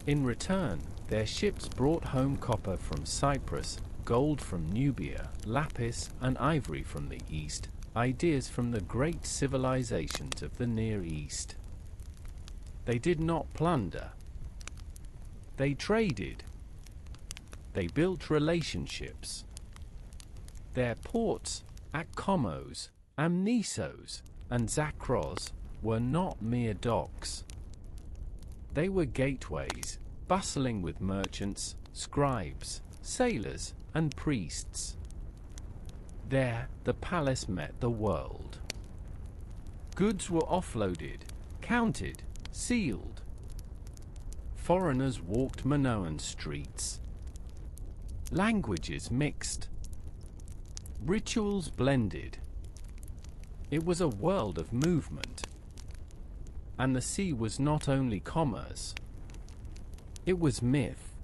In return, their ships brought home copper from Cyprus, gold from Nubia, lapis and ivory from the East, ideas from the great civilizations of the Near East. They did not plunder. They traded. They built relationships. Their ports, at Comos, Amnisos, and Zakros, were not mere docks. They were gateways, bustling with merchants, scribes, sailors, and priests. There, the palace met the world. Goods were offloaded, counted, sealed. Foreigners walked Minoan streets. Languages mixed. Rituals blended. It was a world of movement. And the sea was not only commerce. It was myth.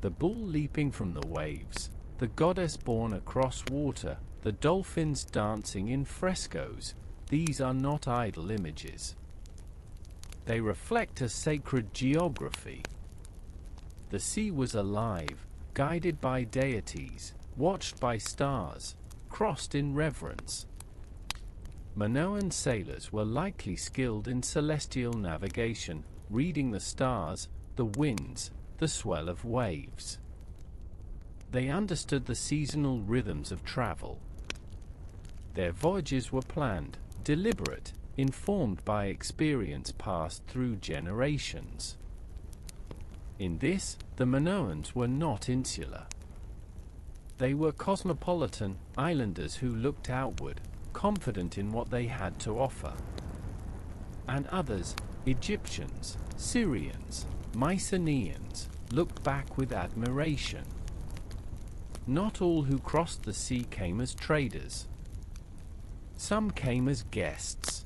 The bull leaping from the waves, the goddess born across water, the dolphins dancing in frescoes, these are not idle images. They reflect a sacred geography. The sea was alive, guided by deities, watched by stars, crossed in reverence. Minoan sailors were likely skilled in celestial navigation, reading the stars, the winds, the swell of waves. They understood the seasonal rhythms of travel. Their voyages were planned, deliberate, informed by experience passed through generations. In this, the Minoans were not insular. They were cosmopolitan islanders who looked outward, confident in what they had to offer. And others, Egyptians, Syrians, Mycenaeans, looked back with admiration. Not all who crossed the sea came as traders. Some came as guests.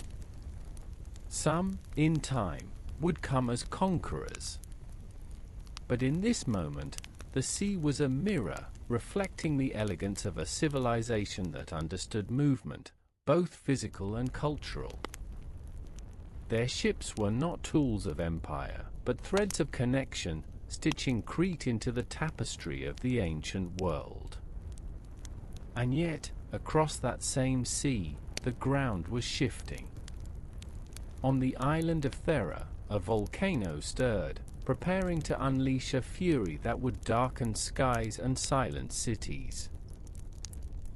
Some, in time, would come as conquerors. But in this moment, the sea was a mirror, reflecting the elegance of a civilization that understood movement, both physical and cultural. Their ships were not tools of empire, but threads of connection, stitching Crete into the tapestry of the ancient world. And yet, across that same sea, the ground was shifting. On the island of Thera, a volcano stirred, preparing to unleash a fury that would darken skies and silence cities.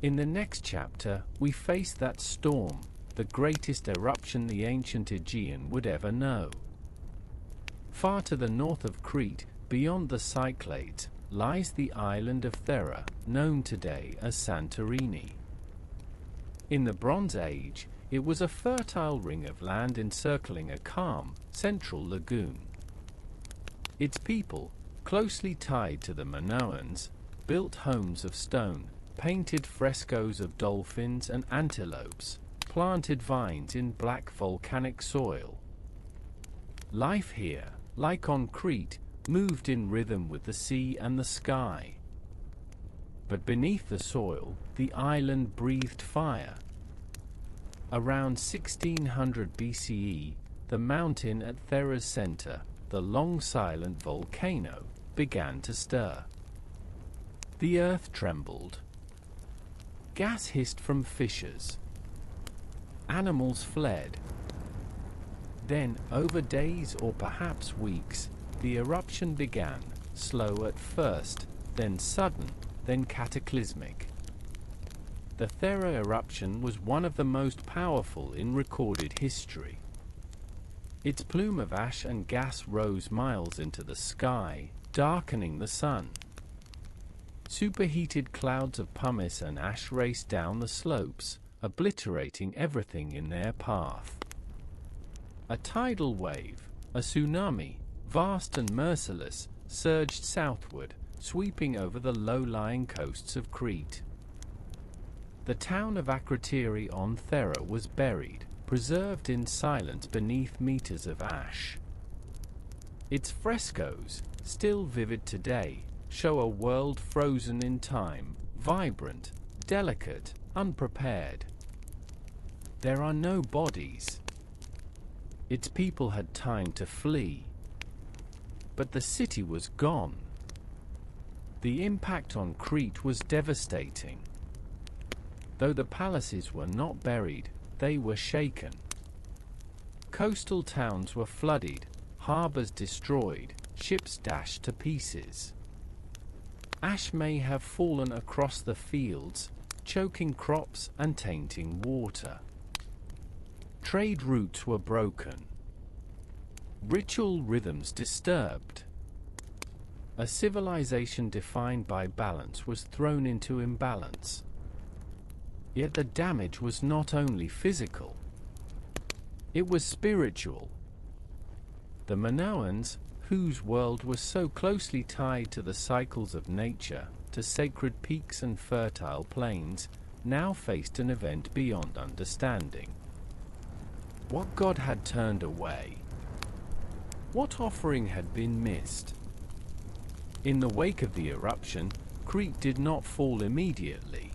In the next chapter, we face that storm, the greatest eruption the ancient Aegean would ever know. Far to the north of Crete, beyond the Cyclades, lies the island of Thera, known today as Santorini. In the Bronze Age, it was a fertile ring of land encircling a calm, central lagoon. Its people, closely tied to the Minoans, built homes of stone, painted frescoes of dolphins and antelopes, planted vines in black volcanic soil. Life here, like on Crete, moved in rhythm with the sea and the sky. But beneath the soil, the island breathed fire. Around 1600 BCE, the mountain at Thera's center, the long silent volcano, began to stir. The earth trembled. Gas hissed from fissures. Animals fled. Then, over days or perhaps weeks, the eruption began, slow at first, then sudden, then cataclysmic. The Thera eruption was one of the most powerful in recorded history. Its plume of ash and gas rose miles into the sky, darkening the sun. Superheated clouds of pumice and ash raced down the slopes, obliterating everything in their path. A tidal wave, a tsunami, vast and merciless, surged southward, sweeping over the low-lying coasts of Crete. The town of Akrotiri on Thera was buried, preserved in silence beneath meters of ash. Its frescoes, still vivid today, show a world frozen in time, vibrant, delicate, unprepared. There are no bodies. Its people had time to flee. But the city was gone. The impact on Crete was devastating. Though the palaces were not buried, they were shaken. Coastal towns were flooded, harbors destroyed, ships dashed to pieces. Ash may have fallen across the fields, choking crops and tainting water. Trade routes were broken. Ritual rhythms disturbed. A civilization defined by balance was thrown into imbalance. Yet the damage was not only physical. It was spiritual. The Minoans, whose world was so closely tied to the cycles of nature, to sacred peaks and fertile plains, now faced an event beyond understanding. What god had turned away? What offering had been missed? In the wake of the eruption, Crete did not fall immediately.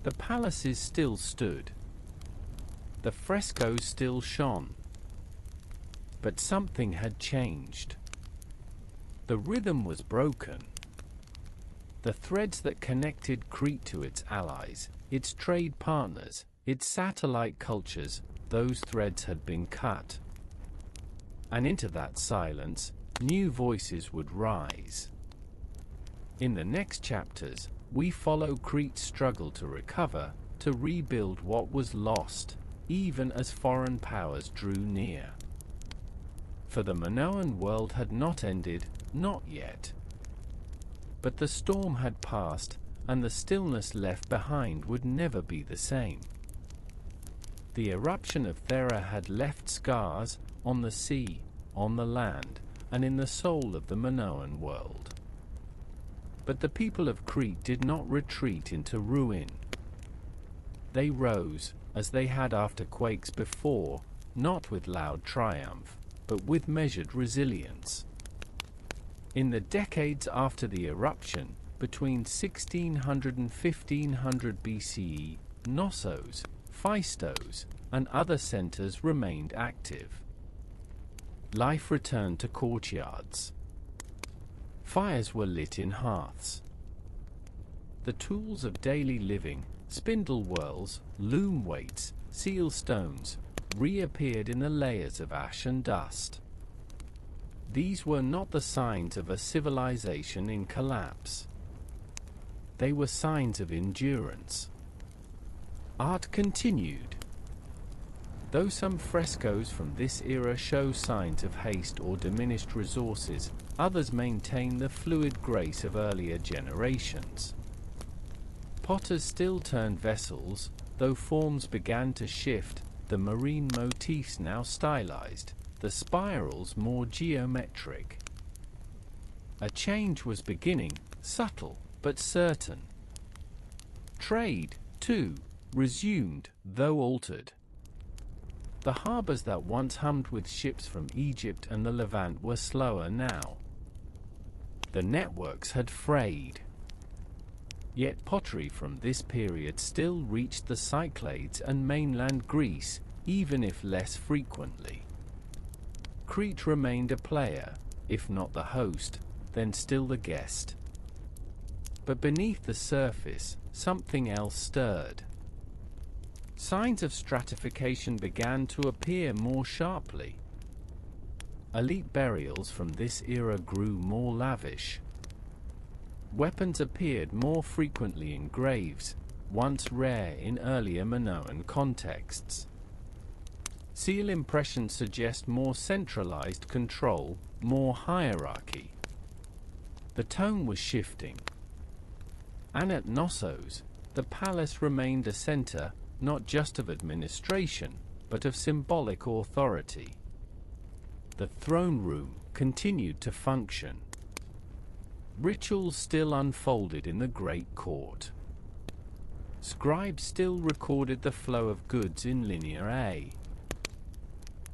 The palaces still stood. The frescoes still shone. But something had changed. The rhythm was broken. The threads that connected Crete to its allies, its trade partners, its satellite cultures, those threads had been cut. And into that silence, new voices would rise. In the next chapters, we follow Crete's struggle to recover, to rebuild what was lost, even as foreign powers drew near. For the Minoan world had not ended, not yet. But the storm had passed, and the stillness left behind would never be the same. The eruption of Thera had left scars on the sea, on the land, and in the soul of the Minoan world. But the people of Crete did not retreat into ruin. They rose, as they had after quakes before, not with loud triumph, but with measured resilience. In the decades after the eruption, between 1600 and 1500 BCE, Knossos, Phaistos, and other centers remained active. Life returned to courtyards. Fires were lit in hearths. The tools of daily living, spindle whorls, loom weights, seal stones, reappeared in the layers of ash and dust. These were not the signs of a civilization in collapse. They were signs of endurance. Art continued. Though some frescoes from this era show signs of haste or diminished resources, others maintain the fluid grace of earlier generations. Potters still turned vessels, though forms began to shift, the marine motifs now stylized, the spirals more geometric. A change was beginning, subtle but certain. Trade, too, resumed, though altered. The harbors that once hummed with ships from Egypt and the Levant were slower now. The networks had frayed. Yet pottery from this period still reached the Cyclades and mainland Greece, even if less frequently. Crete remained a player, if not the host, then still the guest. But beneath the surface, something else stirred. Signs of stratification began to appear more sharply. Elite burials from this era grew more lavish. Weapons appeared more frequently in graves, once rare in earlier Minoan contexts. Seal impressions suggest more centralized control, more hierarchy. The tone was shifting. And at Knossos, the palace remained a center, not just of administration, but of symbolic authority. The throne room continued to function. Rituals still unfolded in the great court. Scribes still recorded the flow of goods in Linear A.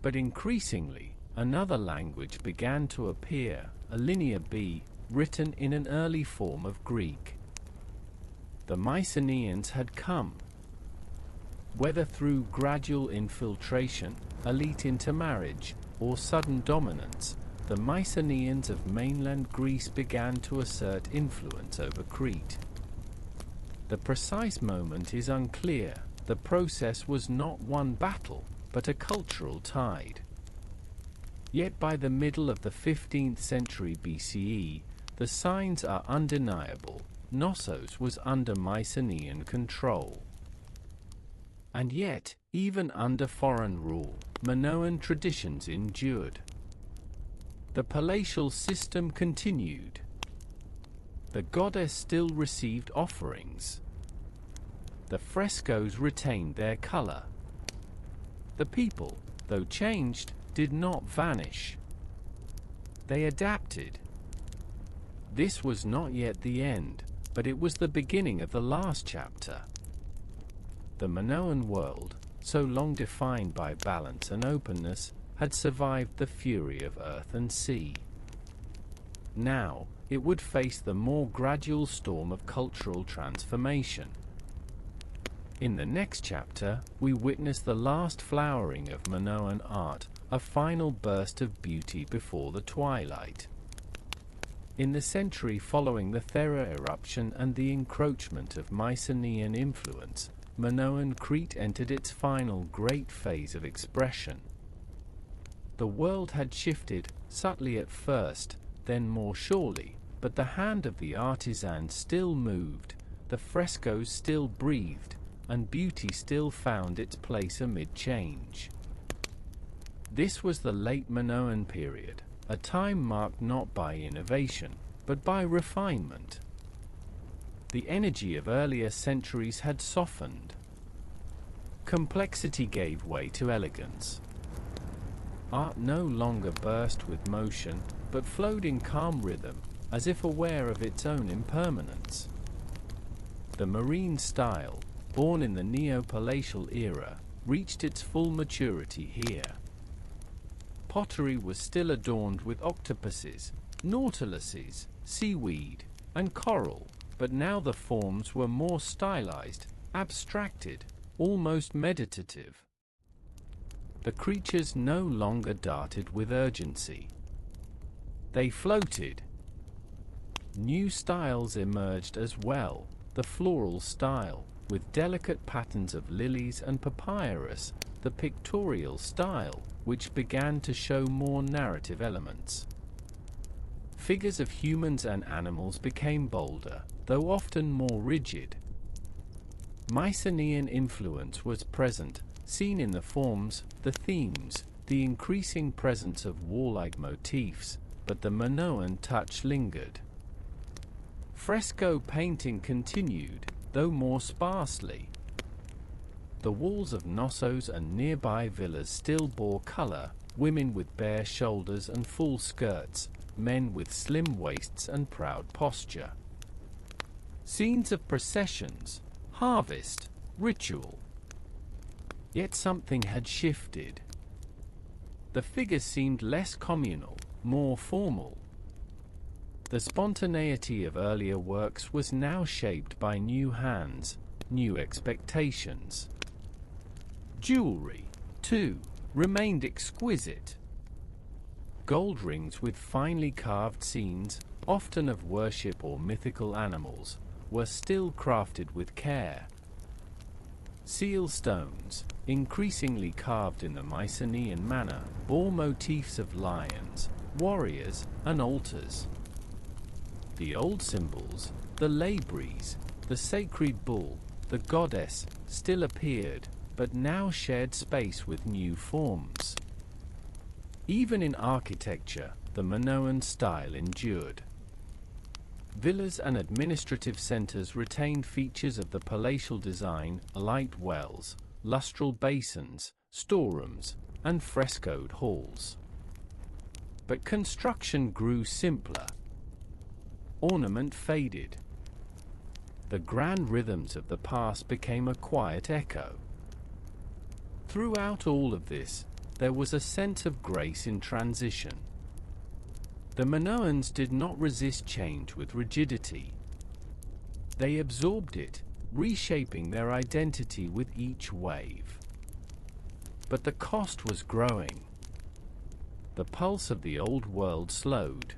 But increasingly, another language began to appear, a Linear B, written in an early form of Greek. The Mycenaeans had come. Whether through gradual infiltration, elite intermarriage, or sudden dominance, the Mycenaeans of mainland Greece began to assert influence over Crete. The precise moment is unclear. The process was not one battle, but a cultural tide. Yet by the middle of the 15th century BCE, the signs are undeniable. Knossos was under Mycenaean control. And yet, even under foreign rule, Minoan traditions endured. The palatial system continued. The goddess still received offerings. The frescoes retained their color. The people, though changed, did not vanish. They adapted. This was not yet the end, but it was the beginning of the last chapter. The Minoan world, so long defined by balance and openness, had survived the fury of earth and sea. Now, it would face the more gradual storm of cultural transformation. In the next chapter, we witness the last flowering of Minoan art, a final burst of beauty before the twilight. In the century following the Thera eruption and the encroachment of Mycenaean influence, Minoan Crete entered its final great phase of expression. The world had shifted, subtly at first, then more surely, but the hand of the artisan still moved, the frescoes still breathed, and beauty still found its place amid change. This was the late Minoan period, a time marked not by innovation, but by refinement. The energy of earlier centuries had softened. Complexity gave way to elegance. Art no longer burst with motion, but flowed in calm rhythm, as if aware of its own impermanence. The marine style, born in the Neo-Palatial era, reached its full maturity here. Pottery was still adorned with octopuses, nautiluses, seaweed, and coral, but now the forms were more stylized, abstracted, almost meditative. The creatures no longer darted with urgency. They floated. New styles emerged as well, the floral style, with delicate patterns of lilies and papyrus, the pictorial style, which began to show more narrative elements. Figures of humans and animals became bolder, though often more rigid. Mycenaean influence was present, seen in the forms, the themes, the increasing presence of warlike motifs, but the Minoan touch lingered. Fresco painting continued, though more sparsely. The walls of Knossos and nearby villas still bore color, women with bare shoulders and full skirts, men with slim waists and proud posture. Scenes of processions, harvest, ritual. Yet something had shifted. The figures seemed less communal, more formal. The spontaneity of earlier works was now shaped by new hands, new expectations. Jewelry, too, remained exquisite. Gold rings with finely carved scenes, often of worship or mythical animals, were still crafted with care. Seal stones, increasingly carved in the Mycenaean manner, bore motifs of lions, warriors, and altars. The old symbols, the labrys, the sacred bull, the goddess, still appeared, but now shared space with new forms. Even in architecture, the Minoan style endured. Villas and administrative centers retained features of the palatial design, light wells, lustral basins, storerooms, and frescoed halls. But construction grew simpler. Ornament faded. The grand rhythms of the past became a quiet echo. Throughout all of this, there was a sense of grace in transition. The Minoans did not resist change with rigidity. They absorbed it, reshaping their identity with each wave. But the cost was growing. The pulse of the old world slowed.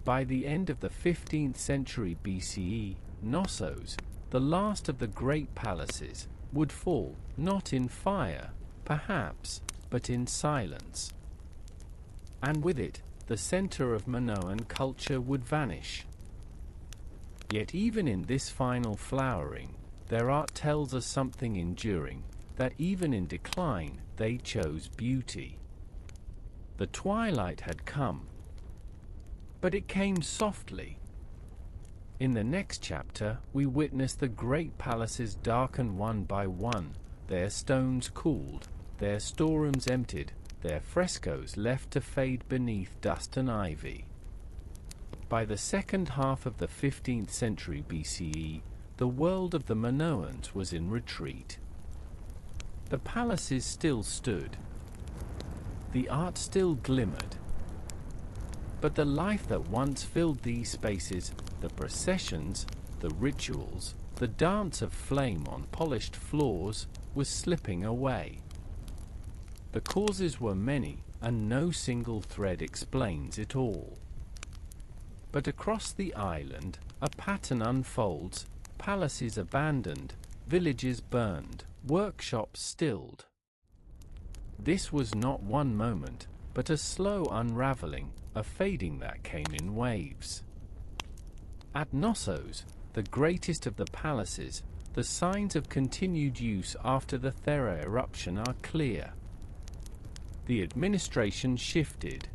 By the end of the 15th century BCE, Knossos, the last of the great palaces, would fall, not in fire, perhaps, but in silence. And with it, the center of Minoan culture would vanish. Yet even in this final flowering, their art tells us something enduring, that even in decline, they chose beauty. The twilight had come, but it came softly. In the next chapter, we witness the great palaces darken one by one, their stones cooled, their storerooms emptied, their frescoes left to fade beneath dust and ivy. By the second half of the 15th century BCE, the world of the Minoans was in retreat. The palaces still stood. The art still glimmered. But the life that once filled these spaces, the processions, the rituals, the dance of flame on polished floors, was slipping away. The causes were many, and no single thread explains it all. But across the island, a pattern unfolds, palaces abandoned, villages burned, workshops stilled. This was not one moment, but a slow unraveling, a fading that came in waves. At Knossos, the greatest of the palaces, the signs of continued use after the Thera eruption are clear. The administration shifted.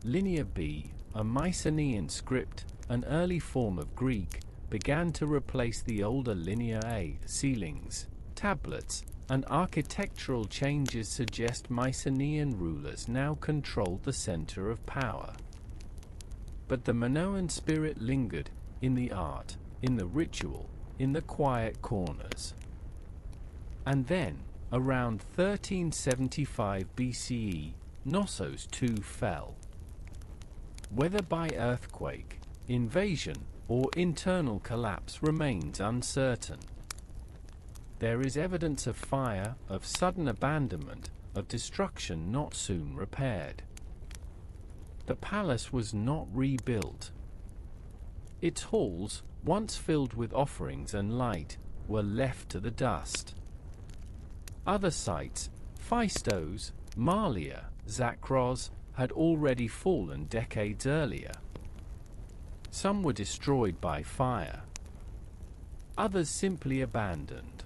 Linear B, a Mycenaean script, an early form of Greek, began to replace the older Linear A ceilings, tablets, and architectural changes suggest Mycenaean rulers now controlled the center of power. But the Minoan spirit lingered, in the art, in the ritual, in the quiet corners. And then, around 1375 BCE, Knossos too fell. Whether by earthquake, invasion, or internal collapse remains uncertain. There is evidence of fire, of sudden abandonment, of destruction not soon repaired. The palace was not rebuilt. Its halls, once filled with offerings and light, were left to the dust. Other sites, Phaistos, Malia, Zakros, had already fallen decades earlier. Some were destroyed by fire. Others simply abandoned.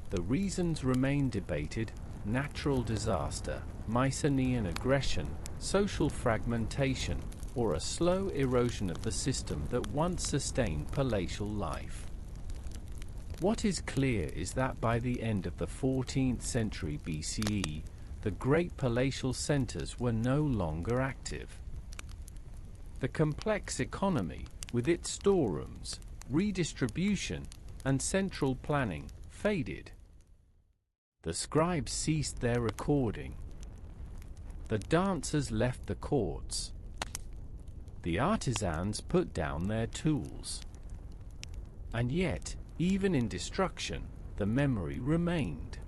The reasons remain debated: natural disaster, Mycenaean aggression, social fragmentation, or a slow erosion of the system that once sustained palatial life. What is clear is that by the end of the 14th century BCE, the great palatial centers were no longer active. The complex economy, with its storerooms, redistribution, and central planning, faded. The scribes ceased their recording. The dancers left the courts. The artisans put down their tools. And yet, even in destruction, the memory remained.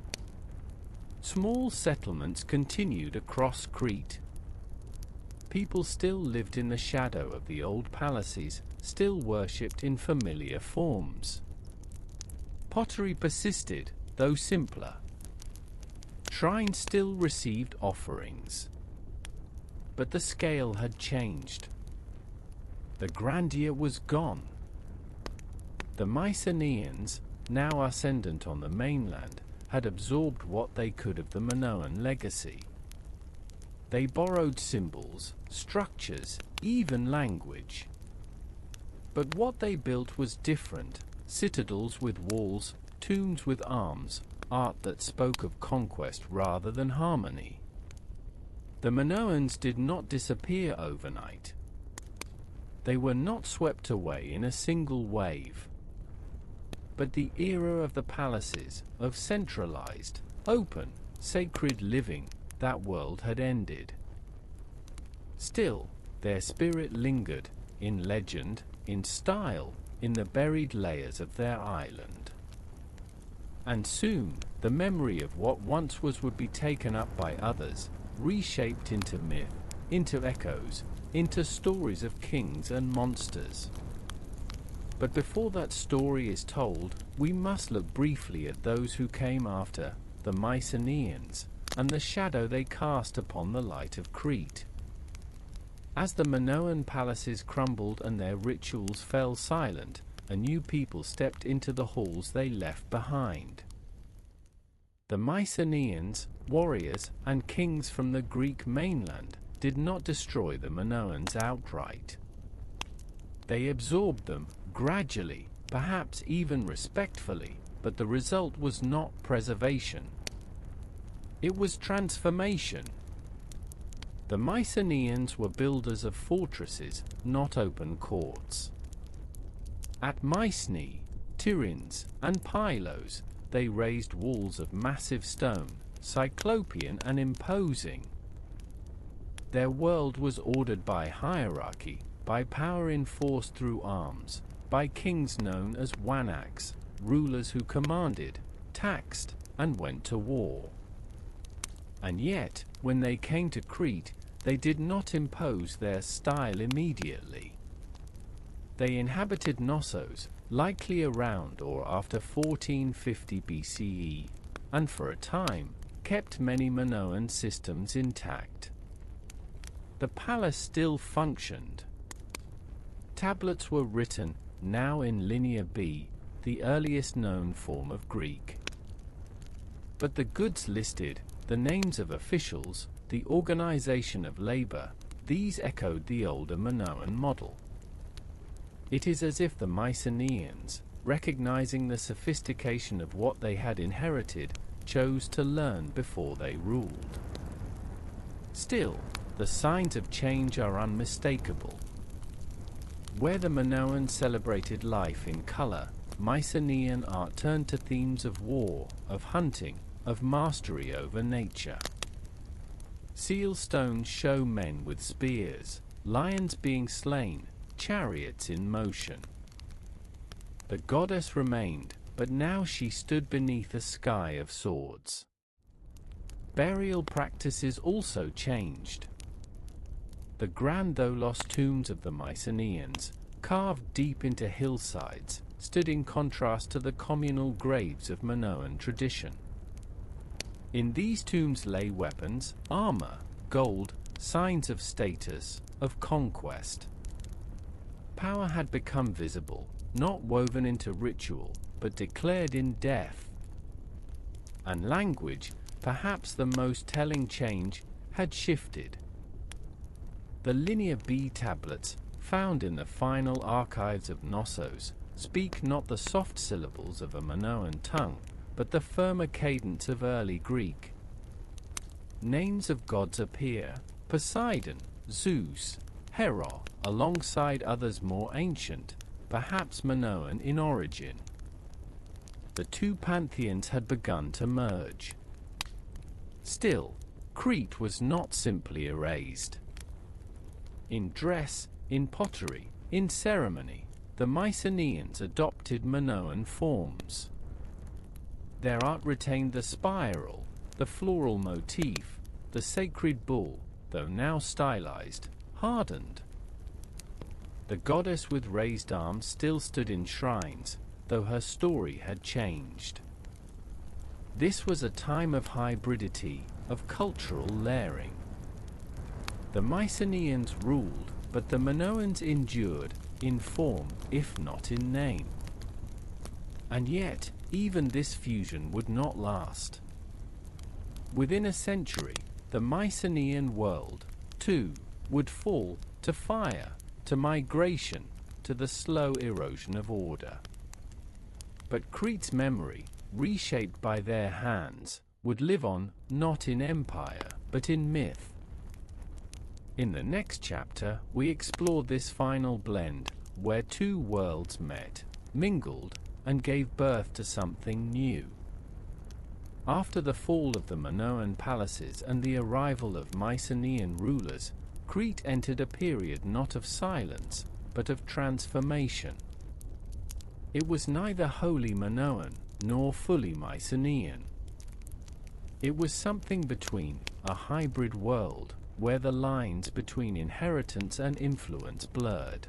Small settlements continued across Crete. People still lived in the shadow of the old palaces, still worshipped in familiar forms. Pottery persisted, though simpler. Shrines still received offerings. But the scale had changed. The grandeur was gone. The Mycenaeans, now ascendant on the mainland, had absorbed what they could of the Minoan legacy. They borrowed symbols, structures, even language. But what they built was different: citadels with walls, tombs with arms, art that spoke of conquest rather than harmony. The Minoans did not disappear overnight. They were not swept away in a single wave. But the era of the palaces, of centralized, open, sacred living, that world had ended. Still, their spirit lingered, in legend, in style, in the buried layers of their island. And soon, the memory of what once was would be taken up by others, reshaped into myth, into echoes, into stories of kings and monsters. But before that story is told, we must look briefly at those who came after, the Mycenaeans, and the shadow they cast upon the light of Crete. As the Minoan palaces crumbled and their rituals fell silent, a new people stepped into the halls they left behind. The Mycenaeans, warriors, and kings from the Greek mainland, did not destroy the Minoans outright. They absorbed them, gradually, perhaps even respectfully, but the result was not preservation. It was transformation. The Mycenaeans were builders of fortresses, not open courts. At Mycenae, Tiryns, and Pylos, they raised walls of massive stone, cyclopean and imposing. Their world was ordered by hierarchy, by power enforced through arms, by kings known as wanaks, rulers who commanded, taxed, and went to war. And yet, when they came to Crete, they did not impose their style immediately. They inhabited Knossos, likely around or after 1450 BCE, and for a time, kept many Minoan systems intact. The palace still functioned. Tablets were written, now in Linear B, the earliest known form of Greek. But the goods listed, the names of officials, the organization of labor, these echoed the older Minoan model. It is as if the Mycenaeans, recognizing the sophistication of what they had inherited, chose to learn before they ruled. Still, the signs of change are unmistakable. Where the Minoans celebrated life in color, Mycenaean art turned to themes of war, of hunting, of mastery over nature. Seal stones show men with spears, lions being slain, chariots in motion. The goddess remained, but now she stood beneath a sky of swords. Burial practices also changed. The grand though lost tombs of the Mycenaeans, carved deep into hillsides, stood in contrast to the communal graves of Minoan tradition. In these tombs lay weapons, armor, gold, signs of status, of conquest. Power had become visible, not woven into ritual, but declared in death. And language, perhaps the most telling change, had shifted. The Linear B tablets, found in the final archives of Knossos, speak not the soft syllables of a Minoan tongue, but the firmer cadence of early Greek. Names of gods appear: Poseidon, Zeus, Hera, alongside others more ancient, perhaps Minoan in origin. The two pantheons had begun to merge. Still, Crete was not simply erased. In dress, in pottery, in ceremony, the Mycenaeans adopted Minoan forms. Their art retained the spiral, the floral motif, the sacred bull, though now stylized, hardened. The goddess with raised arms still stood in shrines, though her story had changed. This was a time of hybridity, of cultural layering. The Mycenaeans ruled, but the Minoans endured, in form, if not in name. And yet, even this fusion would not last. Within a century, the Mycenaean world, too, would fall to fire, to migration, to the slow erosion of order. But Crete's memory, reshaped by their hands, would live on, not in empire, but in myth. In the next chapter, we explore this final blend, where two worlds met, mingled, and gave birth to something new. After the fall of the Minoan palaces and the arrival of Mycenaean rulers, Crete entered a period not of silence, but of transformation. It was neither wholly Minoan, nor fully Mycenaean. It was something between, a hybrid world, where the lines between inheritance and influence blurred.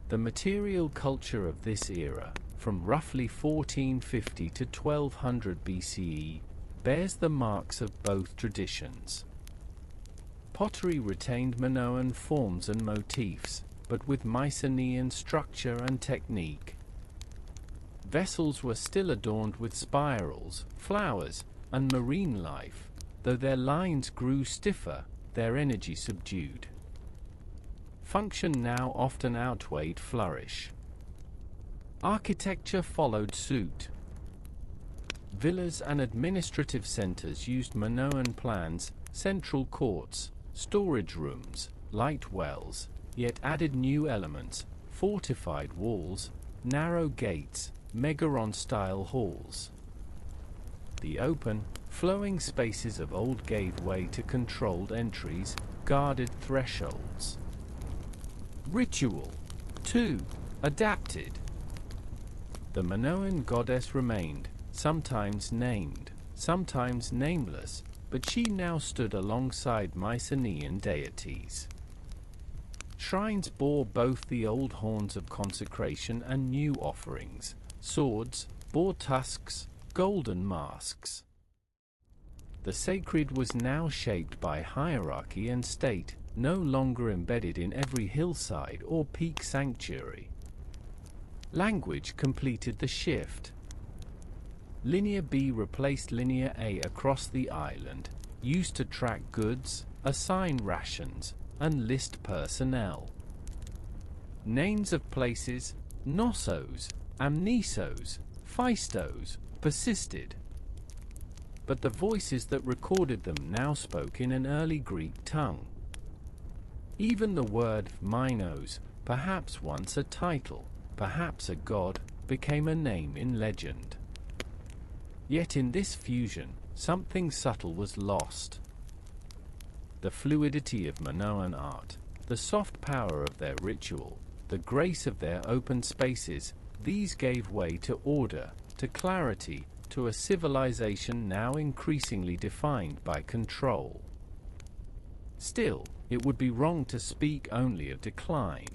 The material culture of this era, from roughly 1450 to 1200 BCE, bears the marks of both traditions. Pottery retained Minoan forms and motifs, but with Mycenaean structure and technique. Vessels were still adorned with spirals, flowers, and marine life, though their lines grew stiffer, their energy subdued. Function now often outweighed flourish. Architecture followed suit. Villas and administrative centers used Minoan plans, central courts, storage rooms, light wells, yet added new elements: fortified walls, narrow gates, megaron-style halls. The open, flowing spaces of old gave way to controlled entries, guarded thresholds. Ritual, too, adapted. The Minoan goddess remained, sometimes named, sometimes nameless, but she now stood alongside Mycenaean deities. Shrines bore both the old horns of consecration and new offerings: swords, boar tusks, golden masks. The sacred was now shaped by hierarchy and state, no longer embedded in every hillside or peak sanctuary. Language completed the shift. Linear B replaced Linear A across the island, used to track goods, assign rations, and list personnel. Names of places, Knossos, Amnisos, Phaistos, persisted. But the voices that recorded them now spoke in an early Greek tongue. Even the word Minos, perhaps once a title, perhaps a god, became a name in legend. Yet in this fusion, something subtle was lost. The fluidity of Minoan art, the soft power of their ritual, the grace of their open spaces, these gave way to order, to clarity, to a civilization now increasingly defined by control. Still, it would be wrong to speak only of decline.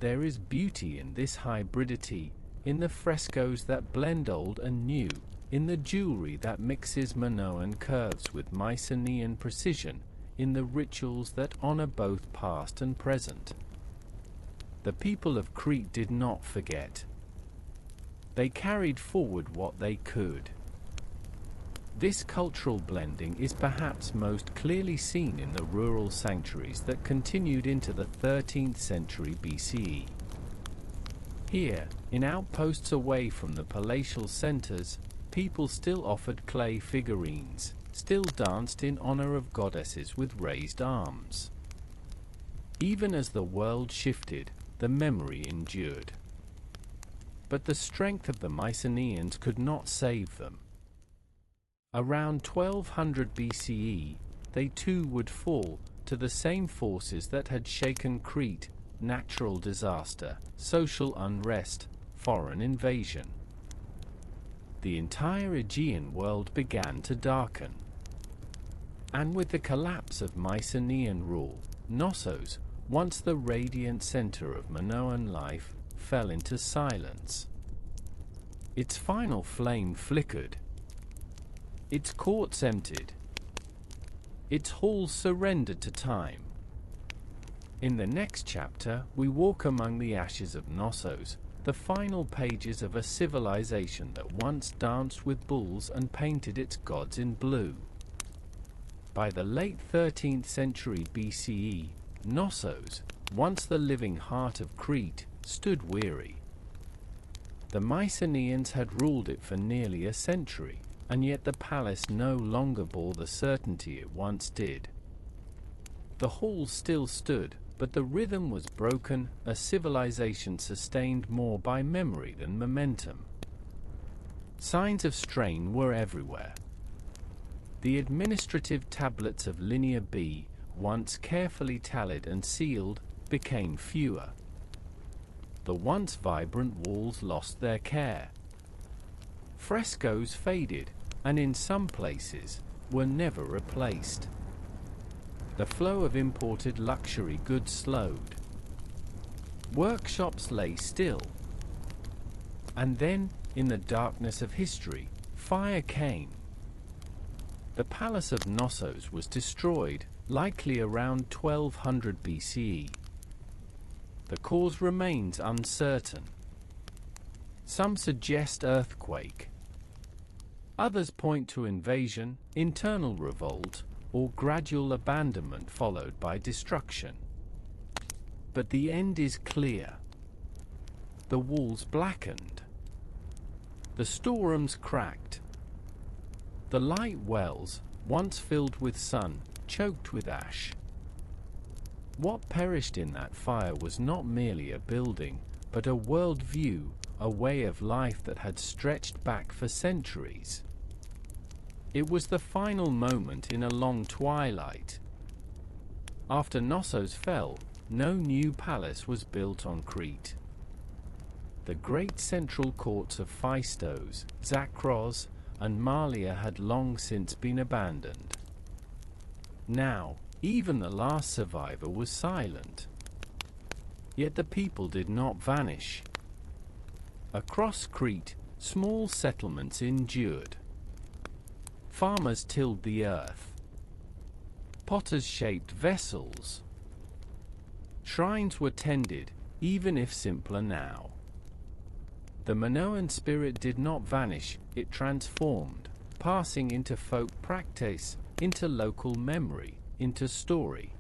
There is beauty in this hybridity, in the frescoes that blend old and new, in the jewelry that mixes Minoan curves with Mycenaean precision, in the rituals that honor both past and present. The people of Crete did not forget. They carried forward what they could. This cultural blending is perhaps most clearly seen in the rural sanctuaries that continued into the 13th century BCE. Here, in outposts away from the palatial centers, people still offered clay figurines, still danced in honor of goddesses with raised arms. Even as the world shifted, the memory endured. But the strength of the Mycenaeans could not save them. Around 1200 BCE, they too would fall to the same forces that had shaken Crete: natural disaster, social unrest, foreign invasion. The entire Aegean world began to darken. And with the collapse of Mycenaean rule, Knossos, once the radiant center of Minoan life, fell into silence. Its final flame flickered. Its courts emptied. Its halls surrendered to time. In the next chapter, we walk among the ashes of Knossos, the final pages of a civilization that once danced with bulls and painted its gods in blue. By the late 13th century BCE, Knossos, once the living heart of Crete, stood weary. The Mycenaeans had ruled it for nearly a century, and yet the palace no longer bore the certainty it once did. The halls still stood, but the rhythm was broken, a civilization sustained more by memory than momentum. Signs of strain were everywhere. The administrative tablets of Linear B, once carefully tallied and sealed, became fewer. The once vibrant walls lost their care. Frescoes faded, and in some places, were never replaced. The flow of imported luxury goods slowed. Workshops lay still. And then, in the darkness of history, fire came. The palace of Knossos was destroyed, likely around 1200 BCE. The cause remains uncertain. Some suggest earthquake. Others point to invasion, internal revolt, or gradual abandonment followed by destruction. But the end is clear. The walls blackened. The storerooms cracked. The light wells, once filled with sun, choked with ash. What perished in that fire was not merely a building, but a world view, a way of life that had stretched back for centuries. It was the final moment in a long twilight. After Knossos fell, no new palace was built on Crete. The great central courts of Phaistos, Zakros, and Malia had long since been abandoned. Now, even the last survivor was silent. Yet the people did not vanish. Across Crete, small settlements endured. Farmers tilled the earth. Potters shaped vessels. Shrines were tended, even if simpler now. The Minoan spirit did not vanish, it transformed, passing into folk practice, into local memory, into story.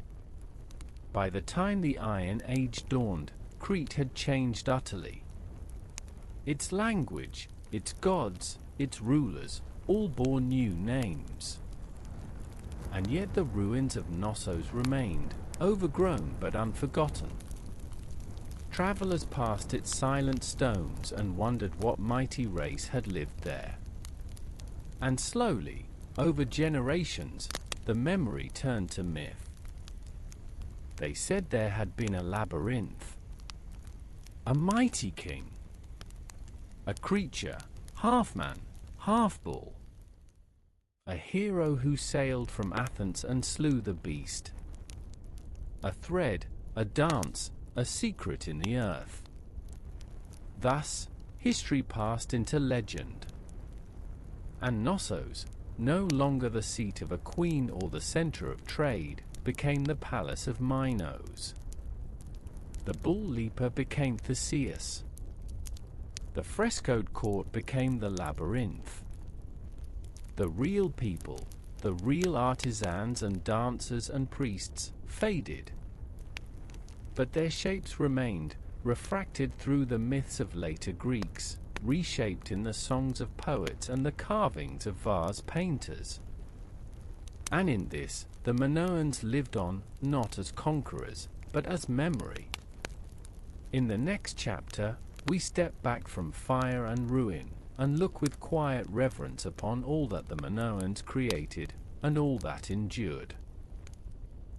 By the time the Iron Age dawned, Crete had changed utterly. Its language, its gods, its rulers, all bore new names. And yet the ruins of Knossos remained, overgrown but unforgotten. Travelers passed its silent stones and wondered what mighty race had lived there. And slowly, over generations, the memory turned to myth. They said there had been a labyrinth, a mighty king, a creature, half man, half bull, a hero who sailed from Athens and slew the beast, a thread, a dance, a secret in the earth. Thus, history passed into legend. And Knossos, no longer the seat of a queen or the center of trade, became the palace of Minos. The bull leaper became Theseus. The frescoed court became the labyrinth. The real people, the real artisans and dancers and priests, faded. But their shapes remained, refracted through the myths of later Greeks, reshaped in the songs of poets and the carvings of vase painters. And in this, the Minoans lived on, not as conquerors, but as memory. In the next chapter, we step back from fire and ruin, and look with quiet reverence upon all that the Minoans created, and all that endured.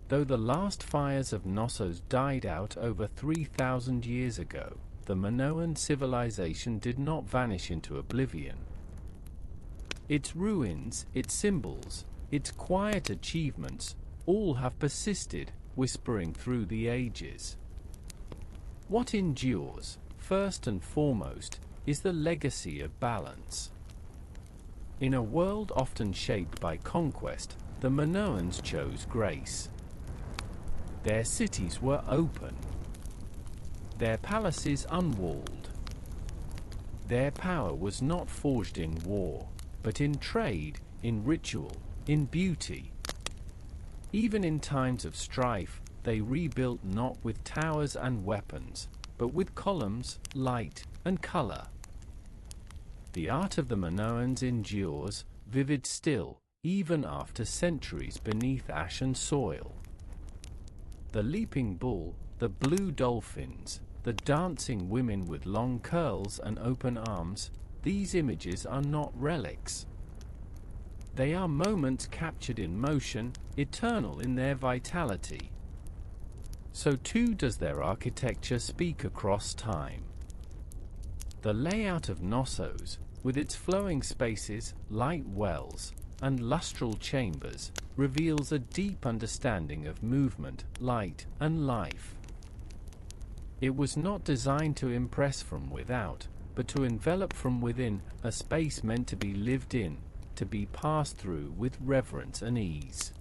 Though the last fires of Knossos died out over 3,000 years ago, the Minoan civilization did not vanish into oblivion. Its ruins, its symbols, its quiet achievements, all have persisted, whispering through the ages. What endures, first and foremost, is the legacy of balance. In a world often shaped by conquest, the Minoans chose grace. Their cities were open, their palaces unwalled. Their power was not forged in war, but in trade, in ritual, in beauty. Even in times of strife, they rebuilt not with towers and weapons, but with columns, light, and color. The art of the Minoans endures, vivid still, even after centuries beneath ashen soil. The leaping bull, the blue dolphins, the dancing women with long curls and open arms, these images are not relics. They are moments captured in motion, eternal in their vitality. So too does their architecture speak across time. The layout of Knossos, with its flowing spaces, light wells, and lustral chambers, reveals a deep understanding of movement, light, and life. It was not designed to impress from without, but to envelop from within, a space meant to be lived in, to be passed through with reverence and ease.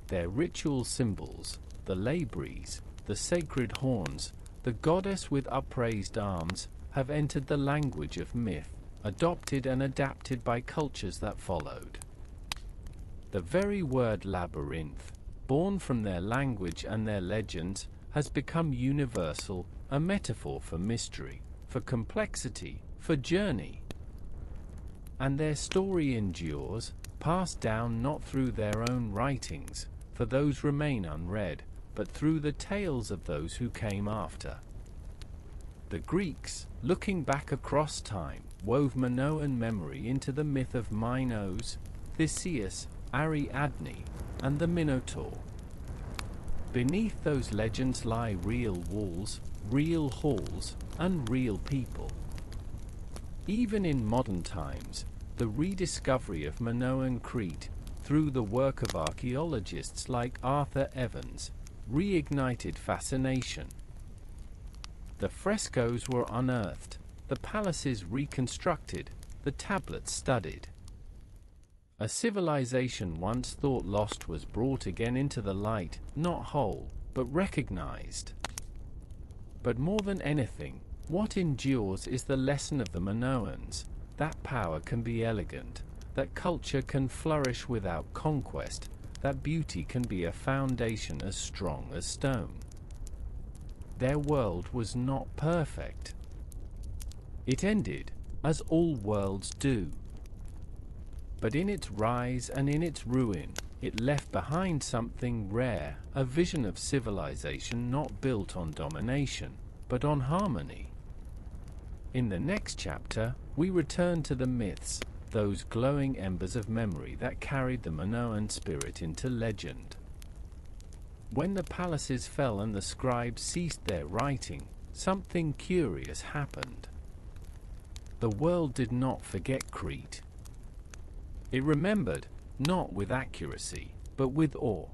Their ritual symbols, the labrys, the sacred horns, the goddess with upraised arms, have entered the language of myth, adopted and adapted by cultures that followed. The very word labyrinth, born from their language and their legends, has become universal, a metaphor for mystery, for complexity, for journey. And their story endures, passed down not through their own writings, for those remain unread, but through the tales of those who came after. The Greeks, looking back across time, wove Minoan memory into the myth of Minos, Theseus, Ariadne, and the Minotaur. Beneath those legends lie real walls, real halls, and real people. Even in modern times, the rediscovery of Minoan Crete, through the work of archaeologists like Arthur Evans, reignited fascination. The frescoes were unearthed, the palaces reconstructed, the tablets studied. A civilization once thought lost was brought again into the light, not whole, but recognized. But more than anything, what endures is the lesson of the Minoans, that power can be elegant, that culture can flourish without conquest, that beauty can be a foundation as strong as stone. Their world was not perfect. It ended, as all worlds do. But in its rise and in its ruin, it left behind something rare, a vision of civilization not built on domination, but on harmony. In the next chapter, we return to the myths, those glowing embers of memory that carried the Minoan spirit into legend. When the palaces fell and the scribes ceased their writing, something curious happened. The world did not forget Crete. It remembered, not with accuracy, but with awe.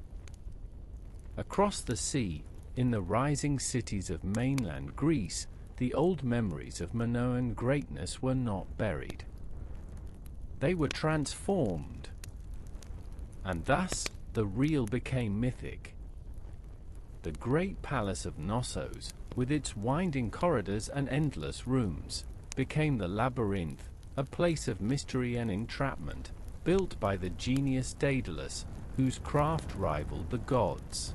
Across the sea, in the rising cities of mainland Greece, the old memories of Minoan greatness were not buried. They were transformed. And thus, the real became mythic. The great palace of Knossos, with its winding corridors and endless rooms, became the labyrinth, a place of mystery and entrapment, built by the genius Daedalus, whose craft rivaled the gods.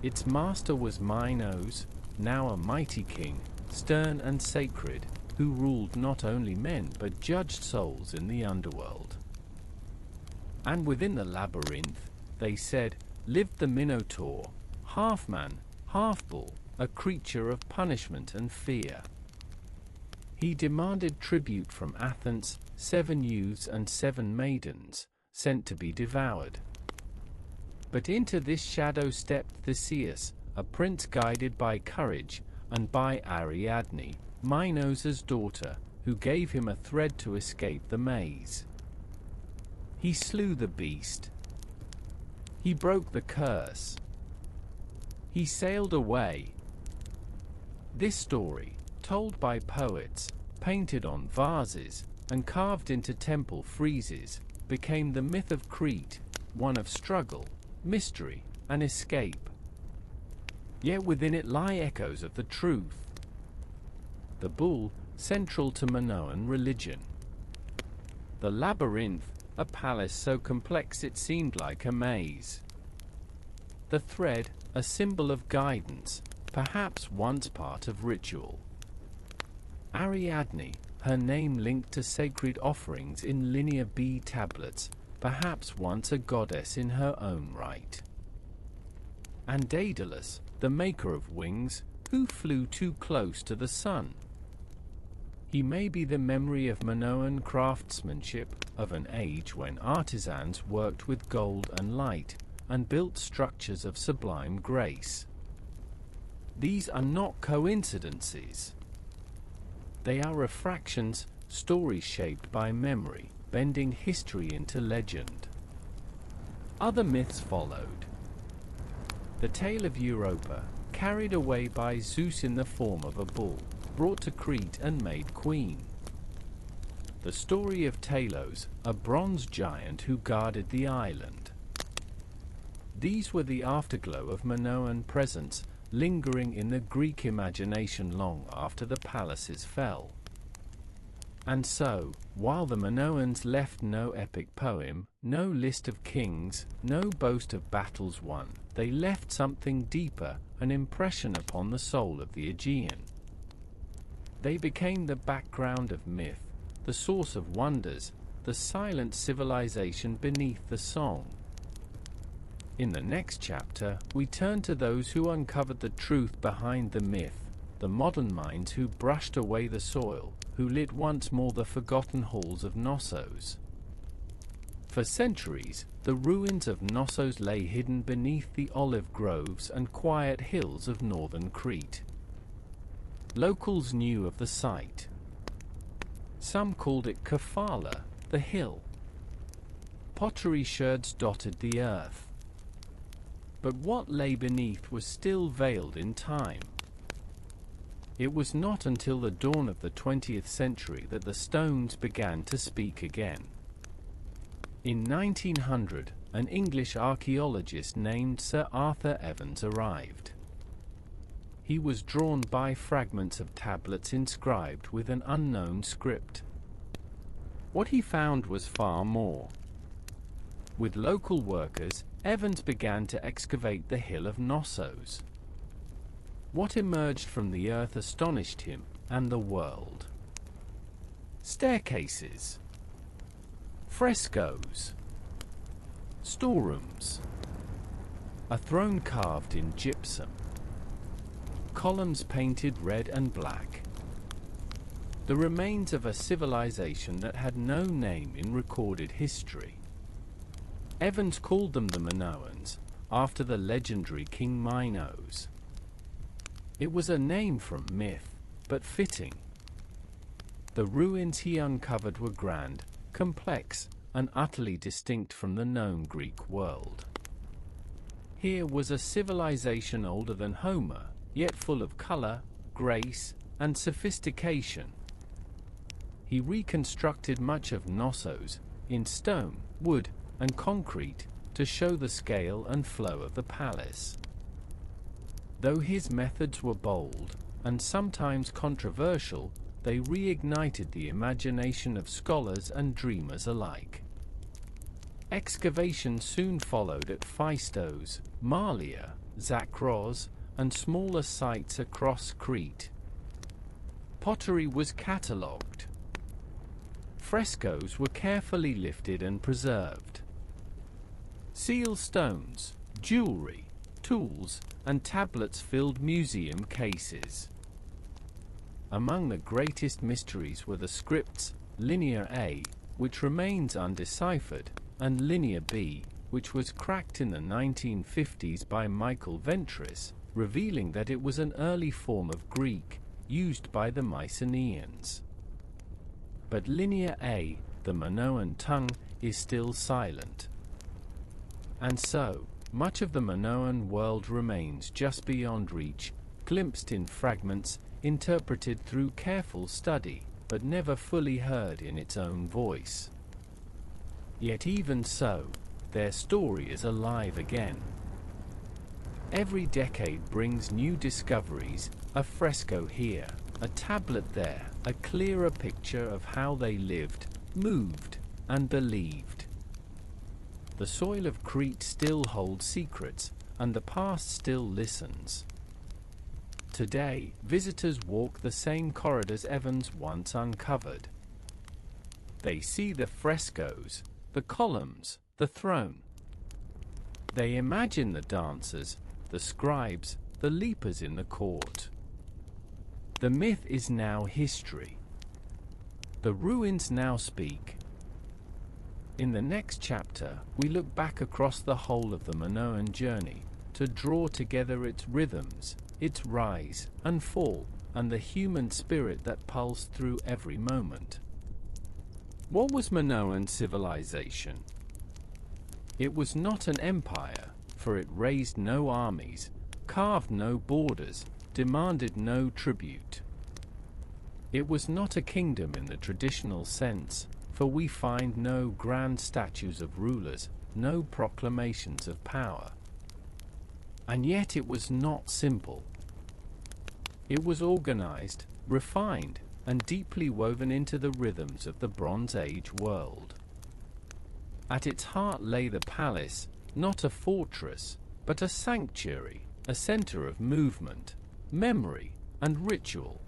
Its master was Minos, now a mighty king, stern and sacred, who ruled not only men but judged souls in the underworld. And within the labyrinth, they said, lived the Minotaur, half man, half bull, a creature of punishment and fear. He demanded tribute from Athens, 7 youths and 7 maidens, sent to be devoured. But into this shadow stepped Theseus, a prince guided by courage, and by Ariadne, Minos' daughter, who gave him a thread to escape the maze. He slew the beast. He broke the curse. He sailed away. This story, told by poets, painted on vases, and carved into temple friezes, became the myth of Crete, one of struggle, mystery, and escape. Yet within it lie echoes of the truth. The bull, central to Minoan religion. The labyrinth, a palace so complex it seemed like a maze. The thread, a symbol of guidance, perhaps once part of ritual. Ariadne, her name linked to sacred offerings in linear B tablets, perhaps once a goddess in her own right. And Daedalus, the maker of wings, who flew too close to the sun. He may be the memory of Minoan craftsmanship, of an age when artisans worked with gold and light, and built structures of sublime grace. These are not coincidences. They are refractions, stories shaped by memory, bending history into legend. Other myths followed. The tale of Europa, carried away by Zeus in the form of a bull, brought to Crete and made queen. The story of Talos, a bronze giant who guarded the island. These were the afterglow of Minoan presence, lingering in the Greek imagination long after the palaces fell. And so, while the Minoans left no epic poem, no list of kings, no boast of battles won, they left something deeper, an impression upon the soul of the Aegean. They became the background of myth, the source of wonders, the silent civilization beneath the song. In the next chapter, we turn to those who uncovered the truth behind the myth, the modern minds who brushed away the soil, who lit once more the forgotten halls of Knossos. For centuries, the ruins of Knossos lay hidden beneath the olive groves and quiet hills of northern Crete. Locals knew of the site. Some called it Kephala, the hill. Pottery sherds dotted the earth. But what lay beneath was still veiled in time. It was not until the dawn of the 20th century that the stones began to speak again. In 1900, an English archaeologist named Sir Arthur Evans arrived. He was drawn by fragments of tablets inscribed with an unknown script. What he found was far more. With local workers, Evans began to excavate the hill of Knossos. What emerged from the earth astonished him and the world. Staircases, frescoes, storerooms, a throne carved in gypsum, columns painted red and black. The remains of a civilization that had no name in recorded history. Evans called them the Minoans, after the legendary King Minos. It was a name from myth, but fitting. The ruins he uncovered were grand, complex, and utterly distinct from the known Greek world. Here was a civilization older than Homer, yet full of color, grace, and sophistication. he reconstructed much of Knossos, in stone, wood, and concrete, to show the scale and flow of the palace. Though his methods were bold, and sometimes controversial, they reignited the imagination of scholars and dreamers alike. Excavation soon followed at Phaistos, Marlia, Zakros, and smaller sites across Crete. Pottery was catalogued. Frescoes were carefully lifted and preserved. Seal stones, jewelry, tools, and tablets filled museum cases. Among the greatest mysteries were the scripts, Linear A, which remains undeciphered, and Linear B, which was cracked in the 1950s by Michael Ventris, revealing that it was an early form of Greek, used by the Mycenaeans. But Linear A, the Minoan tongue, is still silent. And so, much of the Minoan world remains just beyond reach, glimpsed in fragments, interpreted through careful study, but never fully heard in its own voice. Yet even so, their story is alive again. Every decade brings new discoveries, a fresco here, a tablet there, a clearer picture of how they lived, moved, and believed. The soil of Crete still holds secrets, and the past still listens. Today, visitors walk the same corridors Evans once uncovered. They see the frescoes, the columns, the throne. They imagine the dancers, the scribes, the leapers in the court. The myth is now history. The ruins now speak. In the next chapter, we look back across the whole of the Minoan journey to draw together its rhythms, its rise and fall, and the human spirit that pulsed through every moment. What was Minoan civilization? It was not an empire, for it raised no armies, carved no borders, demanded no tribute. It was not a kingdom in the traditional sense, for we find no grand statues of rulers, no proclamations of power. And yet it was not simple. It was organized, refined, and deeply woven into the rhythms of the Bronze Age world. At its heart lay the palace, not a fortress, but a sanctuary, a center of movement, memory, and ritual.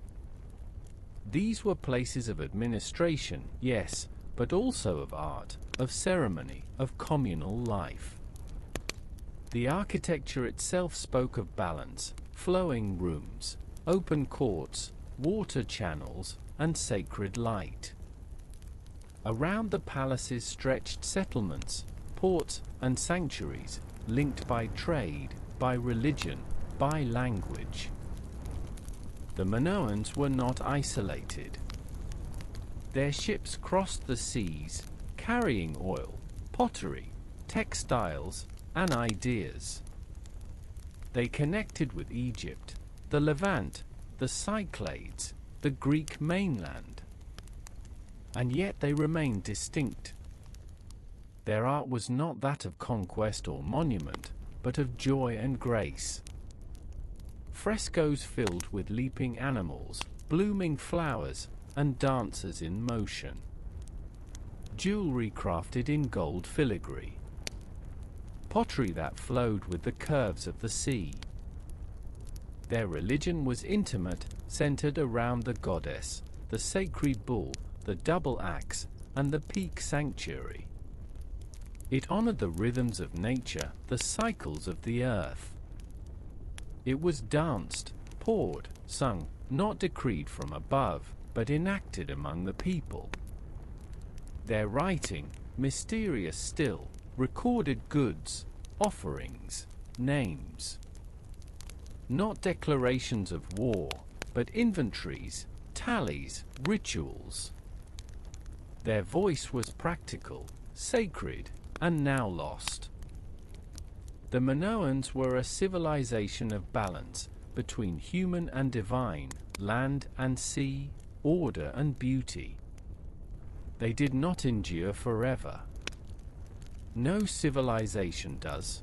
These were places of administration, yes, but also of art, of ceremony, of communal life. The architecture itself spoke of balance, flowing rooms, open courts, water channels, and sacred light. Around the palaces stretched settlements, ports, and sanctuaries, linked by trade, by religion, by language. The Minoans were not isolated. Their ships crossed the seas, carrying oil, pottery, textiles, and ideas. They connected with Egypt, the Levant, the Cyclades, the Greek mainland. And yet they remained distinct. Their art was not that of conquest or monument, but of joy and grace. Frescoes filled with leaping animals, blooming flowers, and dancers in motion. Jewelry crafted in gold filigree. Pottery that flowed with the curves of the sea. Their religion was intimate, centered around the goddess, the sacred bull, the double axe, and the peak sanctuary. It honored the rhythms of nature, the cycles of the earth. It was danced, poured, sung, not decreed from above, but enacted among the people. Their writing, mysterious still, recorded goods, offerings, names. Not declarations of war, but inventories, tallies, rituals. Their voice was practical, sacred, and now lost. The Minoans were a civilization of balance between human and divine, land and sea, order and beauty. They did not endure forever. No civilization does.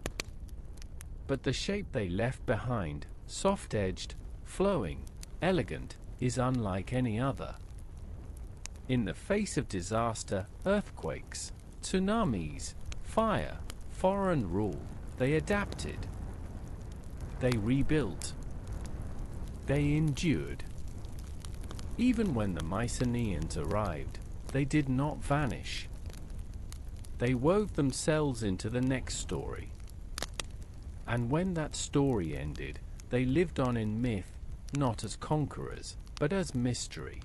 But the shape they left behind, soft-edged, flowing, elegant, is unlike any other. In the face of disaster, earthquakes, tsunamis, fire, foreign rule, they adapted. They rebuilt. They endured. Even when the Mycenaeans arrived, they did not vanish. They wove themselves into the next story. And when that story ended, they lived on in myth, not as conquerors, but as mystery,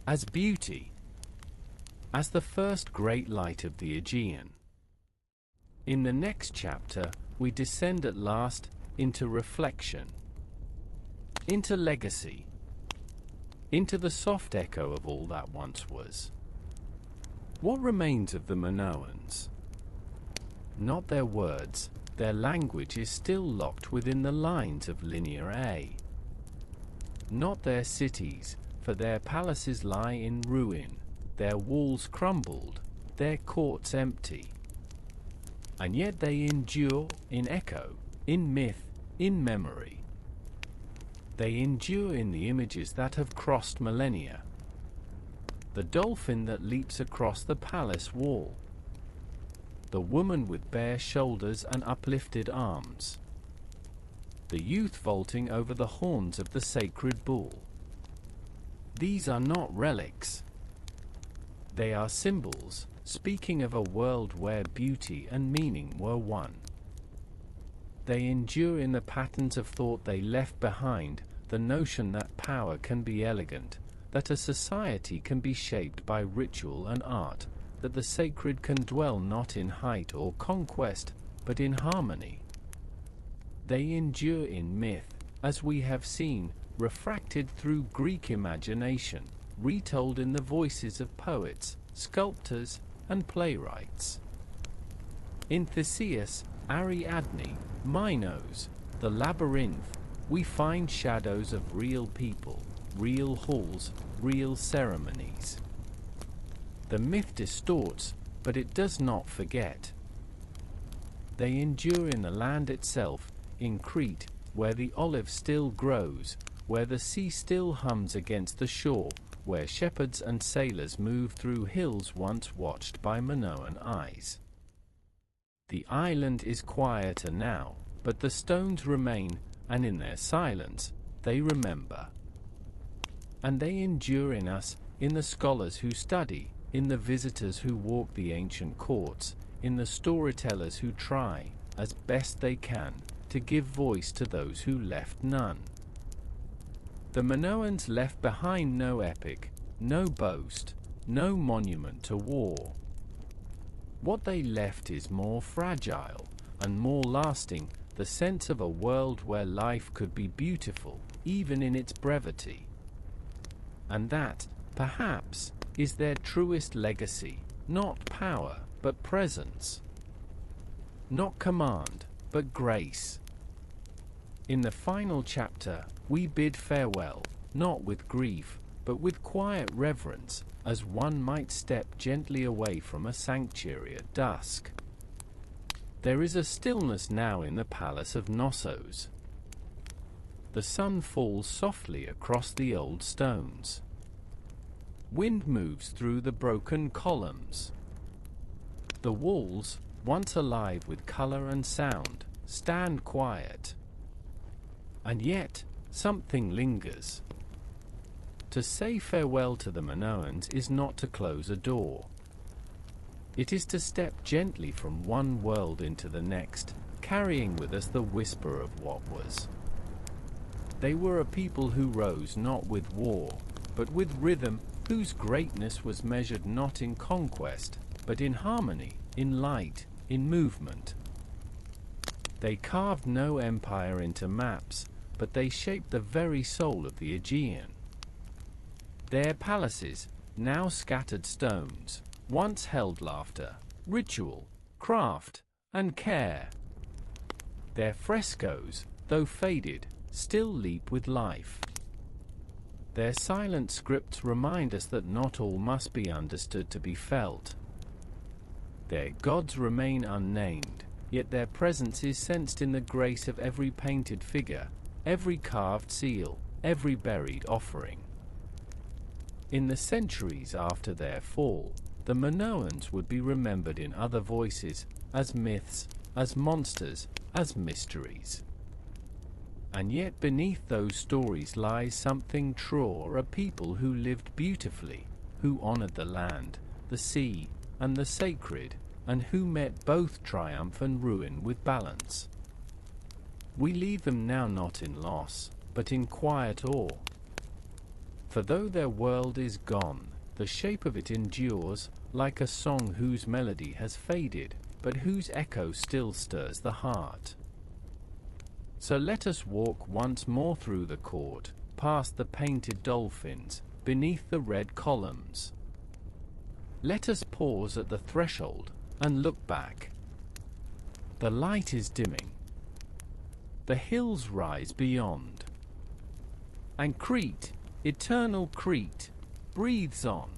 as beauty, as the first great light of the Aegean. In the next chapter, we descend at last into reflection, into legacy, into the soft echo of all that once was. What remains of the Minoans? Not their words. Their language is still locked within the lines of Linear A. Not their cities, for their palaces lie in ruin, their walls crumbled, their courts empty. And yet they endure in echo, in myth, in memory. They endure in the images that have crossed millennia. The dolphin that leaps across the palace wall. The woman with bare shoulders and uplifted arms. The youth vaulting over the horns of the sacred bull. These are not relics. They are symbols, speaking of a world where beauty and meaning were one. They endure in the patterns of thought they left behind, the notion that power can be elegant, that a society can be shaped by ritual and art, that the sacred can dwell not in height or conquest, but in harmony. They endure in myth, as we have seen, refracted through Greek imagination, retold in the voices of poets, sculptors, and playwrights. In Theseus, Ariadne, Minos, the labyrinth, we find shadows of real people, real halls, real ceremonies. The myth distorts, but it does not forget. They endure in the land itself, in Crete, where the olive still grows, where the sea still hums against the shore, where shepherds and sailors move through hills once watched by Minoan eyes. The island is quieter now, but the stones remain, and in their silence, they remember. And they endure in us, in the scholars who study, in the visitors who walk the ancient courts, in the storytellers who try, as best they can, to give voice to those who left none. The Minoans left behind no epic, no boast, no monument to war. What they left is more fragile and more lasting, the sense of a world where life could be beautiful, even in its brevity. And that, perhaps, is their truest legacy, not power, but presence. Not command, but grace. In the final chapter, we bid farewell, not with grief, but with quiet reverence, as one might step gently away from a sanctuary at dusk. There is a stillness now in the palace of Knossos. The sun falls softly across the old stones. Wind moves through the broken columns. The walls, once alive with color and sound, stand quiet. And yet, something lingers. To say farewell to the Minoans is not to close a door. It is to step gently from one world into the next, carrying with us the whisper of what was. They were a people who rose not with war, but with rhythm, whose greatness was measured not in conquest, but in harmony, in light, in movement. They carved no empire into maps, but they shaped the very soul of the Aegean. Their palaces, now scattered stones, once held laughter, ritual, craft, and care. Their frescoes, though faded, still leap with life. Their silent scripts remind us that not all must be understood to be felt. Their gods remain unnamed, yet their presence is sensed in the grace of every painted figure, every carved seal, every buried offering. In the centuries after their fall, the Minoans would be remembered in other voices, as myths, as monsters, as mysteries. And yet beneath those stories lies something truer, a people who lived beautifully, who honored the land, the sea, and the sacred, and who met both triumph and ruin with balance. We leave them now not in loss, but in quiet awe. For though their world is gone, the shape of it endures, like a song whose melody has faded, but whose echo still stirs the heart. So let us walk once more through the court, past the painted dolphins, beneath the red columns. Let us pause at the threshold and look back. The light is dimming. The hills rise beyond. And Crete, eternal Crete, breathes on.